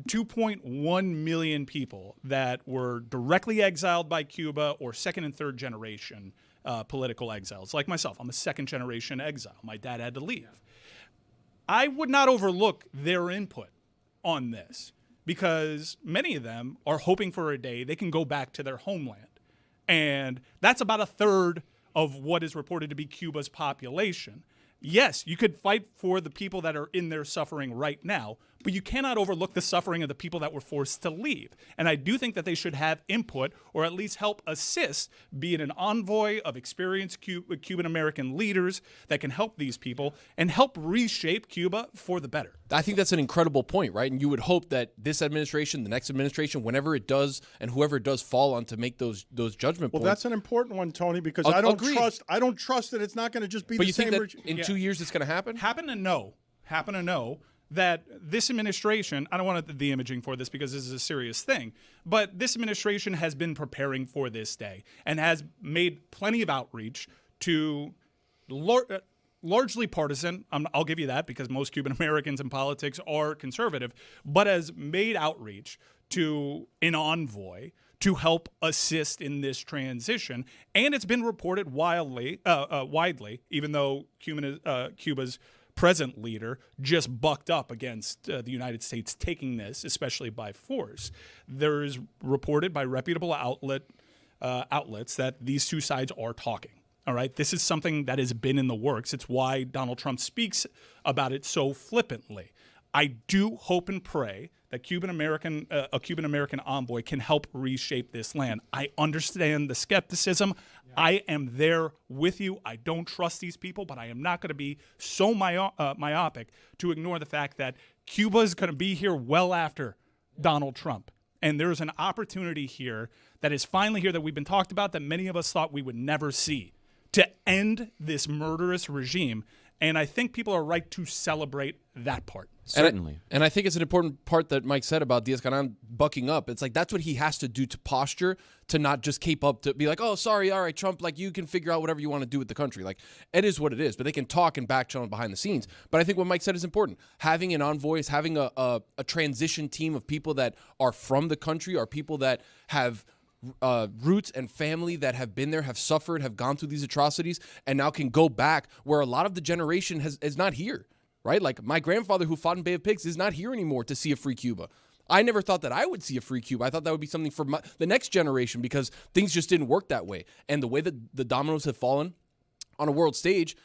Speaker 5: 2.1 million people that were directly exiled by Cuba or second and third generation political exiles, like myself. I'm a second-generation exile. My dad had to leave. I would not overlook their input on this because many of them are hoping for a day they can go back to their homeland. And that's about a third of what is reported to be Cuba's population. Yes, you could fight for the people that are in there suffering right now, but you cannot overlook the suffering of the people that were forced to leave. And I do think that they should have input or at least help assist, be it an envoy of experienced Cuban-American leaders that can help these people and help reshape Cuba for the better.
Speaker 6: I think that's an incredible point, right? And you would hope that this administration, the next administration, whenever it does and whoever it does fall on to make those judgment points.
Speaker 1: Well, that's an important one, Tony, because I don't trust that it's not going to just be
Speaker 6: but
Speaker 1: the
Speaker 6: you
Speaker 1: same.
Speaker 6: Think that in 2 years it's going to happen?
Speaker 5: Happen to know that this administration, I don't want the imaging for this because this is a serious thing, but this administration has been preparing for this day and has made plenty of outreach to largely partisan. I'll give you that because most Cuban Americans in politics are conservative, but has made outreach to an envoy to help assist in this transition. And it's been reported widely, even though Cuba's present leader just bucked up against the United States taking this, especially by force. There is reported by reputable outlets that these two sides are talking. All right, this is something that has been in the works. It's why Donald Trump speaks about it so flippantly. I do hope and pray that a Cuban American envoy can help reshape this land. I understand the skepticism. Yeah. I am there with you. I don't trust these people, but I am not going to be so myopic to ignore the fact that Cuba is going to be here well after Donald Trump. And there is an opportunity here that is finally here that we've been talked about that many of us thought we would never see to end this murderous regime. And I think people are right to celebrate that part.
Speaker 9: Certainly.
Speaker 6: And I think it's an important part that Mike said about Diaz-Canán bucking up. It's like that's what he has to do to posture, to not just cape up, to be like, oh, sorry, all right, Trump, like you can figure out whatever you want to do with the country. Like it is what it is, but they can talk and back channel behind the scenes. But I think what Mike said is important. Having an envoy, having a transition team of people that are from the country, are people that have roots and family that have been there, have suffered, have gone through these atrocities, and now can go back where a lot of the generation is not here, right? Like my grandfather who fought in Bay of Pigs is not here anymore to see a free Cuba. I never thought that I would see a free Cuba. I thought that would be something for the next generation because things just didn't work that way. And the way that the dominoes have fallen on a world stage,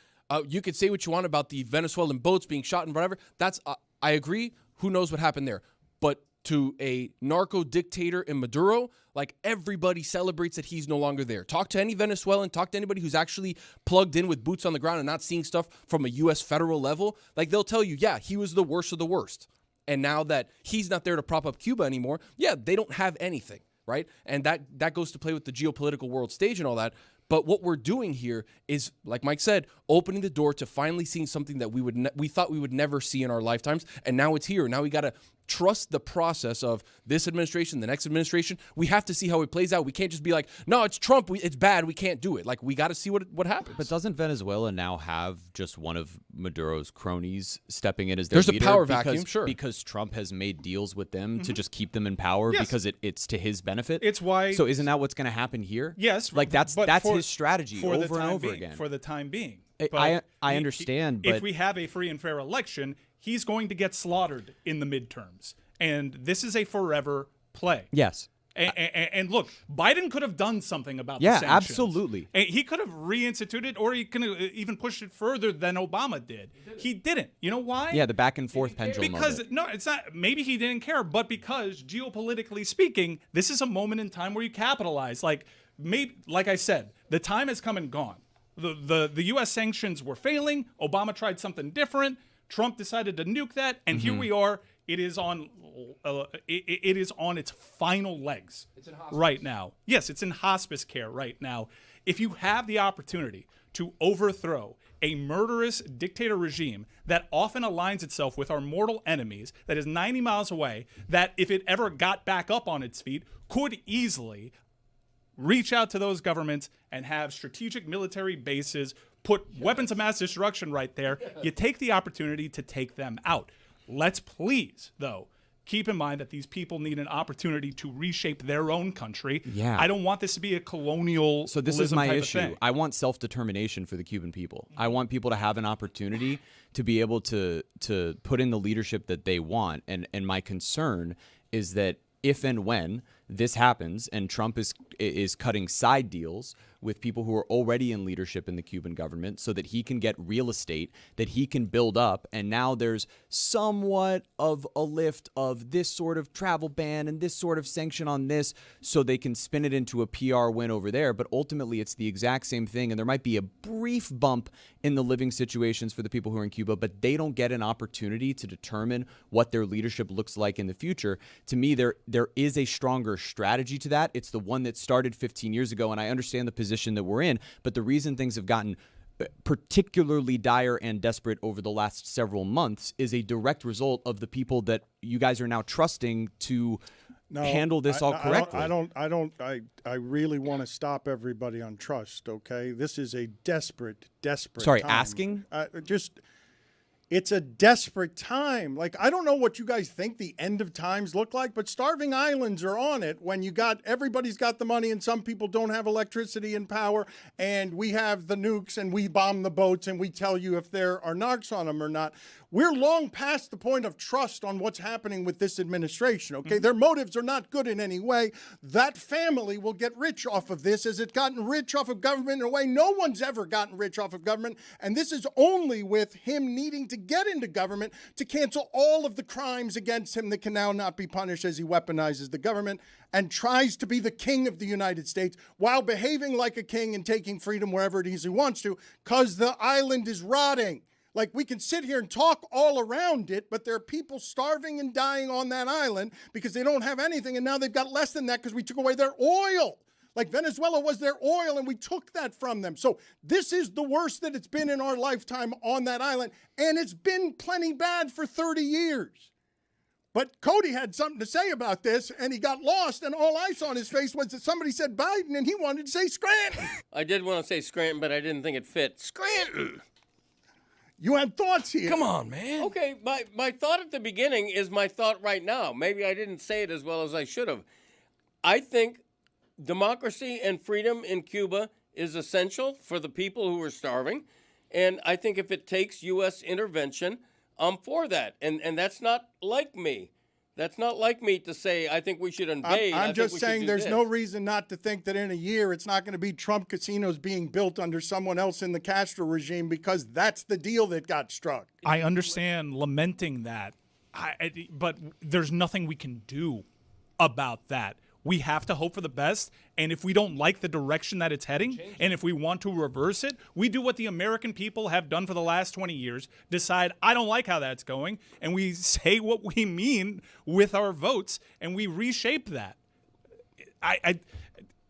Speaker 6: you could say what you want about the Venezuelan boats being shot and whatever. That's I agree. Who knows what happened there? But to a narco dictator in Maduro, like everybody celebrates that he's no longer there. Talk to any Venezuelan, talk to anybody who's actually plugged in with boots on the ground and not seeing stuff from a U.S. federal level. Like they'll tell you, yeah, he was the worst of the worst. And now that he's not there to prop up Cuba anymore, yeah, they don't have anything, right? And that goes to play with the geopolitical world stage and all that. But what we're doing here is, like Mike said, opening the door to finally seeing something that we thought we would never see in our lifetimes, and now it's here. Now we got to trust the process of this administration, the next administration. We have to see how it plays out. We can't just be like, no, it's Trump. It's bad. We can't do it. Like we got to see what happens.
Speaker 9: But doesn't Venezuela now have just one of Maduro's cronies stepping in as their
Speaker 6: There's
Speaker 9: leader?
Speaker 6: A power vacuum, sure.
Speaker 9: Because Trump has made deals with them to just keep them in power because it's to his benefit.
Speaker 5: It's why.
Speaker 9: So isn't that what's going to happen here?
Speaker 5: Yes.
Speaker 9: Like that's his strategy over and over again.
Speaker 5: For the time being.
Speaker 9: I understand, but
Speaker 5: if we have a free and fair election, he's going to get slaughtered in the midterms. And this is a forever play.
Speaker 9: Yes.
Speaker 5: And look, Biden could have done something about the sanctions.
Speaker 9: Yeah, absolutely.
Speaker 5: And he could have reinstituted, or he could have even pushed it further than Obama did. He didn't. You know why?
Speaker 9: Yeah, the back and forth pendulum.
Speaker 5: Because no, it's not. Maybe he didn't care, but because geopolitically speaking, this is a moment in time where you capitalize. Like I said, the time has come and gone. The U.S. sanctions were failing. Obama tried something different. Trump decided to nuke that, and here we are. It is on its final legs right now. Yes, it's in hospice care right now. If you have the opportunity to overthrow a murderous dictator regime that often aligns itself with our mortal enemies, that is 90 miles away, that if it ever got back up on its feet, could easily reach out to those governments and have strategic military bases, put weapons of mass destruction right there, you take the opportunity to take them out. Let's please, though, keep in mind that these people need an opportunity to reshape their own country.
Speaker 9: Yeah.
Speaker 5: I don't want this to be a colonial.
Speaker 9: So this is my issue. I want self-determination for the Cuban people. I want people to have an opportunity to be able to put in the leadership that they want. And my concern is that if and when this happens and Trump is cutting side deals with people who are already in leadership in the Cuban government so that he can get real estate that he can build up, and now there's somewhat of a lift of this sort of travel ban and this sort of sanction on this so they can spin it into a PR win over there, but ultimately it's the exact same thing, and there might be a brief bump in the living situations for the people who are in Cuba, but they don't get an opportunity to determine what their leadership looks like in the future. To me, there is a stronger strategy to that. It's the one that started 15 years ago, and I understand the position that we're in, but the reason things have gotten particularly dire and desperate over the last several months is a direct result of the people that you guys are now trusting to handle this all correctly.
Speaker 1: I really want to stop everybody on trust, okay? This is a desperate
Speaker 9: Sorry,
Speaker 1: time.
Speaker 9: asking?
Speaker 1: It's a desperate time. Like, I don't know what you guys think the end of times look like, but starving islands are on it when everybody's got the money and some people don't have electricity and power, and we have the nukes and we bomb the boats and we tell you if there are narcs on them or not. We're long past the point of trust on what's happening with this administration, okay? Their motives are not good in any way. That family will get rich off of this. Has it gotten rich off of government in a way? No one's ever gotten rich off of government, and this is only with him needing to get into government to cancel all of the crimes against him that can now not be punished as he weaponizes the government and tries to be the king of the United States while behaving like a king and taking freedom wherever it is he wants to, because the island is rotting. Like, we can sit here and talk all around it, but there are people starving and dying on that island because they don't have anything, and now they've got less than that because we took away their oil. Like, Venezuela was their oil, and we took that from them. So this is the worst that it's been in our lifetime on that island, and it's been plenty bad for 30 years. But Cody had something to say about this, and he got lost, and all I saw on his face was that somebody said Biden, and he wanted to say Scranton.
Speaker 3: I did want to say Scranton, but I didn't think it fit. Scranton!
Speaker 1: You had thoughts here.
Speaker 3: Come on, man. Okay, my thought at the beginning is my thought right now. Maybe I didn't say it as well as I should have. I think democracy and freedom in Cuba is essential for the people who are starving. And I think if it takes U.S. intervention, I'm for that. And that's not like me. That's not like me to say I think we should invade.
Speaker 1: I'm just saying there's no reason not to think that in a year it's not going to be Trump casinos being built under someone else in the Castro regime, because that's the deal that got struck.
Speaker 5: I understand lamenting that, but there's nothing we can do about that. We have to hope for the best, and if we don't like the direction that it's heading, and if we want to reverse it, we do what the American people have done for the last 20 years, decide, I don't like how that's going, and we say what we mean with our votes, and we reshape that.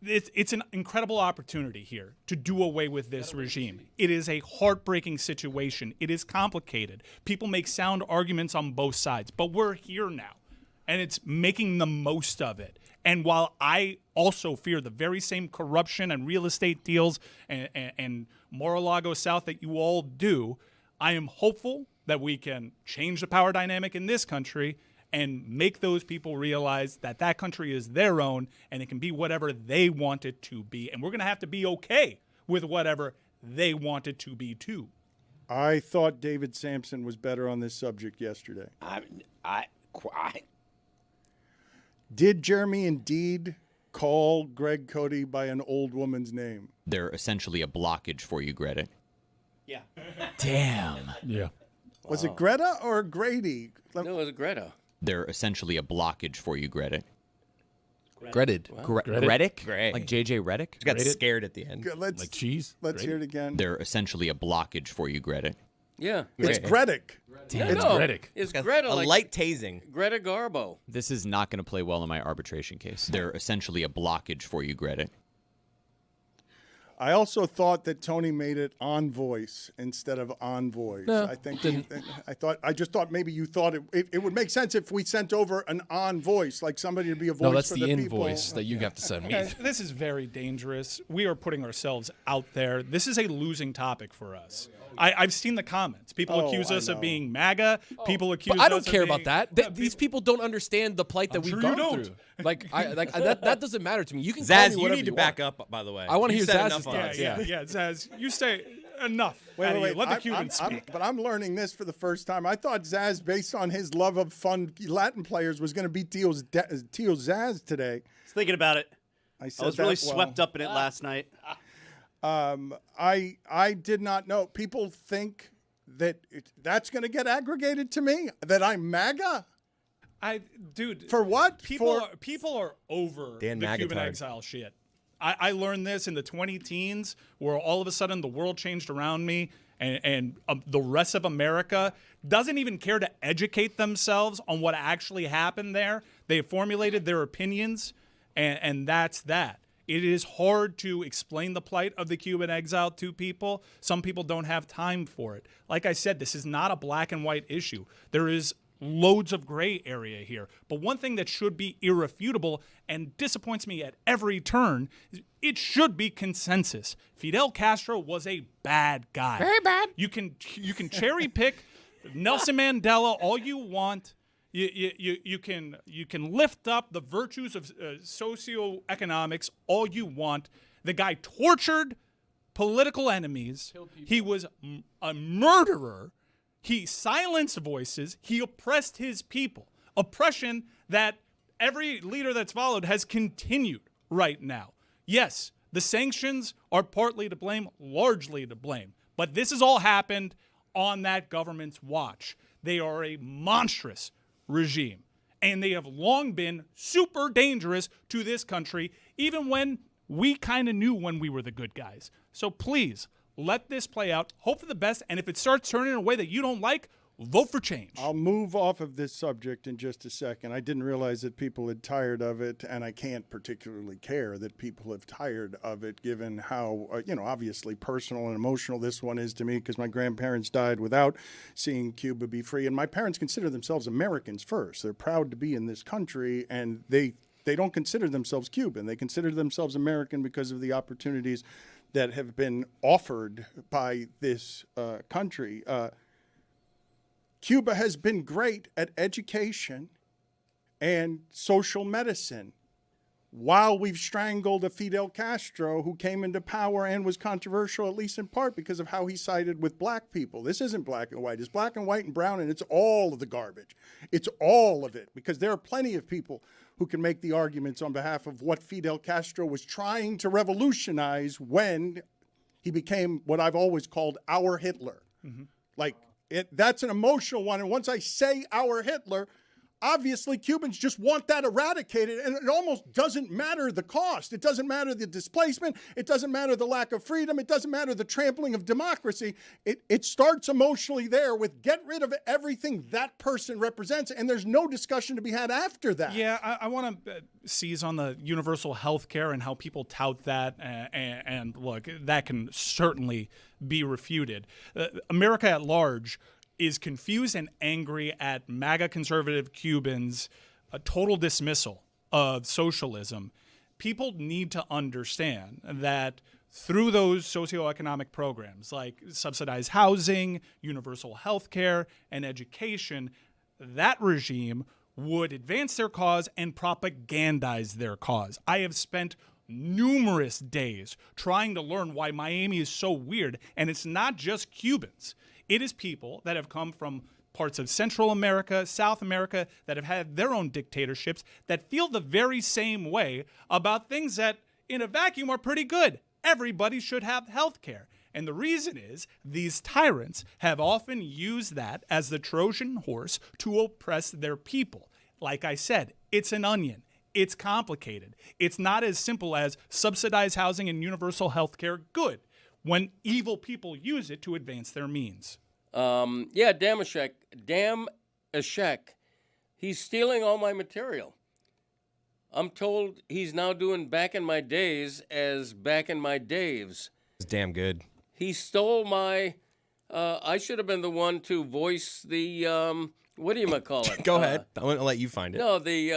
Speaker 5: It's an incredible opportunity here to do away with this regime. It is a heartbreaking situation. It is complicated. People make sound arguments on both sides, but we're here now, and it's making the most of it. And while I also fear the very same corruption and real estate deals and Mar-a-Lago South that you all do, I am hopeful that we can change the power dynamic in this country and make those people realize that that country is their own and it can be whatever they want it to be. And we're going to have to be okay with whatever they want it to be too.
Speaker 1: I thought David Sampson was better on this subject yesterday. Did Jeremy indeed call Greg Cody by an old woman's name?
Speaker 9: They're essentially a blockage for you, Greta.
Speaker 2: Yeah.
Speaker 9: Damn.
Speaker 5: Yeah.
Speaker 1: Was it Greta or Grady?
Speaker 3: No, it was Greta.
Speaker 9: They're essentially a blockage for you, Greta.
Speaker 6: Gretted.
Speaker 9: Reddick?
Speaker 4: Great.
Speaker 9: Like J.J. Reddick?
Speaker 4: Got scared at the end.
Speaker 1: Let's
Speaker 5: cheese.
Speaker 1: Let's hear it again.
Speaker 9: They're essentially a blockage for you, Greta.
Speaker 3: Yeah.
Speaker 1: It's Gredick.
Speaker 3: It's
Speaker 5: Gredick.
Speaker 3: It's Greta.
Speaker 4: A
Speaker 3: Like
Speaker 4: light tasing.
Speaker 3: Greta Garbo.
Speaker 9: This is not going to play well in my arbitration case. They're essentially a blockage for you, Greta.
Speaker 1: I also thought that Tony made it on voice instead of on voice.
Speaker 6: No,
Speaker 1: I think
Speaker 6: didn't.
Speaker 1: I just thought maybe you thought it would make sense if we sent over an on voice, like somebody to be a voice.
Speaker 6: No, that's
Speaker 1: for
Speaker 6: the
Speaker 1: people.
Speaker 6: invoice that you have to send me.
Speaker 5: Guys, this is very dangerous. We are putting ourselves out there. This is a losing topic for us. I've seen the comments. People accuse us of being MAGA. People accuse us
Speaker 6: But I don't
Speaker 5: of
Speaker 6: care
Speaker 5: being,
Speaker 6: about that. These people don't understand the plight that we've
Speaker 5: sure you
Speaker 6: gone
Speaker 5: don't.
Speaker 6: through. That doesn't matter to me. You can
Speaker 4: Zaz,
Speaker 6: call me
Speaker 4: you
Speaker 6: whatever
Speaker 4: need to back up, by the way.
Speaker 6: I want to
Speaker 4: You
Speaker 6: hear
Speaker 4: said
Speaker 6: Zaz's
Speaker 4: enough on
Speaker 6: thoughts.
Speaker 4: it.
Speaker 5: Yeah, Zaz, you say enough. Out of you. Let the Cubans speak.
Speaker 1: But I'm learning this for the first time. I thought Zaz, based on his love of fun Latin players, was going to beat Tio Zaz today.
Speaker 2: I was thinking about it.
Speaker 1: I
Speaker 2: was really swept up in it last night.
Speaker 1: I did not know. People think that that's going to get aggregated to me, that I'm MAGA.
Speaker 5: Dude,
Speaker 1: for what?
Speaker 5: People are over
Speaker 4: Dan
Speaker 5: the Cuban
Speaker 4: Magatard.
Speaker 5: exile shit. I learned this in the 20-teens, where all of a sudden the world changed around me, and the rest of America doesn't even care to educate themselves on what actually happened there. They have formulated their opinions, and that's that. It is hard to explain the plight of the Cuban exile to people. Some people don't have time for it. Like I said, this is not a black and white issue. There is loads of gray area here. But one thing that should be irrefutable and disappoints me at every turn is it should be consensus. Fidel Castro was a bad guy.
Speaker 15: Very bad.
Speaker 5: You can cherry pick Nelson Mandela all you want. You can lift up the virtues of socioeconomics all you want. The guy tortured political enemies. He was a murderer. He silenced voices. He oppressed his people. Oppression that every leader that's followed has continued right now. Yes, the sanctions are partly to blame, largely to blame. But this has all happened on that government's watch. They are a monstrous regime, and they have long been super dangerous to this country, even when we kind of knew when we were the good guys. So please, let this play out. Hope for the best, and if it starts turning in a way that you don't like, vote for change.
Speaker 1: I'll move off of this subject in just a second. I didn't realize that people had tired of it, and I can't particularly care that people have tired of it, given how, obviously personal and emotional this one is to me, because my grandparents died without seeing Cuba be free. And my parents consider themselves Americans first. They're proud to be in this country, and they don't consider themselves Cuban. They consider themselves American because of the opportunities that have been offered by this country. Cuba has been great at education and social medicine while we've strangled a Fidel Castro who came into power and was controversial, at least in part because of how he sided with black people. This isn't black and white. It's black and white and brown, and it's all of the garbage. It's all of it, because there are plenty of people who can make the arguments on behalf of what Fidel Castro was trying to revolutionize when he became what I've always called our Hitler. That's an emotional one. And once I say our Hitler, obviously Cubans just want that eradicated, and it almost doesn't matter the cost. It doesn't matter the displacement. It doesn't matter the lack of freedom. It doesn't matter the trampling of democracy. It starts emotionally there with get rid of everything that person represents, and there's no discussion to be had after that.
Speaker 5: Yeah, I want to seize on the universal health care and how people tout that, and look, that can certainly be refuted. America at large is confused and angry at MAGA conservative Cubans' total dismissal of socialism. People need to understand that through those socioeconomic programs like subsidized housing, universal health care, and education, that regime would advance their cause and propagandize their cause. I have spent numerous days trying to learn why Miami is so weird, and it's not just Cubans. It is people that have come from parts of Central America, South America, that have had their own dictatorships, that feel the very same way about things that, in a vacuum, are pretty good. Everybody should have health care. And the reason is these tyrants have often used that as the Trojan horse to oppress their people. Like I said, it's an onion. It's complicated. It's not as simple as subsidized housing and universal health care good when evil people use it to advance their means.
Speaker 3: Damashek, he's stealing all my material. I'm told he's now doing Back in My Days as Back in My Daves.
Speaker 4: It's damn good.
Speaker 3: He stole my. I should have been the one to voice the. What do you call it?
Speaker 4: Go ahead. I'm gonna let you find it.
Speaker 3: No, the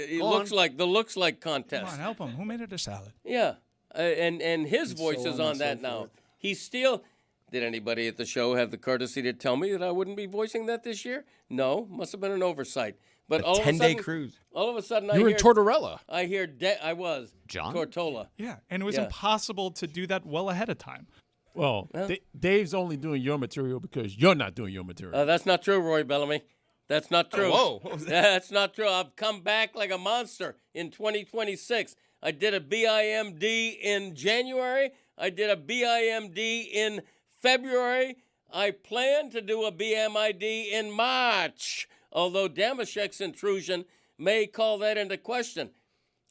Speaker 3: it looks like contest.
Speaker 5: Come on, help him. Who made it a salad?
Speaker 3: Yeah, and his voice is on that now.
Speaker 1: forth.
Speaker 3: He's still. Did anybody at the show have the courtesy to tell me that I wouldn't be voicing that this year? No, must have been an oversight. But all
Speaker 4: 10-day
Speaker 3: of a sudden,
Speaker 4: cruise.
Speaker 3: All of a sudden,
Speaker 6: You were in Tortorella.
Speaker 3: I hear. I was
Speaker 9: John?
Speaker 3: Tortola.
Speaker 5: Yeah, and it was
Speaker 3: Yeah.
Speaker 5: impossible to do that well ahead of time.
Speaker 8: Well, Dave's only doing your material because you're not doing your material.
Speaker 3: That's not true, Roy Bellamy. That's not true.
Speaker 4: Whoa. What was that?
Speaker 3: That's not true. I've come back like a monster in 2026. I did a BIMD in January. I did a BIMD in February. I plan to do a BMID in March, although Damashek's intrusion may call that into question.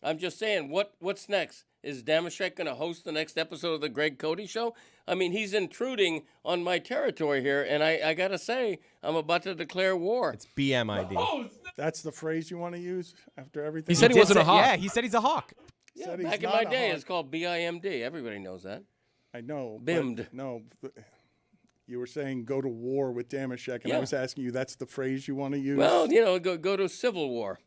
Speaker 3: I'm just saying, what's next? Is Damashek going to host the next episode of the Greg Cody Show? I mean, he's intruding on my territory here, and I got to say, I'm about to declare war.
Speaker 4: It's BMID.
Speaker 1: That's the phrase you want to use after everything?
Speaker 6: He said he wasn't a hawk.
Speaker 9: Yeah, he said he's a hawk.
Speaker 3: Yeah,
Speaker 1: Said he's
Speaker 3: back in
Speaker 1: not
Speaker 3: my
Speaker 1: a
Speaker 3: day,
Speaker 1: hawk.
Speaker 3: it's called BIMD. Everybody knows that.
Speaker 1: I know.
Speaker 3: Bimmed.
Speaker 1: But no. You were saying go to war with Damashek, and I
Speaker 3: Yeah.
Speaker 1: was asking you, that's the phrase you want to use?
Speaker 3: Well, go to civil war.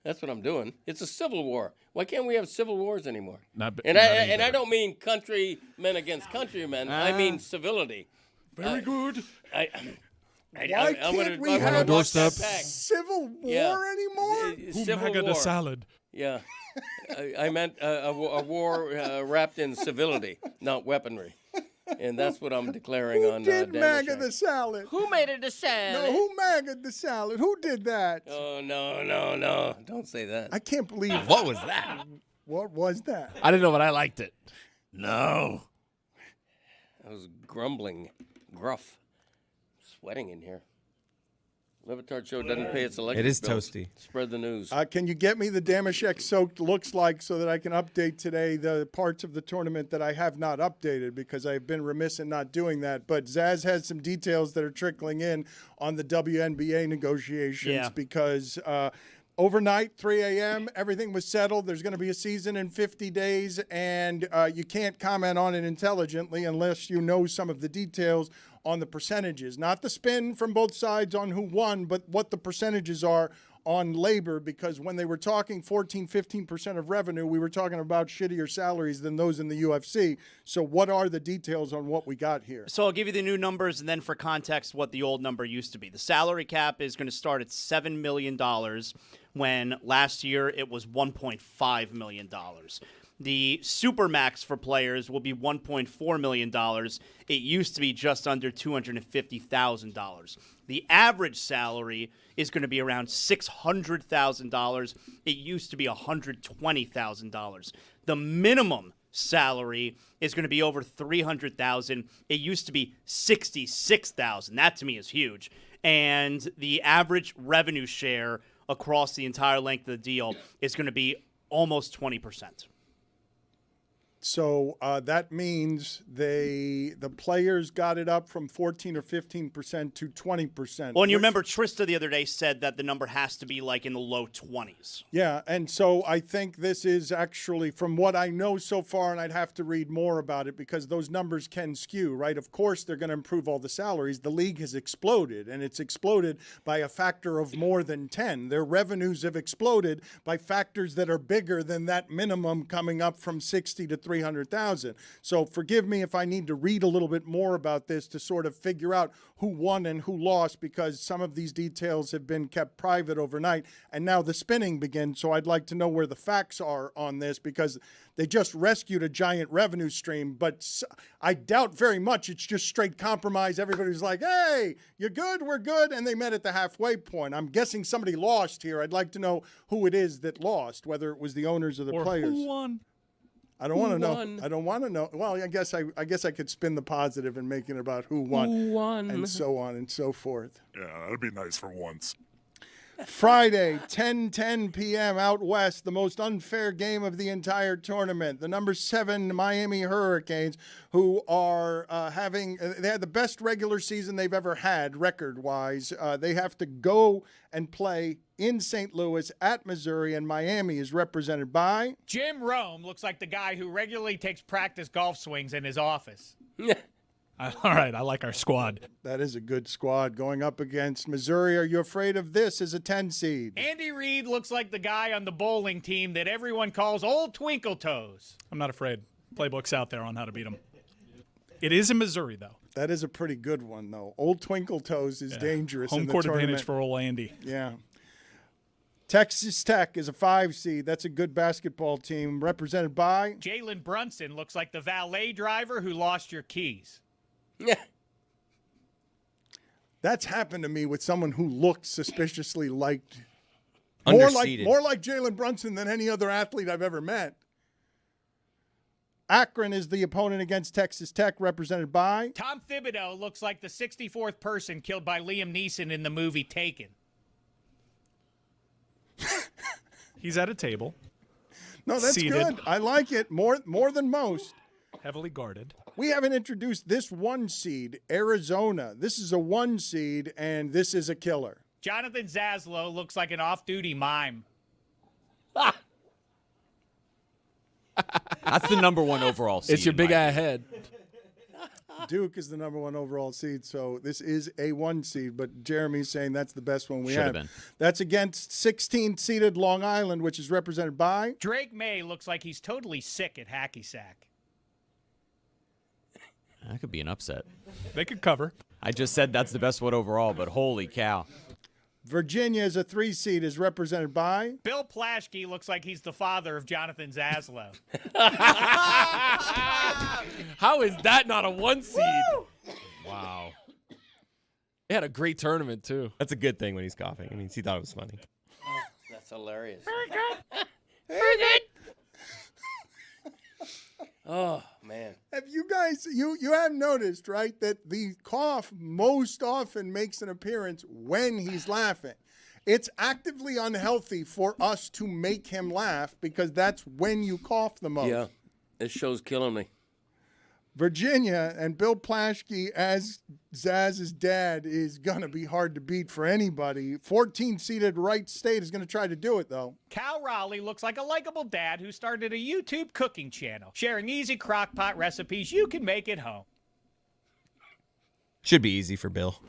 Speaker 3: That's what I'm doing. It's a civil war. Why can't we have civil wars anymore? I don't mean countrymen against countrymen. I mean civility.
Speaker 1: Very good.
Speaker 3: Why
Speaker 1: can't we have
Speaker 6: doorstep.
Speaker 1: civil war
Speaker 3: Yeah.
Speaker 1: anymore?
Speaker 5: Who
Speaker 3: Civil
Speaker 5: mega
Speaker 3: war.
Speaker 5: the salad?
Speaker 3: Yeah. I meant a war wrapped in civility, not weaponry. And that's what I'm declaring on
Speaker 1: Did MAGA
Speaker 3: Damashek.
Speaker 1: the salad?
Speaker 3: Who made it a salad?
Speaker 1: No, who MAGA'd the salad? Who did that?
Speaker 3: Oh, no. Don't say that.
Speaker 1: I can't believe.
Speaker 4: What was that?
Speaker 1: What was that?
Speaker 8: I didn't know, but I liked it. No.
Speaker 3: I was grumbling, gruff, sweating in here. Le Batard Show doesn't pay its electric
Speaker 4: It is
Speaker 3: bills.
Speaker 4: toasty.
Speaker 3: Spread the news.
Speaker 1: Can you get me the Damashek soaked looks like so that I can update today the parts of the tournament that I have not updated because I've been remiss in not doing that. But Zaz has some details that are trickling in on the WNBA negotiations because overnight, 3 a.m., everything was settled. There's going to be a season in 50 days, and you can't comment on it intelligently unless you know some of the details on the percentages. Not the spin from both sides on who won, but what the percentages are on labor, because when they were talking 14-15% of revenue, we were talking about shittier salaries than those in the UFC. So what are the details on what we got here?
Speaker 2: So I'll give you the new numbers, and then for context, what the old number used to be. The salary cap is going to start at $7 million when last year it was $1.5 million. The supermax for players will be $1.4 million. It used to be just under $250,000. The average salary is going to be around $600,000. It used to be $120,000. The minimum salary is going to be over $300,000. It used to be $66,000. That to me is huge. And the average revenue share across the entire length of the deal is going to be almost 20%.
Speaker 1: So that means the players got it up from 14 or 15% to 20%.
Speaker 2: Well, and you remember Trista the other day said that the number has to be like in the low 20s.
Speaker 1: Yeah, and so I think this is actually, from what I know so far, and I'd have to read more about it because those numbers can skew, right? Of course, they're going to improve all the salaries. The league has exploded, and it's exploded by a factor of more than 10. Their revenues have exploded by factors that are bigger than that minimum coming up from 60 to 300,000. So forgive me if I need to read a little bit more about this to sort of figure out who won and who lost, because some of these details have been kept private overnight, and now the spinning begins. So I'd like to know where the facts are on this, because they just rescued a giant revenue stream, but I doubt very much it's just straight compromise. Everybody's like, hey, you're good, we're good, and they met at the halfway point. I'm guessing somebody lost here. I'd like to know who it is that lost, whether it was the owners or the players.
Speaker 5: Who won?
Speaker 1: I don't want to know. I don't want to know. Well, I guess I could spin the positive and make it about who won, and so on and so forth.
Speaker 18: Yeah, that'd be nice for once.
Speaker 1: Friday, 10:10 p.m. out west, the most unfair game of the entire tournament. The number 7 Miami Hurricanes, who are they had the best regular season they've ever had record-wise. They have to go and play in St. Louis at Missouri, and Miami is represented by
Speaker 11: Jim Rome. Looks like the guy who regularly takes practice golf swings in his office.
Speaker 5: All right, I like our squad.
Speaker 1: That is a good squad going up against Missouri. Are you afraid of this as a 10 seed?
Speaker 11: Andy Reid looks like the guy on the bowling team that everyone calls Old Twinkle Toes.
Speaker 5: I'm not afraid. Playbook's out there on how to beat them. It is in Missouri, though.
Speaker 1: That is a pretty good one, though. Old Twinkle Toes is dangerous.
Speaker 5: Home
Speaker 1: in the
Speaker 5: court
Speaker 1: tournament.
Speaker 5: advantage for old Andy.
Speaker 1: Yeah. Texas Tech is a 5 seed. That's a good basketball team represented by
Speaker 11: Jalen Brunson looks like the valet driver who lost your keys.
Speaker 3: Yeah.
Speaker 1: That's happened to me with someone who looked suspiciously like
Speaker 4: Underseeded.
Speaker 1: more like Jalen Brunson than any other athlete I've ever met. Akron is the opponent against Texas Tech, represented by
Speaker 11: Tom Thibodeau looks like the 64th person killed by Liam Neeson in the movie Taken.
Speaker 5: He's at a table.
Speaker 1: No, that's
Speaker 5: seated,
Speaker 1: good. I like it more than most.
Speaker 5: Heavily guarded.
Speaker 1: We haven't introduced this 1 seed, Arizona. This is a 1 seed, and this is a killer.
Speaker 11: Jonathan Zaslow looks like an off-duty mime.
Speaker 9: That's the number 1 overall seed.
Speaker 6: It's your big eye head.
Speaker 1: Duke is the number 1 overall seed, so this is a 1 seed, but Jeremy's saying that's the best one we
Speaker 9: Should
Speaker 1: have.
Speaker 9: have been.
Speaker 1: That's against 16th-seeded Long Island, which is represented by
Speaker 11: Drake May looks like he's totally sick at hacky sack.
Speaker 9: That could be an upset.
Speaker 5: They could cover.
Speaker 9: I just said that's the best 1 overall, but holy cow.
Speaker 1: Virginia is a 3 seed, is represented by
Speaker 11: Bill Plaschke looks like he's the father of Jonathan Zaslow.
Speaker 6: How is that not a 1 seed?
Speaker 9: Wow.
Speaker 6: They had a great tournament, too.
Speaker 4: That's a good thing when he's coughing. I mean, he thought it was funny.
Speaker 3: That's hilarious.
Speaker 15: Very good. Very good.
Speaker 3: Oh, man.
Speaker 1: Have you guys, you have noticed, right, that the cough most often makes an appearance when he's laughing. It's actively unhealthy for us to make him laugh because that's when you cough the most.
Speaker 3: Yeah, this show's killing me.
Speaker 1: Virginia and Bill Plaschke as Zaz's dad is going to be hard to beat for anybody. 14-seeded Wright State is going to try to do it, though.
Speaker 11: Cal Raleigh looks like a likable dad who started a YouTube cooking channel, sharing easy crock-pot recipes you can make at home.
Speaker 4: Should be easy for Bill.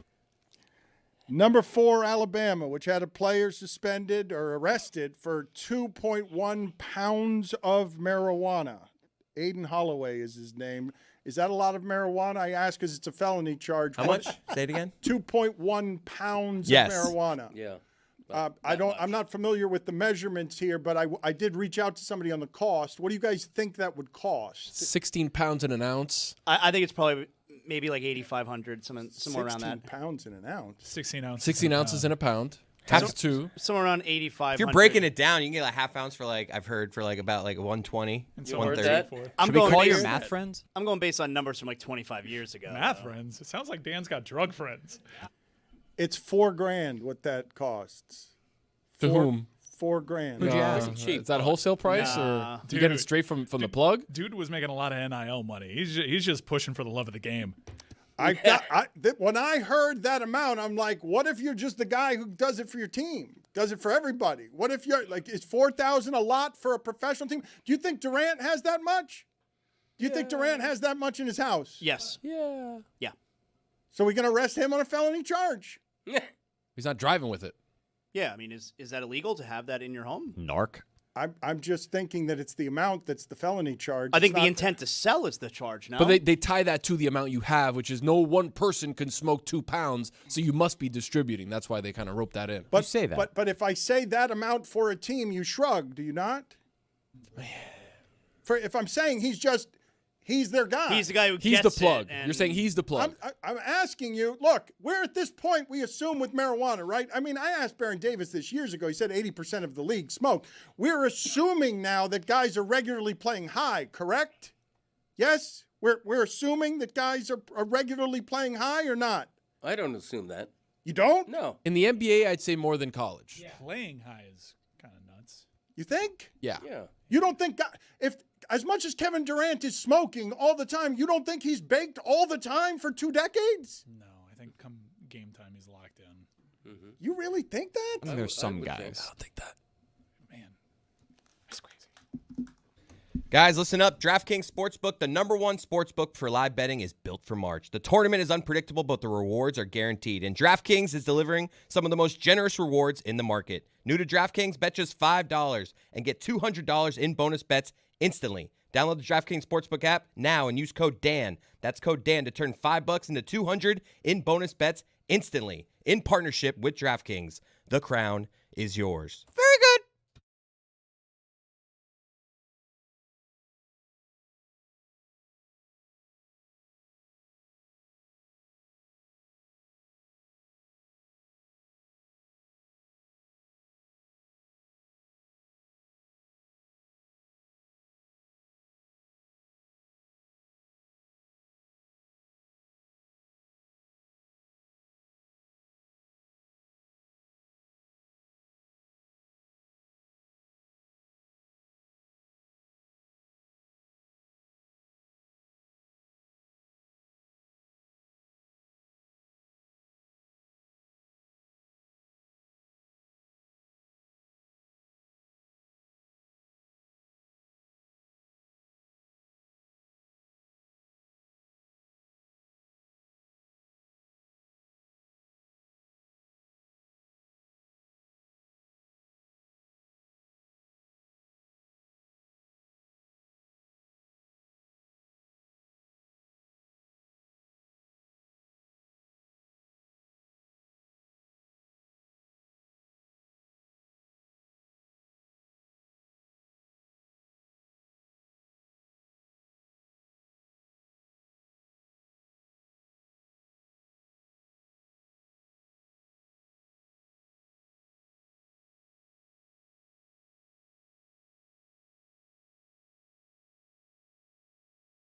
Speaker 1: Number 4, Alabama, which had a player suspended or arrested for 2.1 pounds of marijuana. Aiden Holloway is his name. Is that a lot of marijuana? I ask because it's a felony charge.
Speaker 4: How much? Say it again.
Speaker 1: 2.1 pounds
Speaker 4: Yes.
Speaker 1: of marijuana.
Speaker 3: Yeah.
Speaker 1: I'm not familiar with the measurements here, but I did reach out to somebody on the cost. What do you guys think that would cost?
Speaker 6: 16 pounds in an ounce.
Speaker 2: I think it's probably maybe like 8,500, somewhere around that.
Speaker 1: 16 pounds in an ounce.
Speaker 5: 16 ounces.
Speaker 6: 16 ounces in a pound. Times 2.
Speaker 2: Somewhere around 8,500.
Speaker 4: If you're breaking it down, you can get a half ounce for I've heard for about 120,
Speaker 5: You
Speaker 4: 130.
Speaker 9: Should we call your math friends?
Speaker 2: I'm going based on numbers from like 25 years ago.
Speaker 5: Math friends? It sounds like Dan's got drug friends.
Speaker 1: It's $4,000 what that costs.
Speaker 6: To whom?
Speaker 1: $4,000.
Speaker 9: Who'd you ask?
Speaker 3: Pretty cheap.
Speaker 6: Is that wholesale price,
Speaker 5: Nah.
Speaker 6: or do you get it straight from the plug?
Speaker 5: Dude was making a lot of NIL money. He's just pushing for the love of the game.
Speaker 1: When I heard that amount, I'm like, what if you're just the guy who does it for your team, does it for everybody? What if you're like, is $4,000 a lot for a professional team? Do you think Durant has that much? Do you think Durant has that much in his house?
Speaker 2: Yes.
Speaker 6: Yeah.
Speaker 2: Yeah.
Speaker 1: So we going to arrest him on a felony charge?
Speaker 6: He's not driving with it.
Speaker 2: Yeah, I mean, is that illegal to have that in your home?
Speaker 9: Narc.
Speaker 1: I'm just thinking that it's the amount that's the felony charge.
Speaker 2: I think
Speaker 1: It's
Speaker 2: the
Speaker 1: not-
Speaker 2: intent to sell is the charge now.
Speaker 6: But they tie that to the amount you have, which is no one person can smoke 2 pounds, so you must be distributing. That's why they kind of rope that in.
Speaker 1: But,
Speaker 9: say that.
Speaker 1: But if I say that amount for a team, you shrug, do you not? If I'm saying he's their guy.
Speaker 2: He's the guy who
Speaker 6: He's
Speaker 2: gets
Speaker 6: the plug.
Speaker 2: it, and
Speaker 6: You're saying he's the plug.
Speaker 1: I'm asking you, look, we're at this point we assume with marijuana, right? I mean, I asked Baron Davis this years ago. He said 80% of the league smoke. We're assuming now that guys are regularly playing high, correct? Yes? We're assuming that guys are regularly playing high or not?
Speaker 3: I don't assume that.
Speaker 1: You don't?
Speaker 3: No.
Speaker 6: In the NBA, I'd say more than college.
Speaker 5: Playing high is kind of nuts.
Speaker 1: You think?
Speaker 6: Yeah.
Speaker 3: Yeah.
Speaker 1: You don't think if as much as Kevin Durant is smoking all the time, you don't think he's baked all the time for 2 decades?
Speaker 5: No, I think come game time he's locked in.
Speaker 3: Mm-hmm.
Speaker 1: You really think that?
Speaker 9: I think there's some
Speaker 3: would think.
Speaker 9: guys.
Speaker 6: I don't think that.
Speaker 5: Man, that's crazy.
Speaker 4: Guys, listen up. DraftKings Sportsbook, the #1 sportsbook for live betting, is built for March. The tournament is unpredictable, but the rewards are guaranteed. And DraftKings is delivering some of the most generous rewards in the market. New to DraftKings, bet just $5 and get $200 in bonus bets instantly. Download the DraftKings Sportsbook app now and use code DAN. That's code DAN to turn $5 into $200 in bonus bets instantly. In partnership with DraftKings, the crown is yours. Very